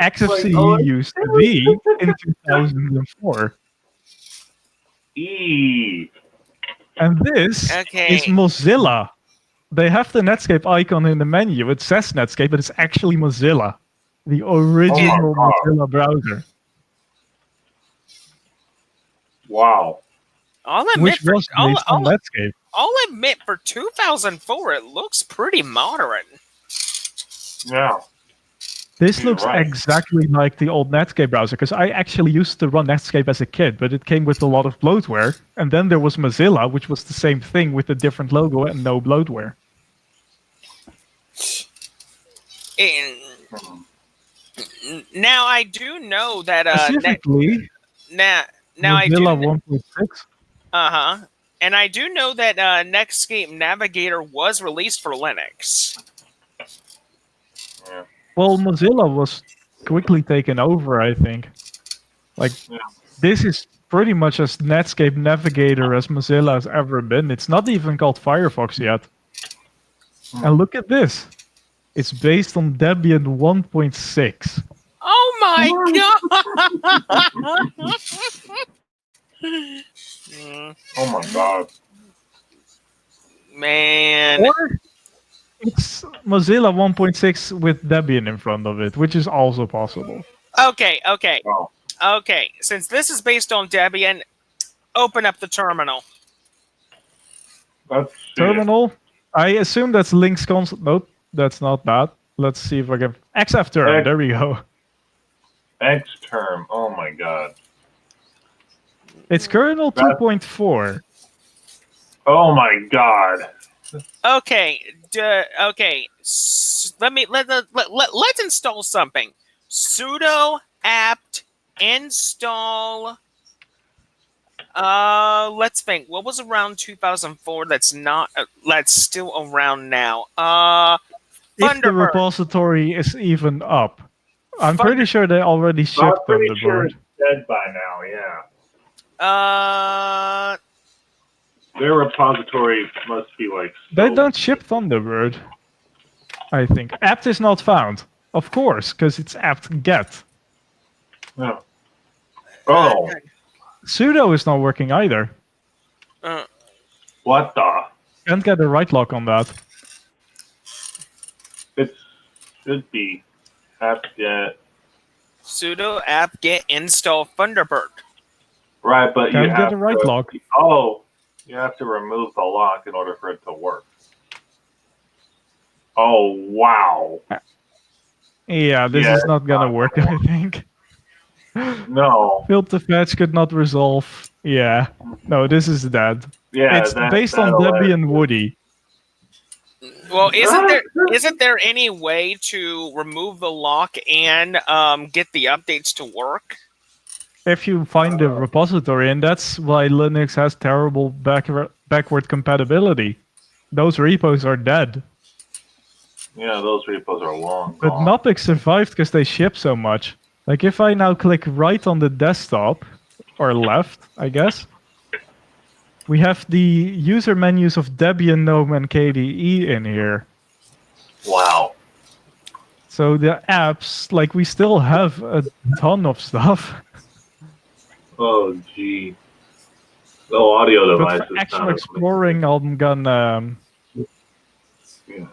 XFCE used to be in 2004. E. And this Okay. is Mozilla. They have the Netscape icon in the menu. It says Netscape, but it's actually Mozilla. The original God. Mozilla browser. Wow. I'll admit Which for was based on Netscape. I'll admit for 2004 it looks pretty modern. Yeah. This You're looks right. exactly like the old Netscape browser, because I actually used to run Netscape as a kid, but it came with a lot of bloatware. And then there was Mozilla, which was the same thing with a different logo and no bloatware. And now I do know that Specifically, now I do Mozilla 1.6. and I do know that Netscape Navigator was released for Linux. Yeah. Well, Mozilla was quickly taken over, I think. Like, Yeah. this is pretty much as Netscape Navigator as Mozilla has ever been. It's not even called Firefox yet. And look at this. It's based on Debian 1.6. Oh my God! Oh my God. Man. Or it's Mozilla 1.6 with Debian in front of it, which is also possible. Okay. Wow. Okay. Since this is based on Debian, open up the terminal. Let's see. Terminal. I assume that's Link's console. Nope, that's not that. Let's see if I can. XFterm. There we go. X term. Oh my God. It's kernel That- 2.4. Oh my God. Okay. Okay. Let's install something. Sudo apt install. Let's think. What was around 2004? That's still around now. If the Thunderbird. repository is even up. I'm pretty sure they already I'm shipped pretty sure Thunderbird. it's dead by now. Yeah. Their repository must be like. They so- don't ship Thunderbird, I think. apt is not found. Of course, because it's apt-get. Yeah. Oh, Sudo is not working either. what the? Can't get a right lock on that. It should be apt-get. Sudo apt-get install Thunderbird. Right, but you Can't have get a right to, lock. Oh, you have to remove the lock in order for it to work. Oh wow! Yeah, this Yeah, is not gonna work, I think. No. Build to fetch could not resolve. Yeah. No, this is dead. Yeah, It's based on Debbie and Woody. Well, isn't there any way to remove the lock and get the updates to work? If you find the repository, and that's why Linux has terrible backward compatibility. Those repos are dead. Yeah, those repos are long But gone. Knoppix survived because they ship so much. Like if I now click right on the desktop, or left, I guess, we have the user menus of Debian, GNOME, and KDE in here. Wow. So the apps, like we still have a ton of stuff. Oh, gee. The audio But devices. for actual exploring, I'm gonna... Yeah.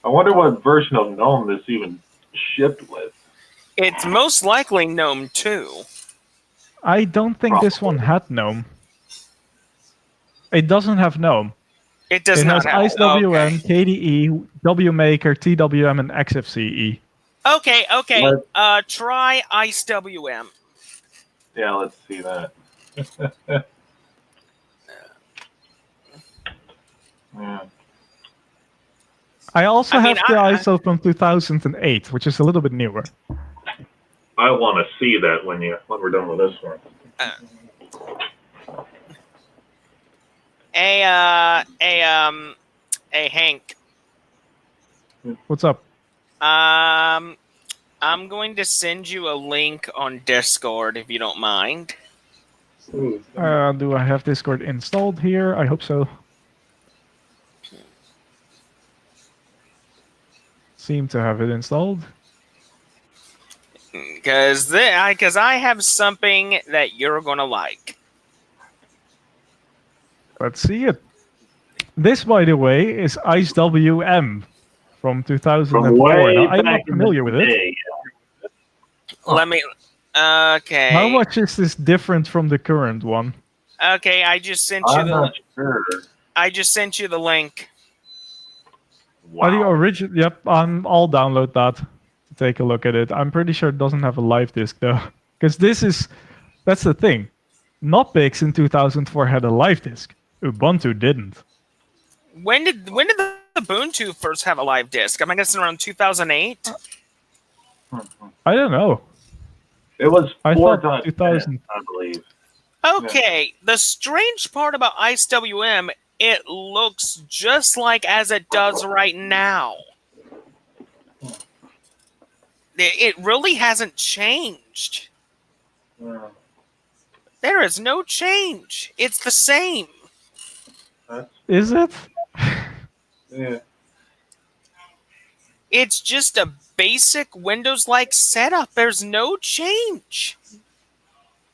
I wonder what version of GNOME this even shipped with. It's most likely GNOME 2. I don't think this one had GNOME. It doesn't have GNOME. It does It not has have. IceWM, KDE, WMaker, TWM, and XFCE. Okay. What? Try IceWM. Yeah, let's see that. Yeah. I also I have mean, the I- ISO from 2008, which is a little bit newer. I want to see that when we're done with this one. Hey Hank. What's up? I'm going to send you a link on Discord if you don't mind. Ooh, Do I have Discord installed here? I hope so. Seem to have it installed. Because I have something that you're gonna like. Let's see it. This, by the way, is IceWM from 2004. From way Now, I'm back not in familiar the with it. day. Let me. Okay. How much is this different from the current one? Okay, I just sent you I'm the. not sure. I just sent you the link. Oh, the Wow. original. Yep, I'll download that to take a look at it. I'm pretty sure it doesn't have a live disk though, because that's the thing. Knoppix in 2004 had a live disk. Ubuntu didn't. When did the Ubuntu first have a live disk? I'm guessing around 2008. I don't know. It was I 4 thought 2000. I believe. Okay, the strange part about IceWM, it looks just like as it does right now. It really hasn't changed. Yeah. There is no change. It's the same. Is it? Yeah. It's just a basic Windows-like setup. There's no change.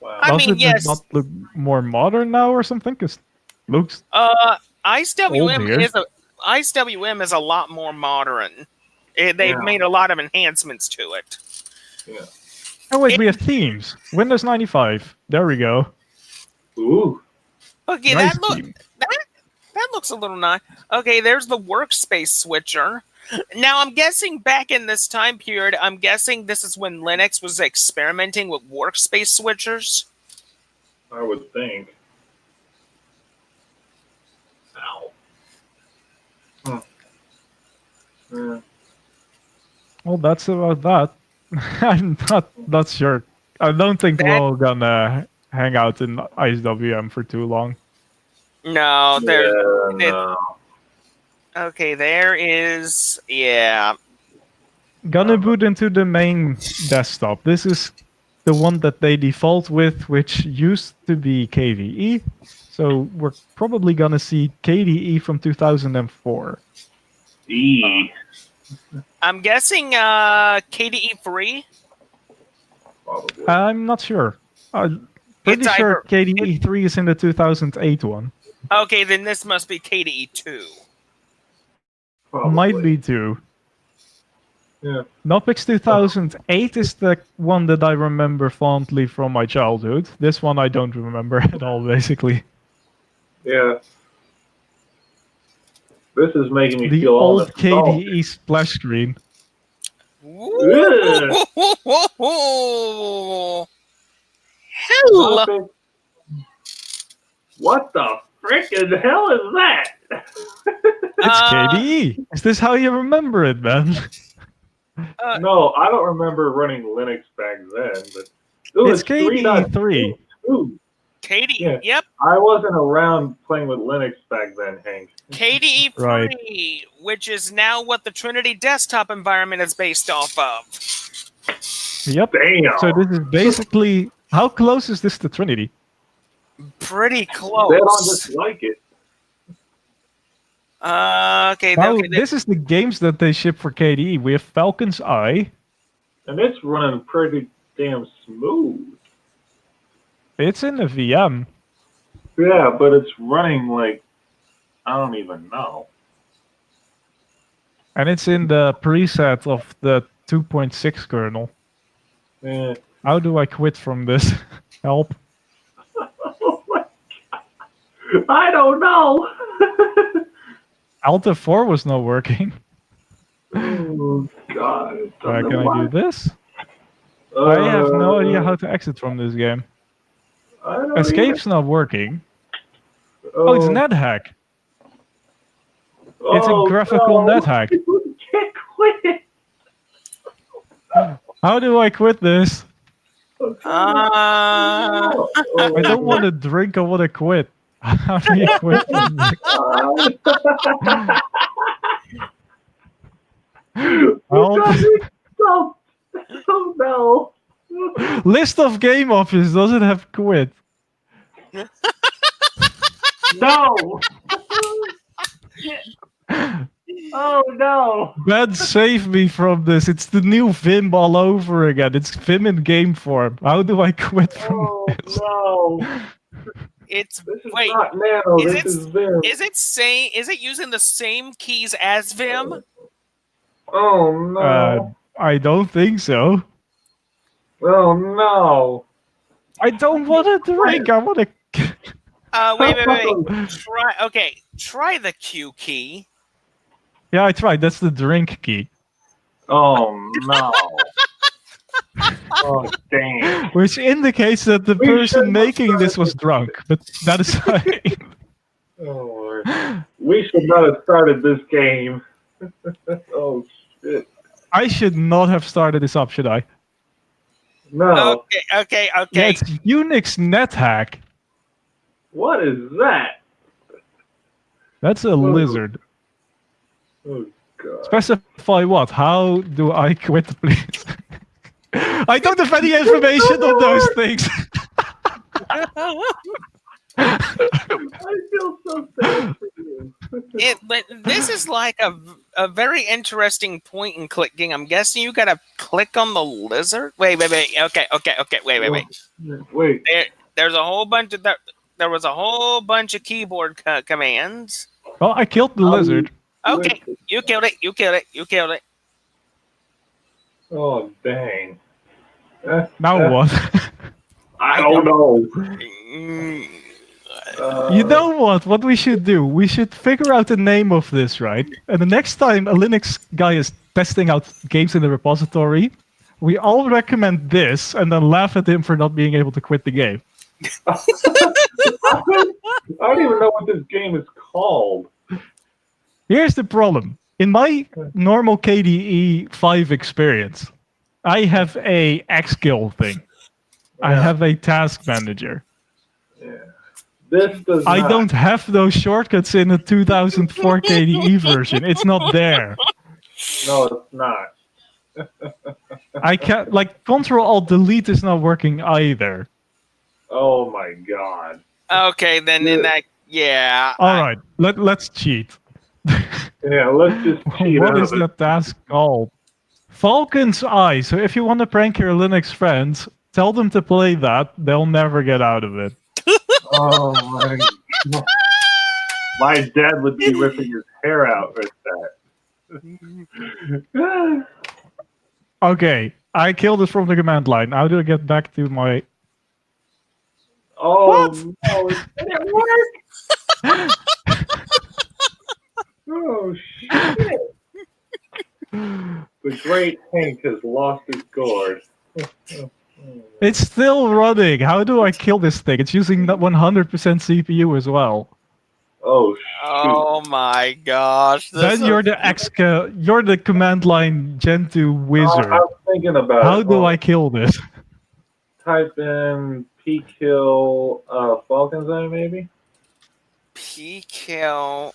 Wow. I Does mean, it yes. not look more modern now or something? Because looks IceWM is a lot more modern. They've Yeah. made a lot of enhancements to it. Yeah. Oh wait, we have themes. Windows 95. There we go. Ooh. Okay, Nice that theme. looks a little nice. Okay, there's the workspace switcher. Now I'm guessing back in this time period, I'm guessing this is when Linux was experimenting with workspace switchers. I would think. Ow. Yeah. Well, that's about that. I'm not sure. I don't think we're gonna hang out in IceWM for too long. No, there. Yeah, no. Okay, there is. Yeah. Gonna boot into the main desktop. This is the one that they default with, which used to be KDE. So we're probably gonna see KDE from 2004. E. I'm guessing KDE 3. Probably. I'm not sure. Pretty It's sure either- KDE 3 is in the 2008 one. Okay, then this must be KDE 2. Probably. Might be too. Yeah. Knoppix 2008 is the one that I remember fondly from my childhood. This one I don't remember at all, basically. Yeah. This is making me The feel all old nostalgic. KDE splash screen. Hello. Topic. What the frickin' hell is that? It's KDE. Is this how you remember it, man? No, I don't remember running Linux back then, but it was It's KDE 3. 3.2. Katie, Yeah. yep, I wasn't around playing with Linux back then, Hank. KDE 3, Right. which is now what the Trinity desktop environment is based off of. Yep. Damn. So this is basically... How close is this to Trinity? Pretty They don't close. just like it. Okay, Now, okay. this is the games that they ship for KDE. We have Falcon's Eye. And it's running pretty damn smooth. It's in the VM. Yeah, but it's running like, I don't even know. And it's in the preset of the 2.6 kernel. Eh. How do I quit from this? Help. Oh my God. I don't know. Alt F4 was not working. Oh, God. It Can doesn't I do work. this? I have no idea how to exit from this game. I don't Escape's not working. either. Oh, it's NetHack. It's a graphical no. NetHack. You can't quit. How do I quit this? Uh, I don't want to drink, I want to quit. How do you quit from this? Help. Stop. Oh no. List of game options doesn't have quit. No. Oh no. Ben, save me from this. It's the new Vim all over again. It's Vim in game form. How do I quit from Oh this? no. it's This is wait. not Nano. is This it- is Vim. Is it using the same keys as Vim? Oh no. I don't think so. Oh no. I don't want to drink. I want to. Wait. Try the Q key. Yeah, I tried. That's the drink key, Oh no. Oh dang. which indicates that the We person shouldn't have making this started was drunk. But that is fine. Oh Lord. We should not have started this game. Oh shit. I should not have started this up, should I? No. Okay. Yeah, it's Unix NetHack. What is that? That's a lizard. Oh god. Specify what? How do I quit, please? I don't have any information on those things. I feel so sad for you. But this is like a very interesting point and click game. I'm guessing you gotta click on the lizard. Wait. Okay. Wait. Wait. There's a whole bunch of there was a whole bunch of keyboard commands. Well, I killed the lizard. Okay, you killed it. Oh dang. Now what? I don't know. Mm, You know what? What we should do? We should figure out the name of this, right? And the next time a Linux guy is testing out games in the repository, we all recommend this and then laugh at him for not being able to quit the game. I don't even know what this game is called. Here's the problem. In my normal KDE 5 experience, I have a Xkill thing. I Yeah. have a task manager. This does I not. don't have those shortcuts in the 2004 KDE version. It's not there. No, it's not. I can't, like, Control Alt Delete is not working either. Oh my god. okay, then in that yeah. All right, let's cheat. Yeah, let's just cheat What out is of it. the task called? Falcon's Eye. So if you want to prank your Linux friends, tell them to play that. They'll never get out of it. Oh my god. My dad would be ripping his hair out with that. Okay, I killed it from the command line. How do I get back to my... Oh What? no, it didn't work. Oh shit. The great Hank has lost his gourd. It's still running. How do I kill this thing? It's using that 100% CPU as well. Oh, shoot. Oh my gosh. Then you're the command line Gen 2 wizard. I was thinking about How it. do I kill this? Type in P-kill Falcon's Eye, maybe? P-kill.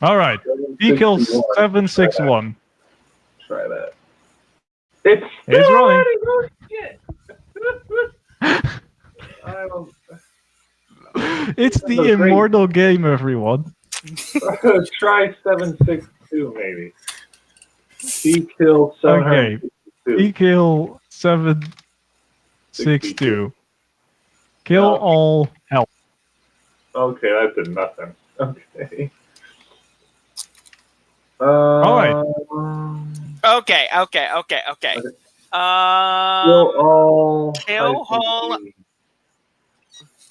Alright. P-kill 761. Try that. It's It's still running. Oh, shit. I don't... It's the That's great. immortal game, everyone. Try 762, maybe. P-kill 762. P-kill 762. Kill all help. Okay, that did nothing. Okay. Alright. Okay. Kill all. Kill all.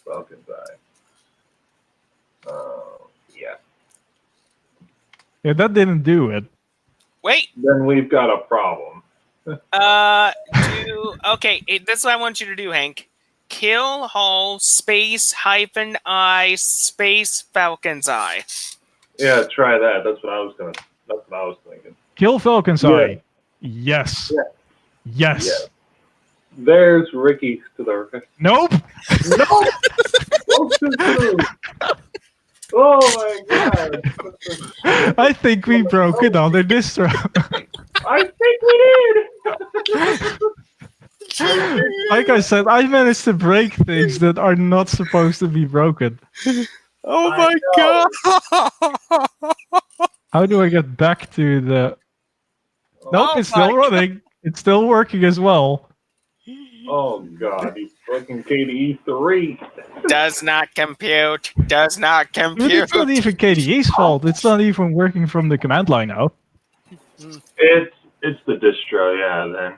Falcon's Eye. Yeah. Yeah, that didn't do it. Wait. Then we've got a problem. Okay, this is what I want you to do, Hank. Kill Hall space hyphen I space Falcon's Eye. Yeah, try that. That's what I was thinking. Kill Falcon's Eye. Yes. Yeah. Yes. Yeah. There's Ricky to the right. Nope. No! Oh my god! I think we broke it under this round. I think we did! Like I said, I managed to break things that are not supposed to be broken. Oh my god! How do I get back to the... Nope, Oh it's still my running. It's still working as well. Oh god, you fucking KDE 3. Does not compute. Does not But compute. it's not even KDE's fault. It's not even working from the command line now. It's the distro, yeah, then.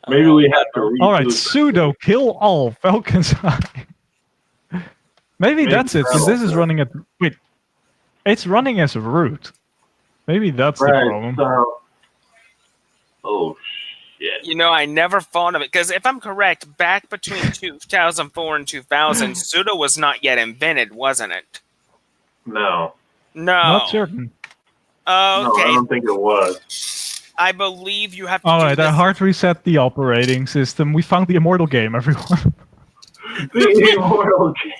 Maybe we have to redo Alright, sudo kill all Falcon's Eye. Maybe that's it, because this is running at... Wait. It's running as root. Maybe that's the problem. So... Oh, shit. You know, I never thought of it because if I'm correct, back between 2004 and 2000, sudo was not yet invented, wasn't it? No. No. Not certain. No, I Okay, don't think it was. I believe you have to. Alright, do I this. hard reset the operating system. We found the immortal game, everyone. The immortal game.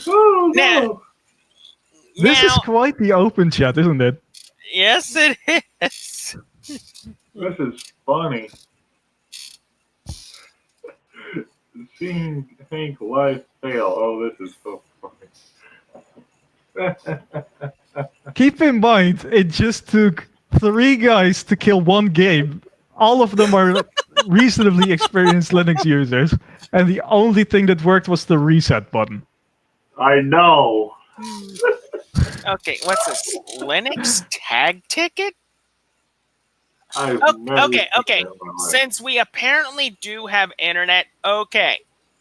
Oh, Now- no. This is Now- quite the open chat, isn't it? Yes, it is. This is funny. Seeing Hank live fail. Oh, this is so funny. Keep in mind, it just took 3 guys to kill 1 game. All of them are reasonably experienced Linux users, and the only thing that worked was the reset button. I know. Okay, what's this? Linux tag ticket? I've Oh, never okay, seen okay. that in my life. Since we apparently do have internet, okay.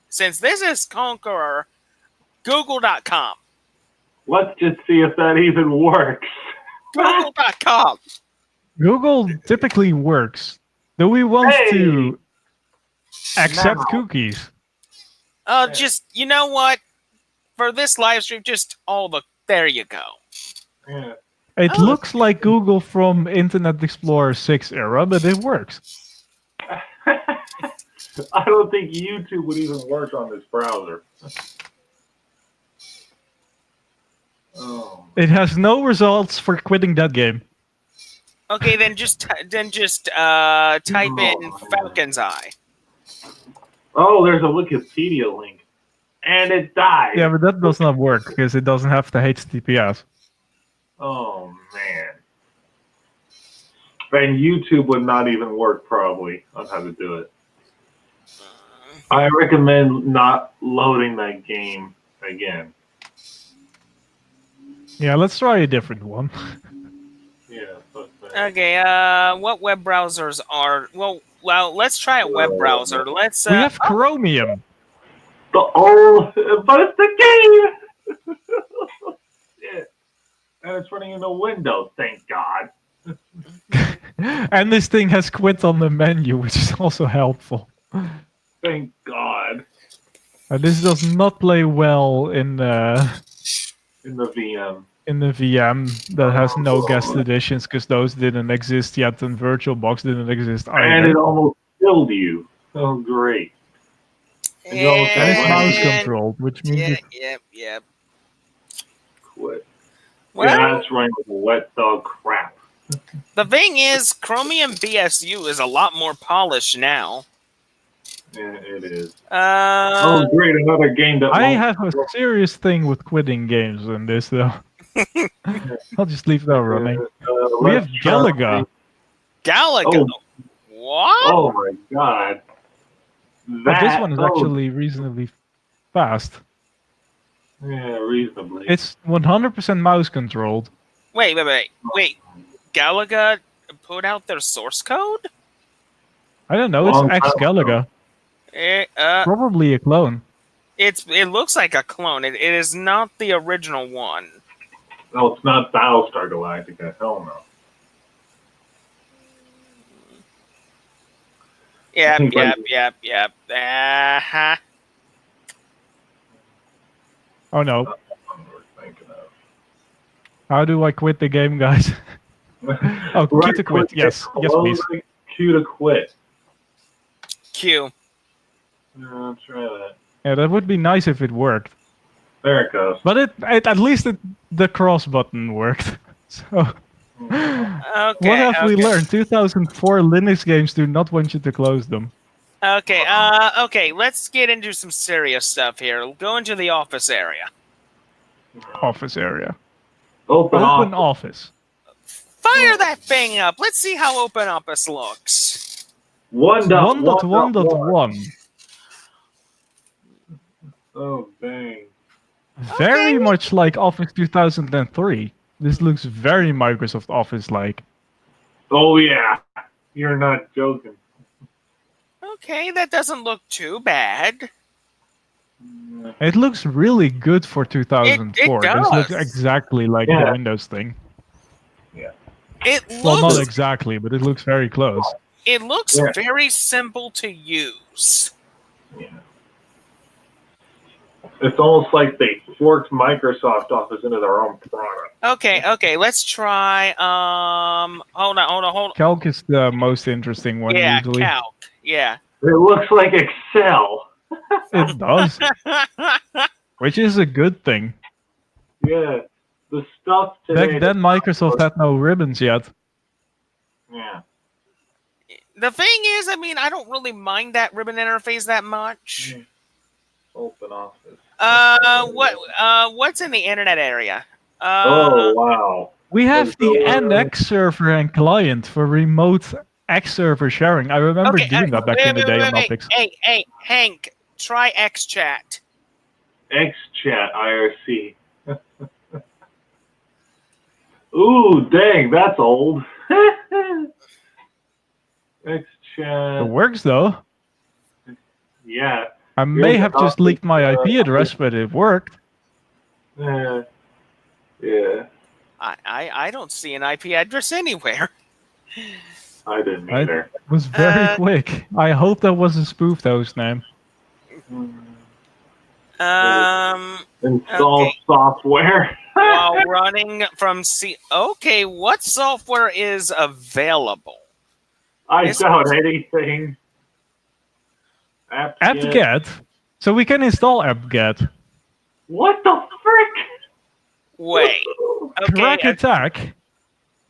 Since this is Conqueror, Google.com. Let's just see if that even works. Google.com. Google typically works. Do we want Hey! to accept Now. cookies? Just, you know what? For this live stream, just there you go. Yeah. It Oh. looks like Google from Internet Explorer 6 era, but it works. I don't think YouTube would even work on this browser. Oh. It has no results for quitting that game. Okay, then just type in Falcon's Eye. Oh, there's a Wikipedia link. And it died. Yeah, but that does not work because it doesn't have the HTTPS. Oh, man. And YouTube would not even work, probably, on how to do it. I recommend not loading that game again. Yeah, let's try a different one. Yeah. Fuck that. Okay, what web browsers are... Well, let's try a web browser. Let's... We have Chromium. The old... But it's the game! Shit. and it's running into Windows. Thank God. And this thing has quit on the menu, which is also helpful. Thank God. This does not play well in In the VM. the VM that has no guest editions because those didn't exist yet, and VirtualBox didn't exist And it either. almost killed you. Oh, great. And it's mouse And- controlled, which means Yep. Quit. Well, Yeah, that's running with wet dog crap. the thing is, Chromium BSU is a lot more polished now. Yeah, it is. Uh, Oh, great, another game that I won't have a serious thing with quitting games in this, though. I'll just leave that running. We have let's try- Galaga. Galaga. Oh. What? Oh my God. But this one is actually reasonably fast. Yeah, reasonably. It's 100% mouse controlled. Wait. Galaga put out their source code? I don't know, Long it's X time ago. Galaga. Probably a clone. It looks like a clone. It is not the original one. No, it's not Battlestar Galactica. Hell no. Yep. think like- Uh-huh. Oh no. That's what we're thinking of. How do I quit the game, guys? Oh, Q to quit. Yes, please. Q to quit. Q. I'll try that. Yeah, that would be nice if it worked. There it goes. But at least the cross button worked. So, Okay. what have we okay. learned? 2004 Linux games do not want you to close them. Okay. Okay. Let's get into some serious stuff here. Go into the office area. Office area. Open Open office. office. Fire that thing up. Let's see how Open Office looks. 1.1.1. Oh, dang. Very much like Office 2003. This looks very Microsoft Office-like. Oh, yeah. You're not joking. Okay, that doesn't look too bad. It looks really good for 2004. This looks does. exactly like Yeah. the Windows thing. It Well, looks. not exactly, but it looks very close. It looks Yeah. very simple to use. Yeah. It's almost like they forked Microsoft Office into their own product. Okay. Let's try. Hold on. Calc is the most interesting one Yeah, usually. Calc. Yeah. It looks like Excel. It does, which is a good thing. Yeah. The stuff today. Back then, Microsoft had no ribbons yet. Yeah. The thing is, I mean, I don't really mind that ribbon interface that much. Open Office. What's in the internet area? Oh, wow. We have the Let's go, NX server and client for remote X server sharing. I remember doing that back in the day on Optics. Hey, Hank, try XChat. XChat IRC. Ooh, dang, that's old. It XChat. works though. Yeah. I may Here's have the just leaked my Optics, IP address, but it worked. Yeah. I don't see an IP address anywhere. I didn't I- either. It was very quick. I hope that was a spoofed host name. Install Okay. software. While running from C. Okay, what software is available? I It's- doubt anything. apt-get. apt-get. So we can install apt-get. What the frick? Wait. Okay. Crack Attack,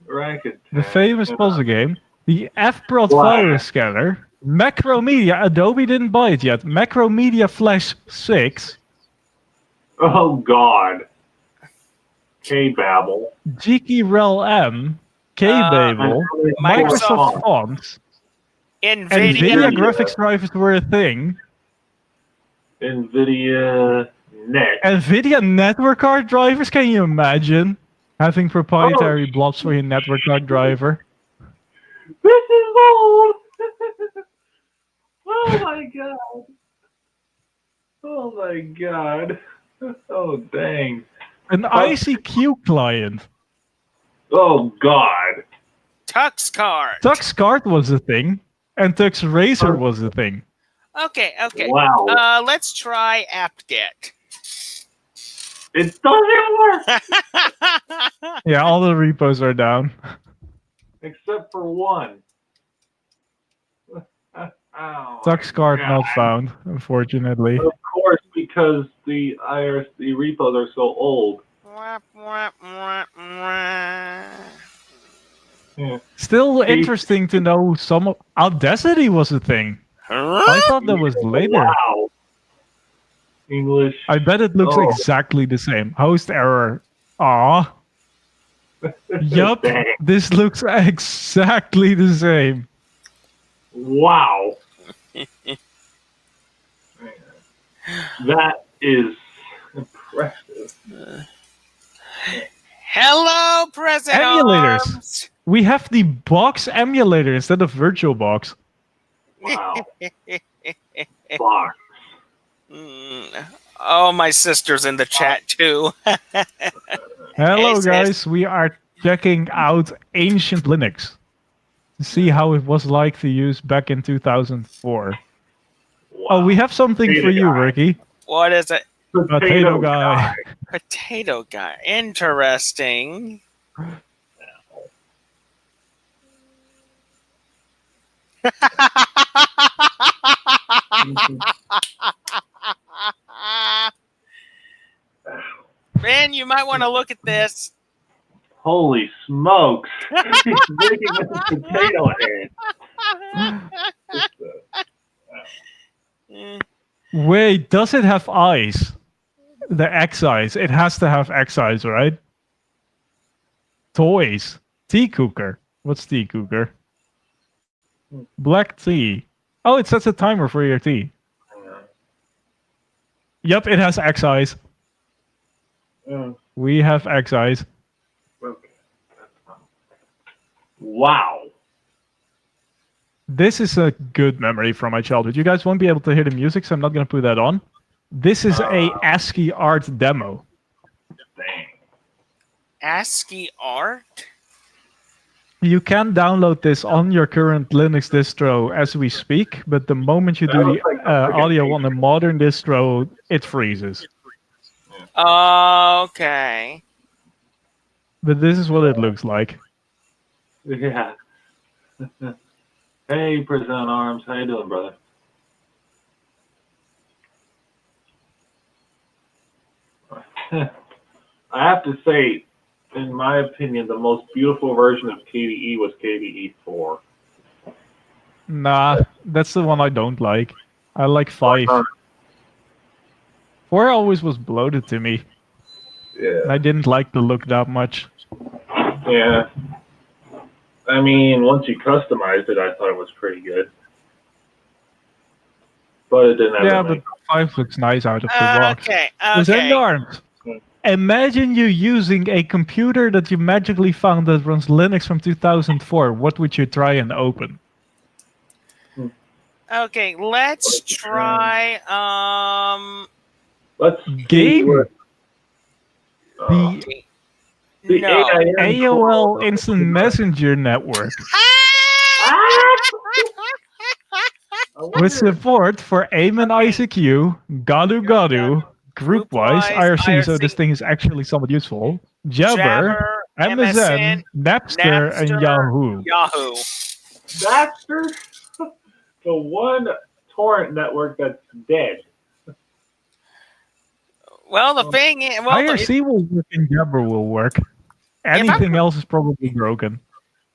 Racket. the famous puzzle game. The FProt Wow. virus scanner. Macromedia. Adobe didn't buy it yet. Macromedia Flash 6. Oh God. K-Babel. GKrel M. K-Babel. Microsoft Fonts. NVIDIA. NVIDIA graphics drivers were a thing. NVIDIA Next. NVIDIA network card drivers, can you imagine? Having proprietary blobs for your network card driver. This is old. Oh my God. Oh my God. Oh dang. An ICQ client. Oh God. TuxCard. TuxCard was a thing, and TuxRacer was a thing. Okay. Wow. Let's try apt-get. It doesn't work Yeah, all the repos are down. except for one. Oh, TuxCard God. not found, unfortunately. Of course, because the IRC repos are so old. Yeah. Still interesting to know some of Audacity was a thing. I thought that was later. Wow. English. I bet it looks Oh. exactly the same. Host error. Aw. Yup. Dang. This looks exactly the same. Wow. That is impressive. Hello, President Emulators. Arms. We have the box emulator instead of VirtualBox. Wow. Box. Oh, my sister's in the chat too. Hello, Hey, sis. guys. We are checking out Ancient Linux to see how it was like to use back in 2004. Wow. Oh, we have something Potato for you, guy. Ricky. What is it? Potato guy. Potato guy. Interesting. Man, you might want to look at this. Holy smokes. He's making with a potato head. Wait, does it have eyes? The X eyes. It has to have X eyes, right? Toys. Tea cooker. What's tea cooker? Black tea. Oh, it sets a timer for your tea. Yep, it has X eyes. We have X eyes. Okay. Wow. This is a good memory from my childhood. You guys won't be able to hear the music, so I'm not going to put that on. This is a ASCII art demo. Dang. ASCII art? You can download this on your current Linux distro as we speak, but the moment you do That the looks like a freaking audio on a modern distro, it freezes. Okay. But this is what it looks like. Yeah. Hey, President Arms. How you doing, brother? I have to say, in my opinion, the most beautiful version of KDE was KDE 4. Nah, that's the one I don't like. I like 5. 4 always was bloated to me. Yeah. And I didn't like the look that much. Yeah. I mean, once you customized it, I thought it was pretty good. But it didn't have Yeah, anything. but 5 looks nice out of the box. Okay. Present Okay. Arms. Imagine you using a computer that you magically found that runs Linux from 2004. What would you try and open? Okay, let's try Let's Game. see The the no. AIM AOL Instant Messenger network with support for AIM and ICQ, Gadu Gadu, Groupwise, IRC, so this thing is actually somewhat useful, Jabber, MSN, Napster, and Yahoo. Yahoo. Napster, the one torrent network that's dead. Well, the thing is, well, IRC will work and Jabber will work. Anything else is probably broken.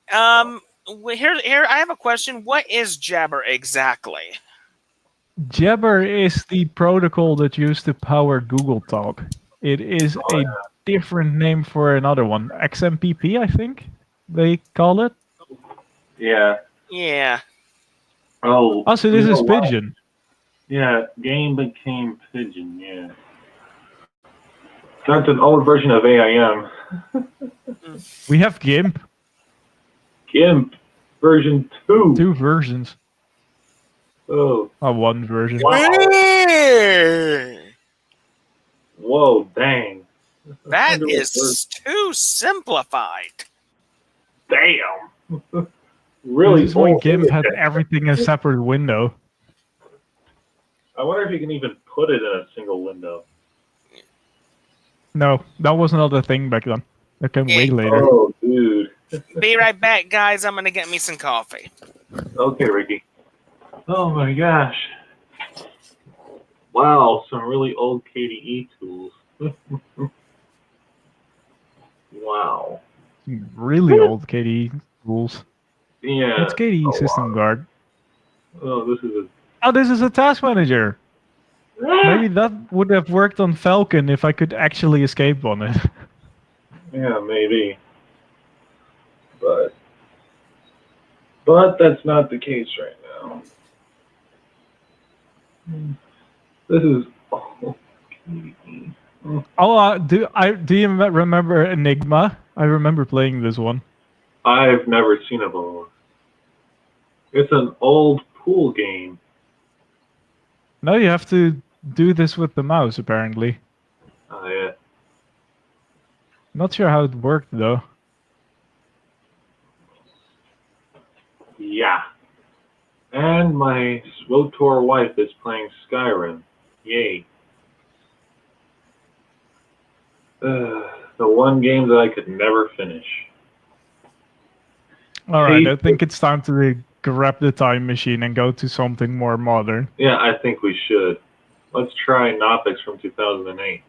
here, I have a question. What is Jabber exactly? Jabber is the protocol that used to power Google Talk. It is a different name for another one. XMPP, I think they call it. Yeah. Yeah. Oh. Oh, so this you is know what? Pigeon. Yeah, game became Pigeon. Yeah. That's an old version of AIM. We have GIMP, GIMP version 2. 2 versions. Oh. One version. Wow. Whoa, dang. That is too simplified. Damn. Really This is when old GIMP had image. everything in a separate window. I wonder if you can even put it in a single window. No, that was not a thing back then. That came way Yeah. later. Oh, dude. Be right back, guys. I'm gonna get me some coffee. Okay, Ricky. Oh my gosh. Wow, some really old KDE tools. Wow. Really old KDE rules. Yeah. What's KDE a System lot. Guard? Oh, this is Oh, this is a task manager. a. Maybe that would have worked on Falcon if I could actually escape on it. Yeah, maybe. But that's not the case right now. This is oh, KDE. Oh, do you remember Enigma? I remember playing this one. I've never seen it before. It's an old pool game. No, you have to do this with the mouse, apparently. Oh yeah. Not sure how it worked, though. Yeah. And my SWOTOR wife is playing Skyrim. Yay. The one game that I could never finish. Alright, I think it's time to grab the time machine and go to something more modern. Yeah, I think we should. Let's try Knoppix from 2008.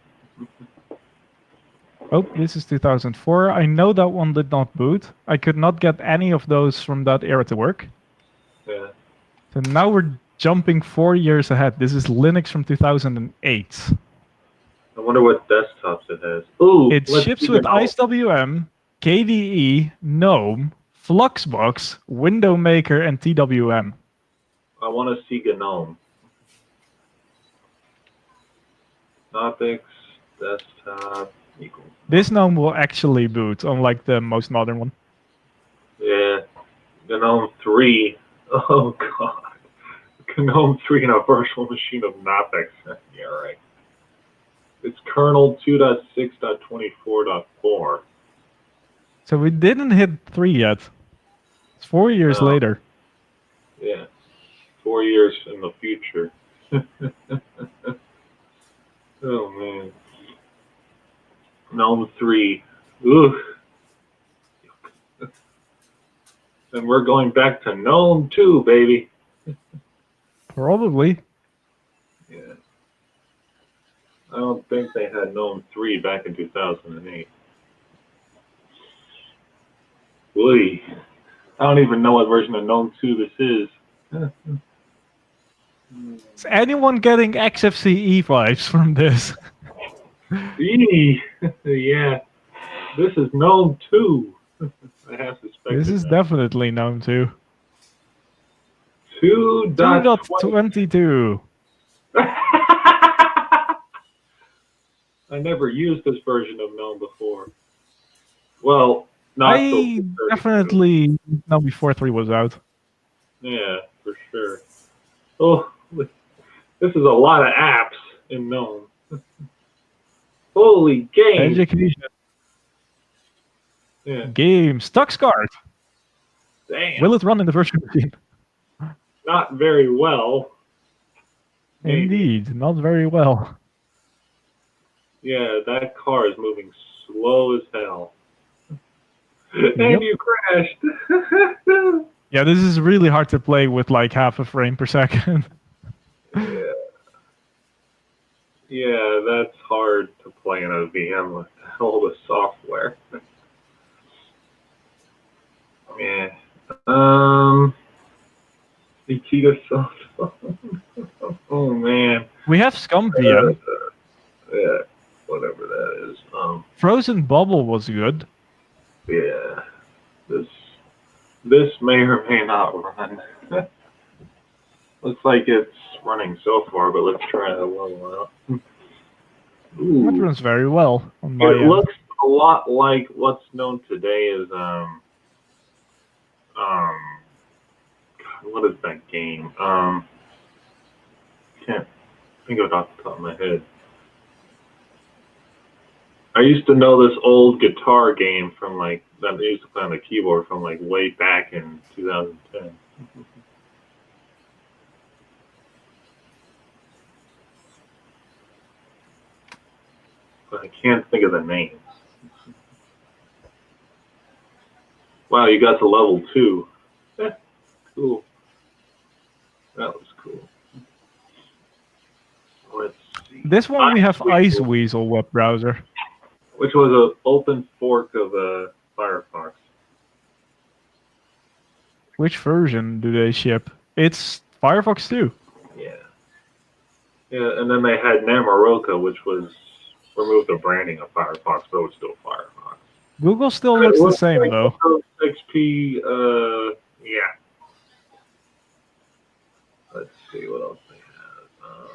Oh, this is 2004. I know that one did not boot. I could not get any of those from that era to work. Yeah. So now we're jumping 4 years ahead. This is Linux from 2008. I wonder what desktops it has. Ooh, It let's ships see with the GNOME. IceWM, KDE, GNOME, Fluxbox, Window Maker, and TWM. I want to see GNOME. Knoppix, desktop, equals. This GNOME will actually boot, unlike the most modern one. Yeah. GNOME 3. Oh, God. GNOME 3 in a virtual machine of Knoppix. Yeah, right. It's kernel 2.6.24.4. So we didn't hit 3 yet. It's 4 years No. later. Yeah. 4 years in the future. Oh, man. GNOME 3. Ooh. And we're going back to GNOME 2, baby. Probably. Yeah. I don't think they had GNOME 3 back in 2008. Boy. I don't even know what version of GNOME 2 this is. Is anyone getting XFCE vibes from this? Eee. Yeah. This is GNOME 2. I have suspected This is that. definitely known to. 2.20. 2.22. I never used this version of GNOME before. Well, not I till 2.32. definitely know before 3 was out. Yeah, for sure. Oh, this is a lot of apps in GNOME. Holy game! Education. Yeah, Games. TuxCard. damn. Will it run in the virtual machine? Not very well. Maybe. Indeed, not very well. Yeah, that car is moving slow as hell. And Yep. you crashed. Yeah, this is really hard to play with like half a frame per second. Yeah. Yeah, that's hard to play in a VM with all the software. Yeah. Nikita soft. Oh man. We have ScumVM. Yeah, whatever that is. Frozen Bubble was good. Yeah. This may or may not run. Looks like it's running so far, but let's try the level out. It Ooh. runs very well on my It end. looks a lot like what's known today as God, what is that game? Can't think of it off the top of my head. I used to know this old guitar game from like that they used to play on the keyboard from like way back in 2010. But I can't think of the names. Wow, you got to level 2. Cool. That was cool. Let's see. This one we have Ice Weasel web browser. Which was an open fork of Firefox. Which version do they ship? It's Firefox 2. Yeah. Yeah, and then they had Namoroka, which was removed the branding of Firefox, but it was still Firefox. Google still looks the same though. XP, yeah. Let's see what else they have.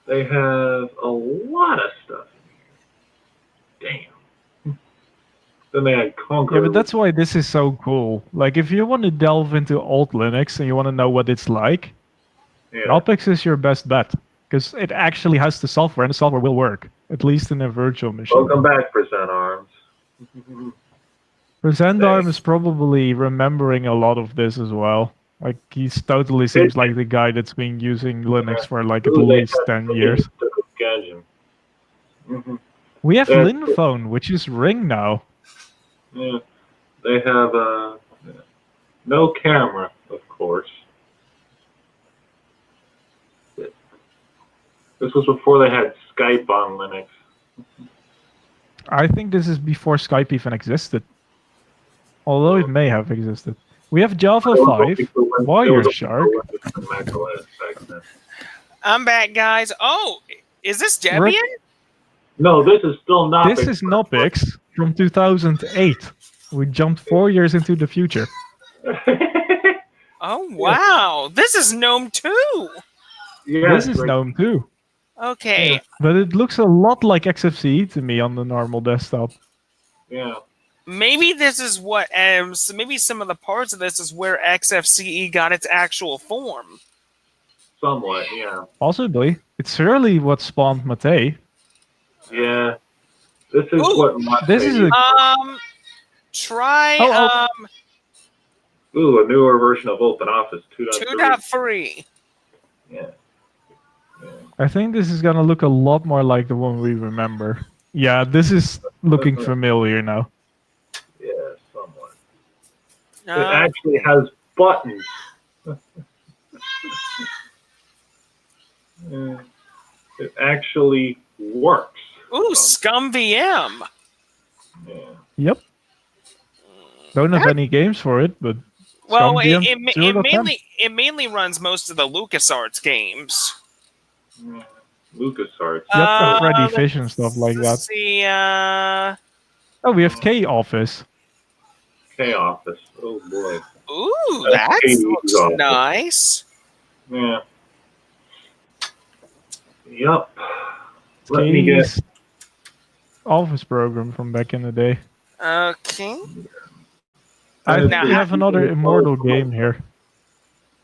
They have a lot of stuff in here. Damn. Then they had Conquer. Yeah, but that's why this is so cool. Like, if you want to delve into old Linux and you want to know what it's like, Yeah. Alpix is your best bet. Because it actually has the software, and the software will work. At least in a virtual machine. Welcome back, Percent Arms. Zandarm is probably remembering a lot of this as well. Like, he's totally seems like the guy that's been using Linux for like at least 10 years. Mm-hmm. We have Yeah. Linphone, which is Ring now. Yeah. They have no camera, of course. This was before they had Skype on Linux. I think this is before Skype even existed. Although it may have existed. We have Java 5, Wireshark. I'm back, guys. Oh, is this Debian? No, this is still not. This is Knoppix from 2008. We jumped 4 years into the future. Oh, wow. This is GNOME 2. Yeah, This is GNOME too. Okay. But it looks a lot like XFCE to me on the normal desktop. Yeah. Maybe this is what, so maybe some of the parts of this is where XFCE got its actual form. Somewhat, yeah. Possibly. It's surely what spawned Mate. Yeah. This is Ooh, what. This is a Try Ooh, a newer version of OpenOffice 2.3. 2.3. Yeah. I think this is gonna look a lot more like the one we remember. Yeah, this is looking familiar now. Yeah, somewhat. It actually has buttons. Yeah. It actually works. Ooh, ScumVM. Yeah. Yep. Don't have any games for it, but Well, ScumVM, it mainly runs most of the LucasArts games. Yeah. LucasArts. Yep, and Freddy let's Fish and stuff like that. See, Oh, we have K-Office. K-Office. Oh boy. ooh, That's that KDE's looks office. nice. Yeah. Yep. Let me get. K's Office program from back in the day. Okay. I think Now, we have another Immortal game here.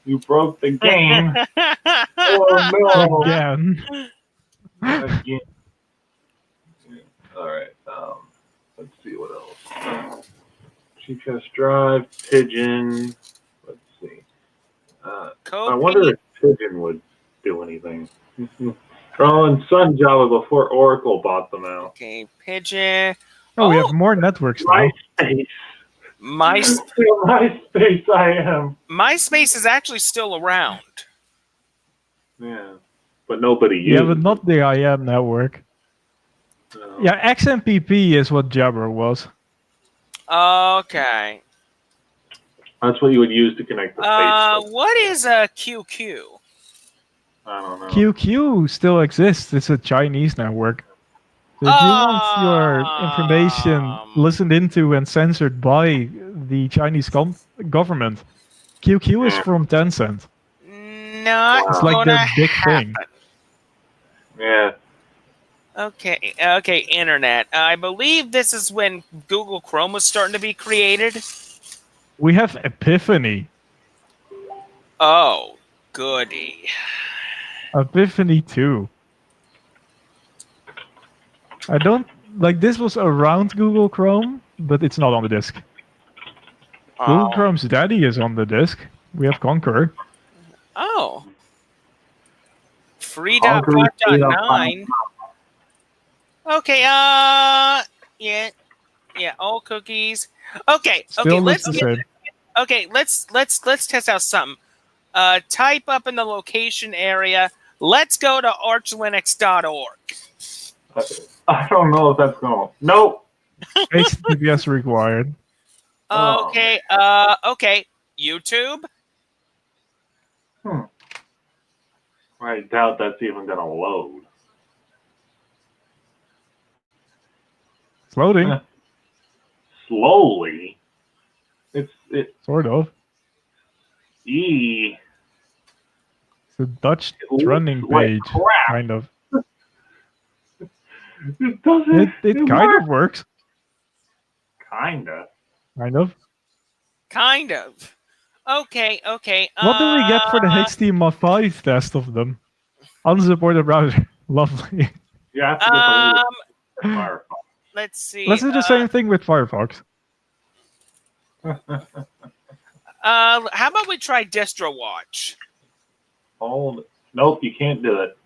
You broke the game. Oh no. Again. Again. All right. Let's see what else. GPS Drive, Pigeon. Let's see. I wonder if Pigeon would do anything. And Sun Java before Oracle bought them out. Okay, Pigeon. Oh, we have more networks now. MySpace. My, MySpace, I am. MySpace is actually still around. Yeah, but nobody uses. Yeah, but not the IM network. No. Yeah, XMPP is what Jabber was. Okay. That's what you would use to connect to Facebook. What is a QQ? I don't know. QQ still exists. It's a Chinese network. So if you want your information listened into and censored by the Chinese government, QQ is from Tencent. Not It's like gonna their big happen. thing. Yeah. Okay, internet. I believe this is when Google Chrome was starting to be created. We have Epiphany. Oh, goody. Epiphany 2. I don't like this was around Google Chrome, but it's not on the disk. Google Oh. Chrome's daddy is on the disk. We have Conqueror. Oh. Conqueror 3.5.9. Okay, yeah, all cookies. Okay, Still looks the same. okay, let's test out something. Type up in the location area. Let's go to archlinux.org. I don't know if that's going. Nope. HTTPS required. Oh. Okay, okay. YouTube. I doubt that's even gonna load. It's loading, Slowly. It sort of. E. It's a Dutch looks running like page, crap. kind of. It doesn't. It kind of works. Kinda. Kind of. Kind of. Okay, okay. What do we get for the HTML5 test of them? Unsupported browser. Lovely. You have to get the Um, Firefox. let's see. Let's do the same thing with Firefox. How about we try DistroWatch? Hold. Nope, you can't do it.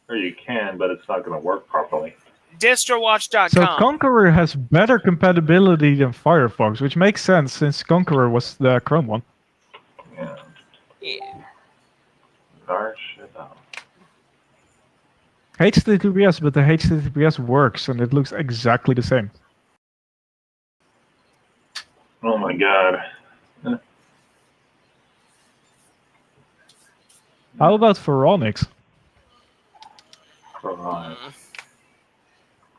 Or you can, but it's not going to work properly. DistroWatch.com. So Conqueror has better compatibility than Firefox, which makes sense since Conqueror was the Chrome one. Yeah. Yeah. Darn shit out. HTTPS, but the HTTPS works and it looks exactly the same. Oh my god. How about Phoronix? Right.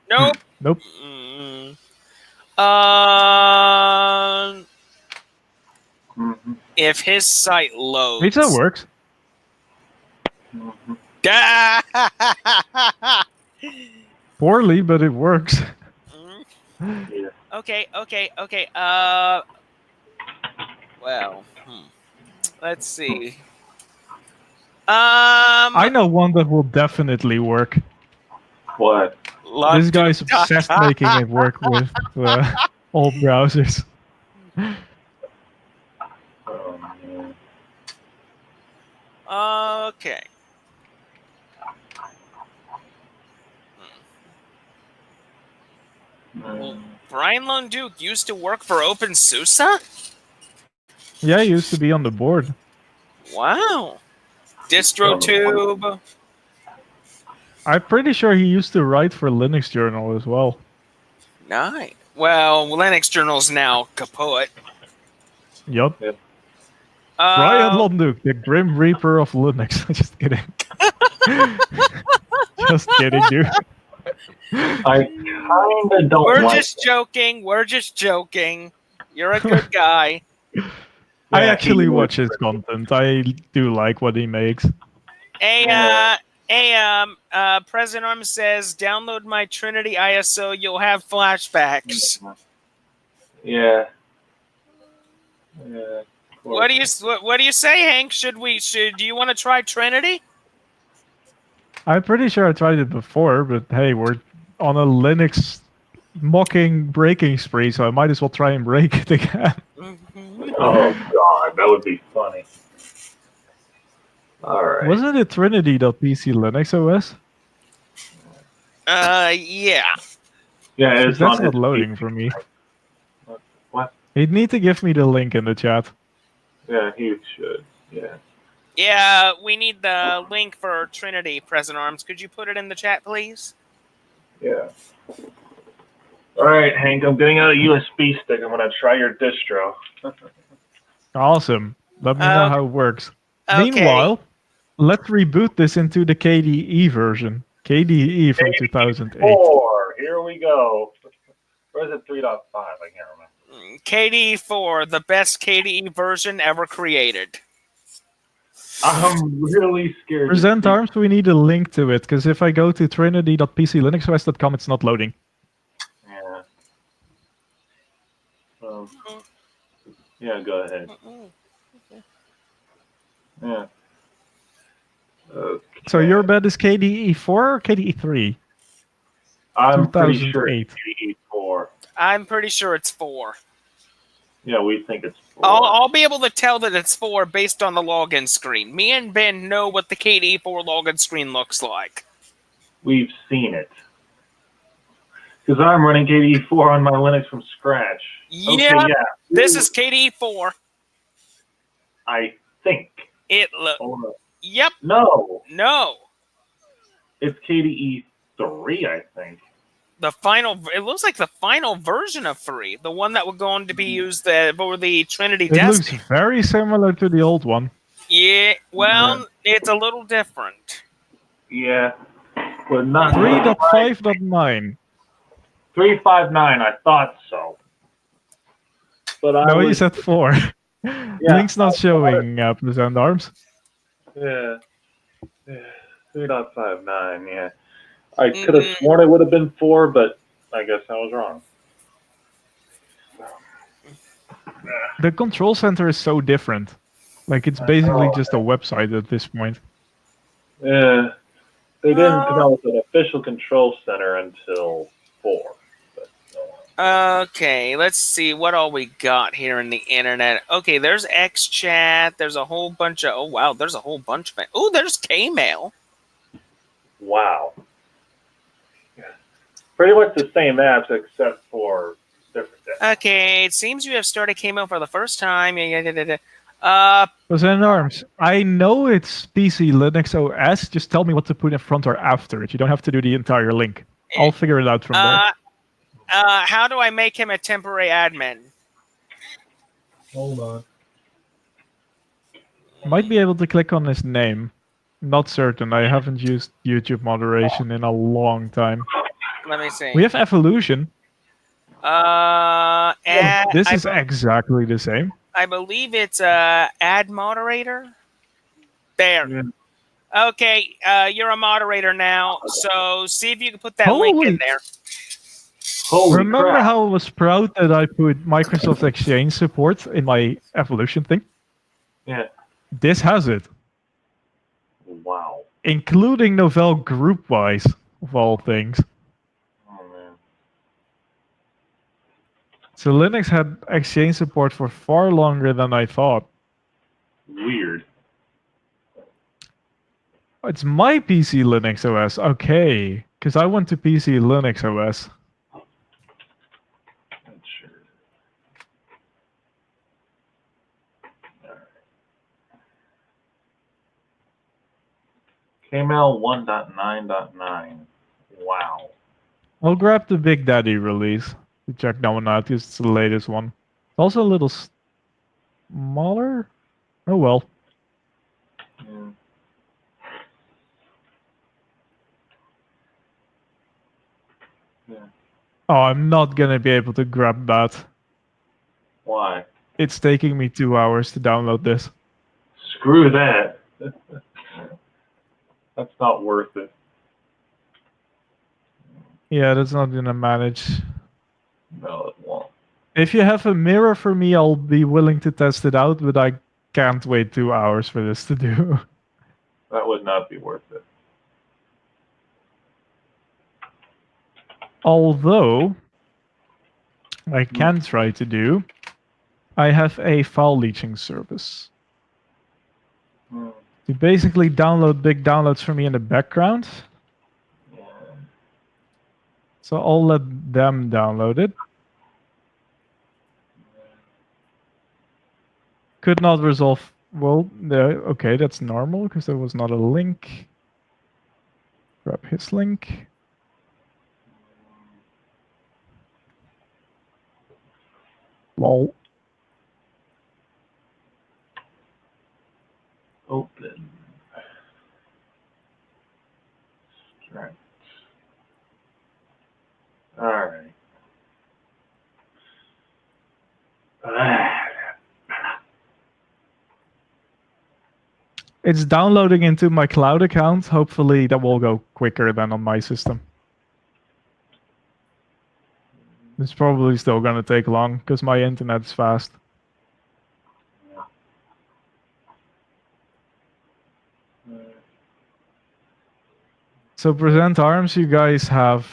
Nope. Nope. Mhm. If his site loads. Pizza works. Mhm. Poorly, but it works. Yeah. Okay. Well, let's see. I know one that will definitely work. What? This guy's obsessed making it work with all browsers. Oh, man. Okay. Brian Lone Duke used to work for OpenSUSE? Yeah, he used to be on the board. Wow. DistroTube. I'm pretty sure he used to write for Linux Journal as well. Nice. Well, Linux Journal's now kaput. Yup. Brian Londuk, the Grim Reaper of Linux. Just kidding. Just kidding, dude. I kinda don't We're like just joking. We're just joking. You're a good guy. I Yeah, actually he watch was- his content. I do like what he makes. President Arms says, download my Trinity ISO. You'll have flashbacks. Yeah. Yeah. What do you say, Hank? Do you want to try Trinity? I'm pretty sure I tried it before, but hey, we're on a Linux mocking breaking spree, so I might as well try and break it again. Oh god, that would be funny. Alright. Wasn't it Trinity.pc Linux OS? Yeah. Yeah, 'Cause it's that's on not his loading PC. for me. What? He'd need to give me the link in the chat. Yeah, he should. Yeah. Yeah, we need the link for Trinity, President Arms. Could you put it in the chat, please? Yeah. Alright, Hank, I'm getting out a USB stick. I'm gonna try your distro. Awesome. Let me know how it works. Okay. Meanwhile, let's reboot this into the KDE version. KDE from 2008. 4, here we go. Or is it 3.5? I can't remember. KDE4, the best KDE version ever created. I'm really scared. Present Arms, we need a link to it, because if I go to trinity.pclinuxos.com, it's not loading. Yeah. Yeah, go ahead. Yeah. Okay. So your bet is KDE 4 or KDE 3? I'm pretty sure 2008. it's KDE 4. I'm pretty sure it's 4. Yeah, we think it's 4. I'll be able to tell that it's 4 based on the login screen. Me and Ben know what the KDE 4 login screen looks like. We've seen it. Because I'm running KDE 4 on my Linux from scratch. Yeah, Okay, yeah. this is KDE 4. I think. Hold on. Yep. No. It's KDE 3, I think. It looks like the final version of 3, the one that was going to be used for the Trinity It looks Destiny. very similar to the old one. Yeah, well, it's a little different. Yeah. But not 3.5.9. 359, I thought so. But No, he said 4. Link's not showing Present Arms. Yeah. 3.59, yeah. I could have sworn it would have been 4, but I guess I was wrong. The control center is so different. Like, it's basically just a website at this point. Yeah. They didn't come out with an official control center until 4. Okay, let's see what all we got here in the internet. Okay, there's XChat. There's a whole bunch of... Oh, wow, there's a whole bunch of... Oh, there's Kmail. Wow. Pretty much the same apps except for different days. Okay, it seems you have started Kmail for the first time. Present Arms. I know it's PC Linux OS. Just tell me what to put in front or after it. You don't have to do the entire link. I'll figure it out from there. How do I make him a temporary admin? Hold on. Might be able to click on his name. Not certain. I haven't used YouTube moderation in a long time. Let me see. We have Evolution. This is I exactly the same. I believe it's ad moderator. There. Yeah. Okay, you're a moderator now, so see if you can put that link in there. Holy Remember crap. how I was proud that I put Microsoft Exchange support in my Evolution thing? Yeah. This has it, Wow. including Novell group-wise, of all things. Oh, man. So Linux had Exchange support for far longer than I thought. Weird. It's my PC Linux OS, okay, because I went to PC Linux OS. That's sure. KML 1.9.9. Wow. I'll grab the Big Daddy release to check that one out, because it's the latest one. It's also a little smaller. Oh well. Yeah. Yeah. Oh, I'm not gonna be able to grab that. Why? It's taking me 2 hours to download this. Screw that. That's not worth it. Yeah, that's not gonna manage. No, it won't. If you have a mirror for me, I'll be willing to test it out, but I can't wait 2 hours for this to do. That would not be worth it. Although, I can try to do, I have a file leeching service. Hmm. You basically download big downloads for me in the background. Yeah. So I'll let them download it. Could not resolve. Well, okay, that's normal because there was not a link. Grab his link. Lol. Open. Right. All right. It's downloading into my cloud account. Hopefully that will go quicker than on my system. It's probably still gonna take long because my internet's fast. So present arms, you guys have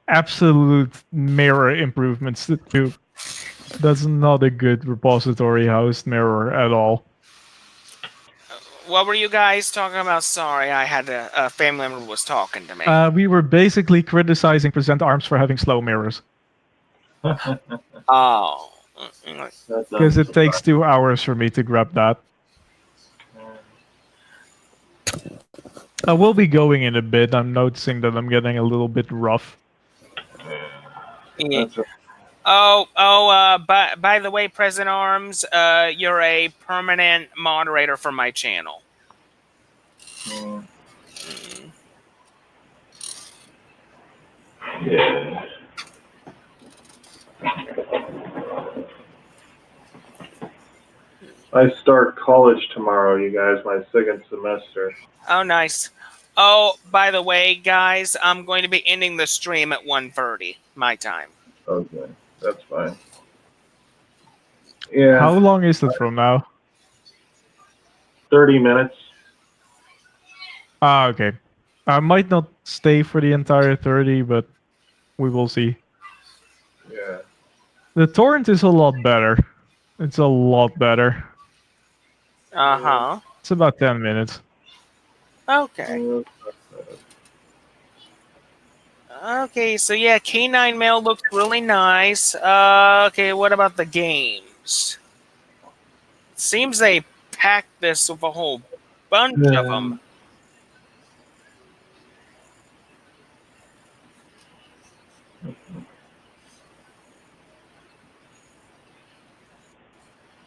absolute mirror improvements to do. That's not a good repository housed mirror at all. What were you guys talking about? Sorry, I had a family member was talking to me. We were basically criticizing present arms for having slow mirrors Oh. because it takes 2 hours for me to grab that. I will be going in a bit. I'm noticing that I'm getting a little bit rough. Yeah. That's right. By the way, Present Arms, you're a permanent moderator for my channel. Mm. Yeah. I start college tomorrow, you guys, my second semester. Oh, nice. Oh, by the way, guys, I'm going to be ending the stream at 1:30 my time. Okay, that's fine. Yeah, How long is it from now? 30 minutes. Ah, okay. I might not stay for the entire 30, but we will see. Yeah. The torrent is a lot better. It's a lot better. Uh-huh. It's about 10 minutes. Okay. Okay, so yeah, K9 Mail looks really nice. Okay, what about the games? Seems they packed this with a whole bunch of them.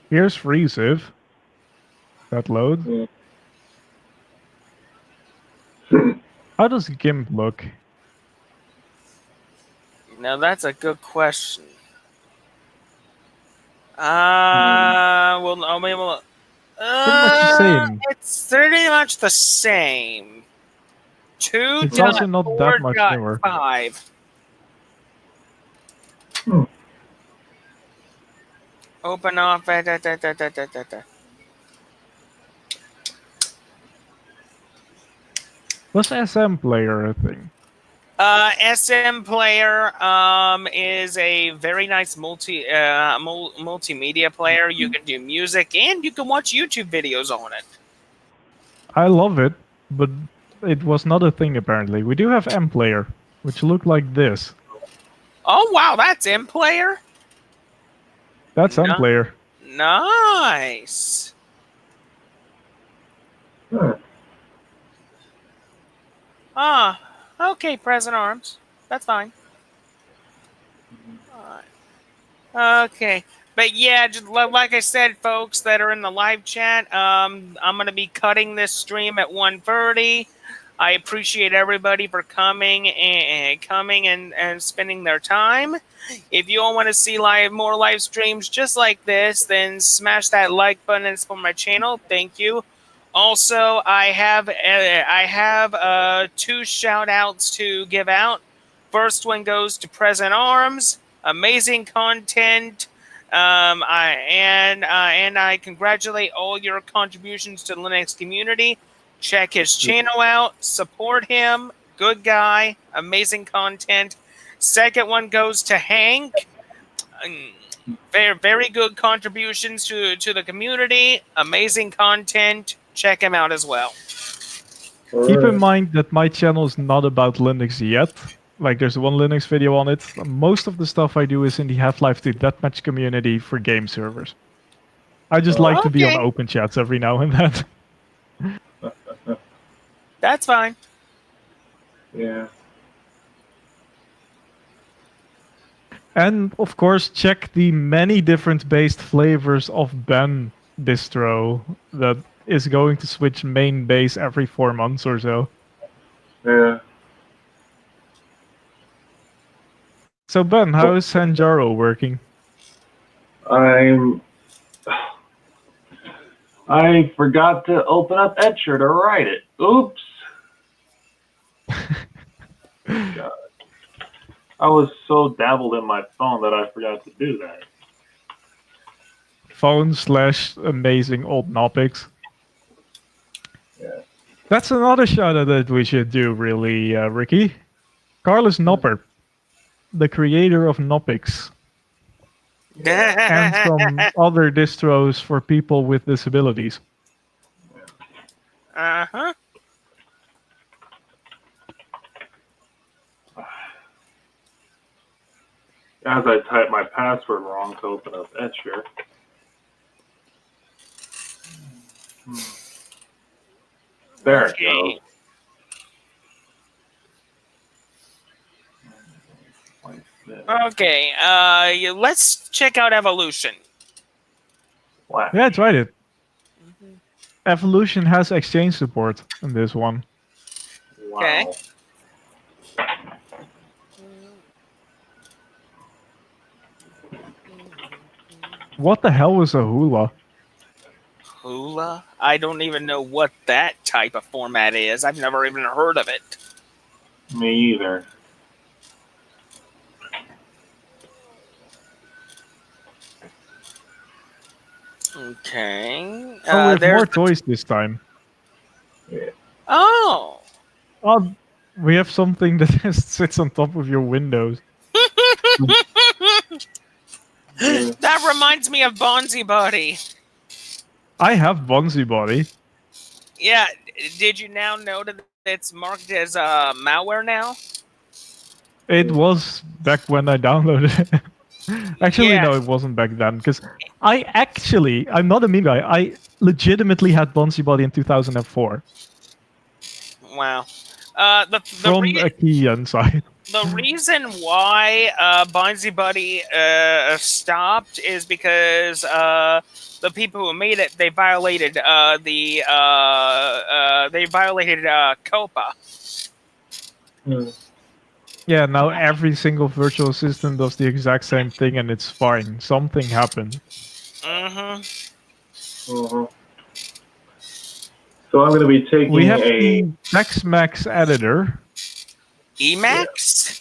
Here's Freeziv. That load. Yeah. How does GIMP look? Now that's a good question. Well, no, maybe we'll. Pretty much the same. It's pretty much the same. It's also not that much newer. 2.4.5. Hmm. Open off. What's SM Player a thing? SM Player is a very nice multimedia player. You can do music and you can watch YouTube videos on it. I love it, but it was not a thing apparently. We do have M Player, which look like this. Oh wow, that's M Player. That's M Player. Nice. Huh. Ah, okay, Present Arms. That's fine. Alright. Okay. But yeah, just like I said, folks that are in the live chat, I'm going to be cutting this stream at 1:30. I appreciate everybody for coming and spending their time. If you all want to see more live streams just like this, then smash that like button and support my channel. Thank you. Also, I have 2 shout outs to give out. First one goes to Present Arms. Amazing content. I congratulate all your contributions to the Linux community. Check his channel out. Support him. Good guy. Amazing content. Second one goes to Hank. Very, very good contributions to the community. Amazing content. Check him out as well. Keep in mind that my channel is not about Linux yet. Like, there's one Linux video on it. Most of the stuff I do is in the Half-Life 2 Deathmatch community for game servers. I just like to be on open chats every now and then. That's fine. Yeah. And, of course, check the many different based flavors of Ben distro that is going to switch main base every 4 months or so. Yeah. So Ben, how is Sanjaro working? I forgot to open up Etcher to write it. Oops. God. I was so dabbled in my phone that I forgot to do that. Phone / amazing old Knopics. Yeah. That's another shout out that we should do, really, Ricky. Carlos Nopper, the creator of Knoppix, and some other distros for people with disabilities. Uh-huh. As I type my password wrong to open up Etcher. There it goes. Okay, let's check out Evolution. Wow. Yeah, I tried it. Evolution has exchange support in this one. Okay. What the hell was a hula? Hula? I don't even know what that type of format is. I've never even heard of it. Me either. Okay. Oh, we have there's more toys this time. Oh. Oh, we have something that just sits on top of your windows. That reminds me of Bonzi Buddy. I have Bonzi Body. Yeah, did you now know that it's marked as malware now? It was back when I downloaded it. Actually, Yeah. no, it wasn't back then. Because I'm not a meme guy. I legitimately had Bonzi Body in 2004 Wow. from a key inside. The reason why Bonzi Buddy stopped is because the people who made it, they violated COPA. Yeah, now every single virtual assistant does the exact same thing, and it's fine. Something happened. Mm-hmm. So I'm going to be taking We have a. the TextMax editor. Emacs?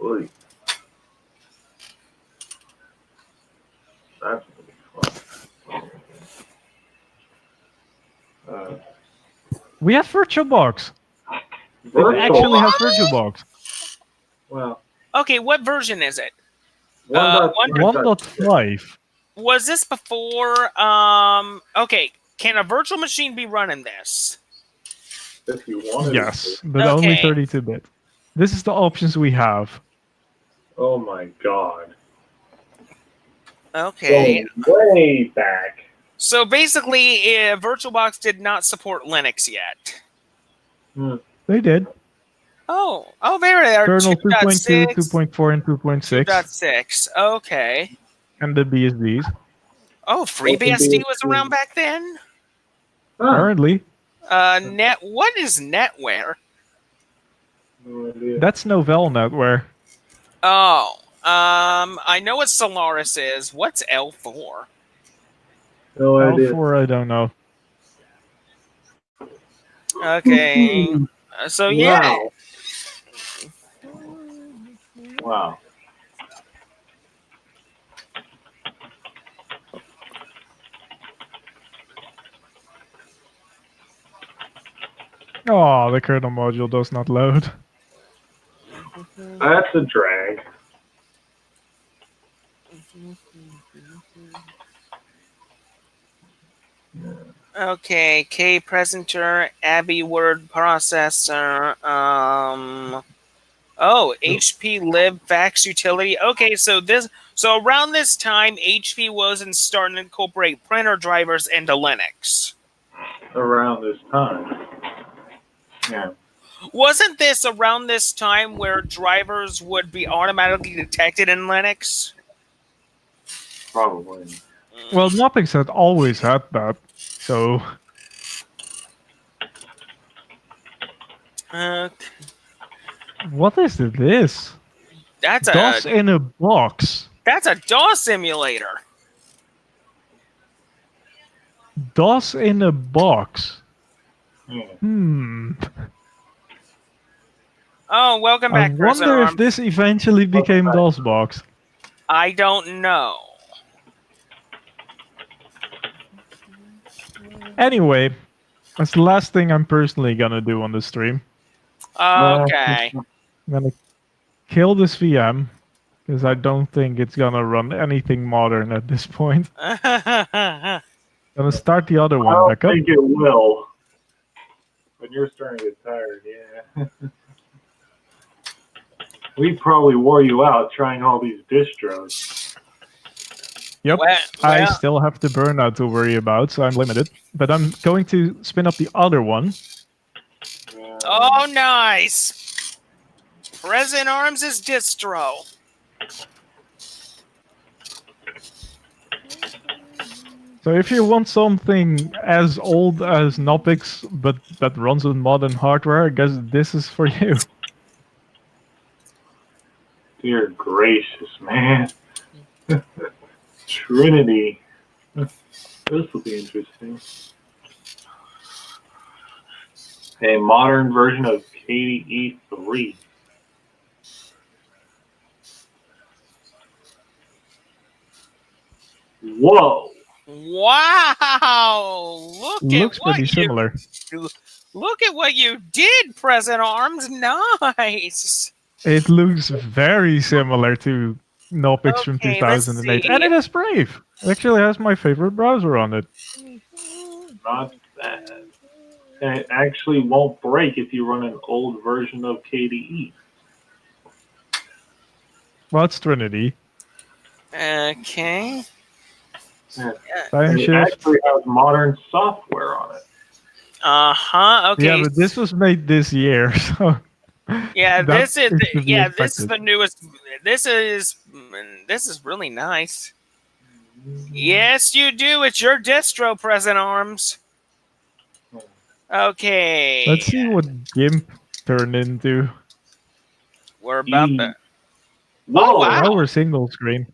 Oy. That's going to be fun. We have VirtualBox. It Virtual. actually has VirtualBox. Well, Okay, what version is it? 1.5. Was this before? Okay, can a virtual machine be running this? If you wanted Yes, to. but only Okay. 32-bit. This is the options we have. Oh my god. Okay. Going way back. So basically, VirtualBox did not support Linux yet. They did. Oh, there they are. Kernel 2.2, 2.6, 2.4, and 2.6. 2.6. Okay. And the BSDs. Oh, FreeBSD was around back then? Apparently. What is NetWare? No idea. That's Novell NetWare. Oh, I know what Solaris is. What's L4? No idea. L4, I don't know. Okay. So yeah. Wow. Oh, the kernel module does not load. That's a drag. Okay, K presenter, Abby word processor, HP lib fax utility. Okay, so around this time HP wasn't starting to incorporate printer drivers into Linux. Around this time. Yeah. Wasn't this around this time where drivers would be automatically detected in Linux? Probably. Well, Knoppix had always had that. So, what is this? That's DOS in a box. That's a DOS simulator. DOS in a box. Yeah. Oh, welcome I back, wonder Prisoner. if this eventually became DOSBox. I don't know. Anyway, that's the last thing I'm personally gonna do on the stream. Okay. I'm gonna kill this VM because I don't think it's gonna run anything modern at this point. Gonna start the other I one don't back up. think it will. When you're starting to get tired, yeah. We probably wore you out trying all these distros. Yep. Well, I still have the burnout to worry about, so I'm limited. But I'm going to spin up the other one. Yeah. oh, nice. Present Arms is distro. So if you want something as old as Knoppix, but that runs on modern hardware, I guess this is for you. Dear gracious, man. Trinity. This will be interesting. A modern version of KDE 3. Whoa! Wow! Looks pretty similar. Look at what you did, Present Arms. Nice. It looks very similar to Knoppix from Okay, let's 2008. see. And it has Brave. It actually has my favorite browser on it. Not bad. And it actually won't break if you run an old version of KDE. Well, it's Trinity. Okay. And Time it shift. actually has modern software on it. Okay. Yeah, but this was made this year, so Yeah, that this is is to be this is expected. the newest. This is really nice. Yes, you do. It's your distro, Present Arms. Okay. Let's see what GIMP turned into. We're about to. Whoa! wow. Now we're single screen.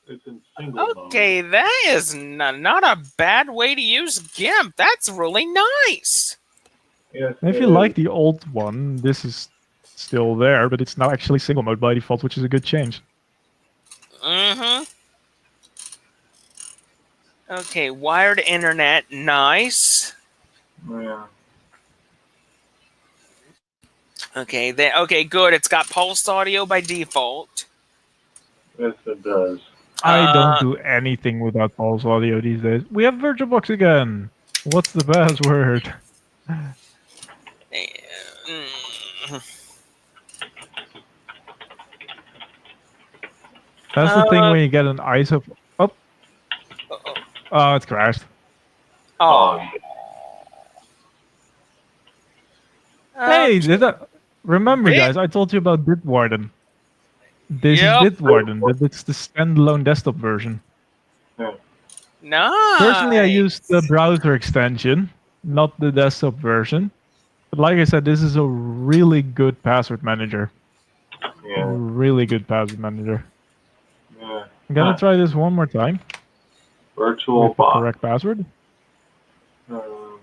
It's in single mode. Okay, that is not a bad way to use GIMP. That's really nice. Yes, And if it you is. like the old one, this is still there, but it's now actually single mode by default, which is a good change. Mm-hmm. Okay, wired internet, nice. Yeah. Okay, okay, good. It's got pulsed audio by default. Yes, it does. I don't do anything without pulse audio these days. We have VirtualBox again. What's the password? That's the thing when you get an ISO. Oh, oh, it's crashed. Oh. Hey, did that? Remember, Bit- guys, I told you about Bitwarden. This Yep. is Bitwarden, but it's the standalone desktop version. Nice. Personally, I use the browser extension, not the desktop version. But like I said, this is a really good password manager. Yeah. Really good password manager. Yeah. I'm gonna try this one more time Virtual with the box. correct password.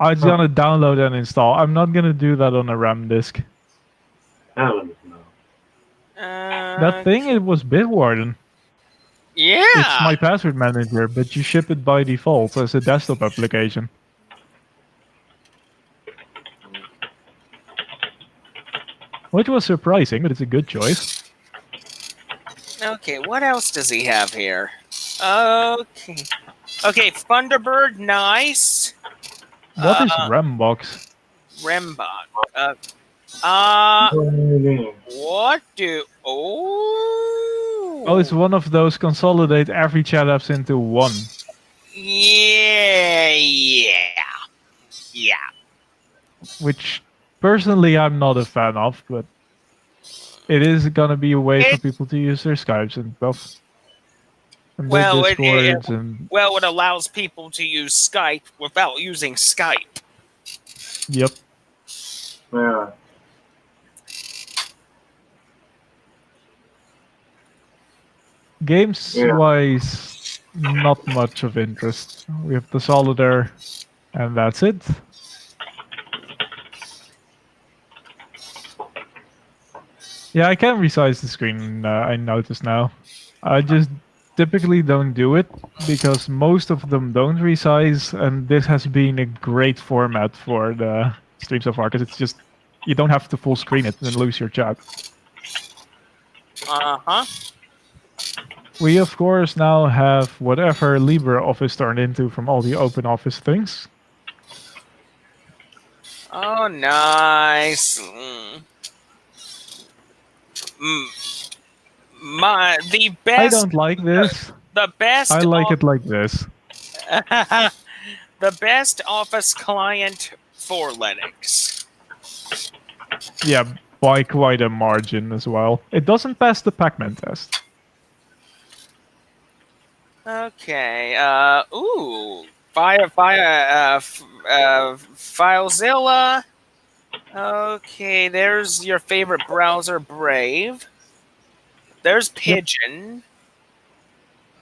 I'm just gonna download and install. I'm not gonna do that on a RAM disk. Heavens no. That thing, it was Bitwarden. Yeah. It's my password manager, but you ship it by default as a desktop application. Which was surprising, but it's a good choice. Okay, what else does he have here? Okay. Okay, Thunderbird, nice. What is Rambox? Rembot. What do? Oh. Oh, it's one of those consolidate every chat apps into one. Yeah. Which, personally, I'm not a fan of, but it is gonna be a way for people to use their Skypes and stuff. And their Well, Discords and... Well, it allows people to use Skype without using Skype. Yep. Yeah. Games-wise, not much of interest. We have the Solitaire, and that's it. Yeah, I can resize the screen, I notice now. I just typically don't do it because most of them don't resize, and this has been a great format for the stream so far because it's just you don't have to full screen it and lose your chat. Uh-huh. We of course now have whatever LibreOffice turned into from all the open office things. Oh, nice. The I best, don't like this. the best, I like it like this. the best Office client for Linux. Yeah, by quite a margin as well. It doesn't pass the Pac-Man test. Okay. Ooh. FileZilla. Okay, there's your favorite browser, Brave. There's Pigeon.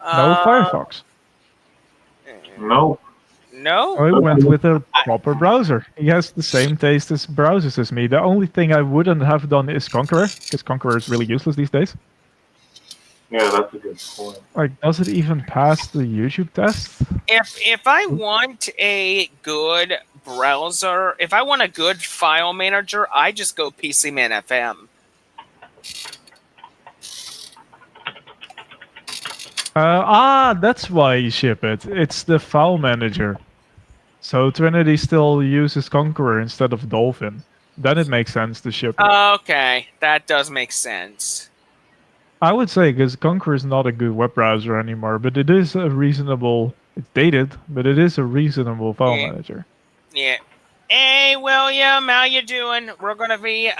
No Firefox. No. No? I went with a proper browser. He has the same taste as browsers as me. The only thing I wouldn't have done is Conqueror, because Conqueror is really useless these days. Yeah, that's a good point. Like, does it even pass the YouTube test? If I want a good browser, if I want a good file manager, I just go PCman FM. That's why you ship it. It's the file manager. So Trinity still uses Conqueror instead of Dolphin. Then it makes sense to ship it. Okay, that does make sense. I would say because Conqueror is not a good web browser anymore, but it is a reasonable. It's dated, but it is a reasonable file manager. Yeah. Hey, William, how you doing? We're gonna be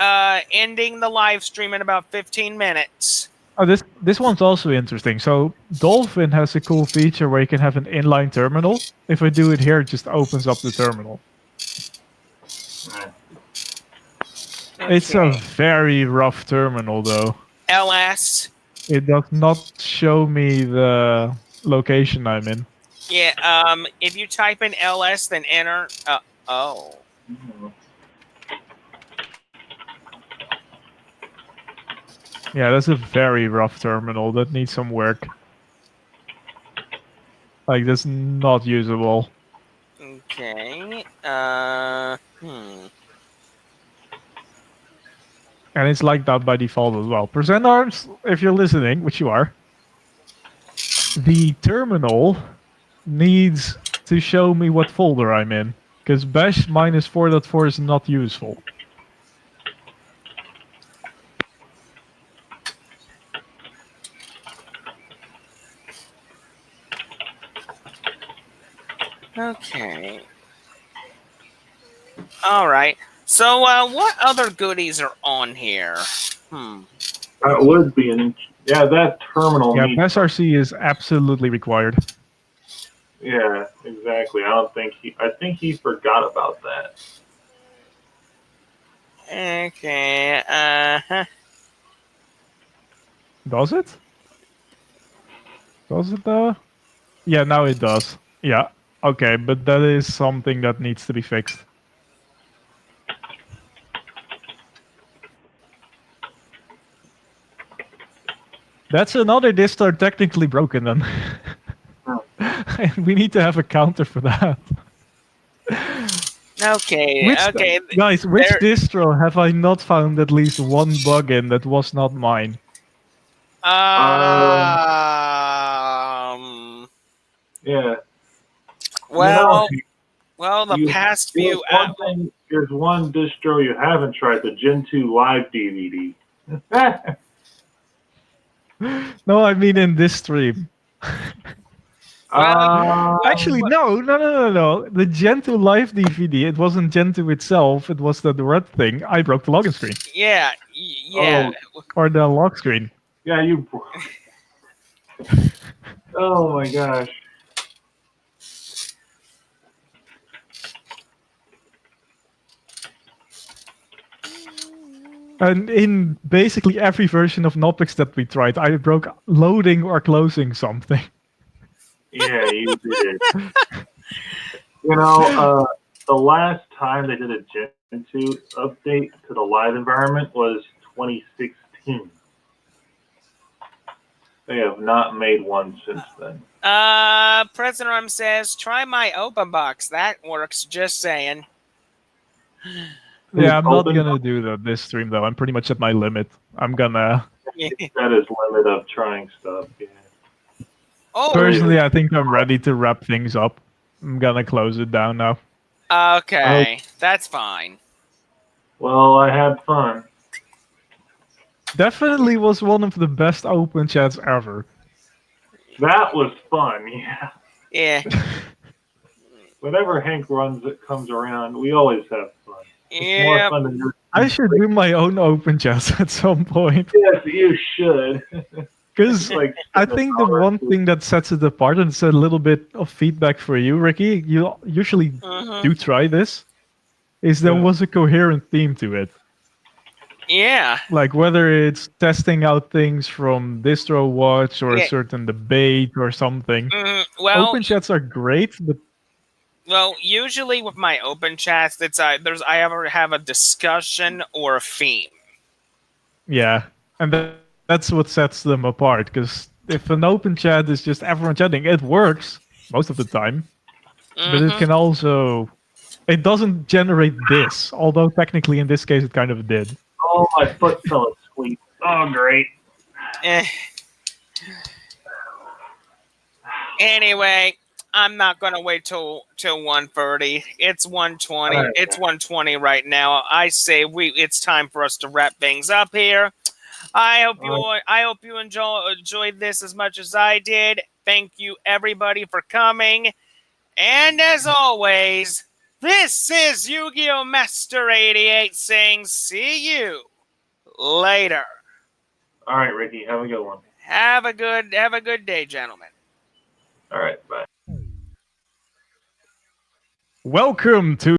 ending the live stream in about 15 minutes. Oh, this one's also interesting. So Dolphin has a cool feature where you can have an inline terminal. If I do it here, it just opens up the terminal. It's a very rough terminal, though. LS. It does not show me the location I'm in. Yeah. If you type in LS, then enter. Oh. Yeah, that's a very rough terminal that needs some work. Like, that's not usable. Okay. And it's like that by default as well. Present Arms, if you're listening, which you are, the terminal needs to show me what folder I'm in, because bash -4.4 is not useful. Okay. All right. So, what other goodies are on here? That would be that terminal. Yeah, needs, bash RC is absolutely required. Yeah, exactly. I think he forgot about that. Okay. Does it? Does it though? Yeah, now it does. Yeah. Okay, but that is something that needs to be fixed. That's another distro technically broken then. We need to have a counter for that. Okay. Okay. Guys, which distro have I not found at least one bug in that was not mine? Yeah. Well, the past few. There's one distro you haven't tried, the Gen 2 Live DVD. No, I mean in this stream. Actually, no. The Gen 2 Live DVD, it wasn't Gen 2 itself, it was the red thing. I broke the login screen. Yeah. Or the lock screen. Yeah, you... Oh my gosh. And in basically every version of Nopix that we tried, I broke loading or closing something. Yeah, you did. The last time they did a Gen 2 update to the live environment was 2016. they have not made one since then. President Arm says, try my open box. That works, just saying. Yeah, I'm not Open- gonna do that this stream though. I'm pretty much at my limit. I'm gonna That is limit of trying stuff. Yeah. Oh, personally, I think I'm ready to wrap things up. I'm gonna close it down now. okay. That's fine. Well, I had fun. Definitely was one of the best open chats ever. That was fun. Yeah. Yeah. Whenever Hank runs, it comes around. We always have fun. It's more Yeah. fun than your. I should do my own open chats at some point. Yes, you should. Because Like, I think the one thing that sets it apart, and it's a little bit of feedback for you, Ricky, you usually Mhm. do try this, is there Yeah. was a coherent theme to it. Yeah. Like whether it's testing out things from Distro Watch or Yeah. a certain debate or something. Well, Open chats are great, but usually with my open chats, it's I ever have a discussion or a theme. yeah, and that's what sets them apart. Because if an open chat is just everyone chatting, it works most of the time, but it Mhm. can also it doesn't generate this. Although technically in this case it kind of did. Oh, my foot fell asleep. Oh, great. Eh. Anyway, I'm not gonna wait till 1:30. It's 1:20. Alright. It's 1:20 right now. I say it's time for us to wrap things up here. I hope you enjoyed this as much as I did. Thank you everybody for coming. And as always, this is Yu-Gi-Oh! Master 88 saying see you later. All right, Ricky, have a good one. Have a good day, gentlemen. All right, bye. Welcome to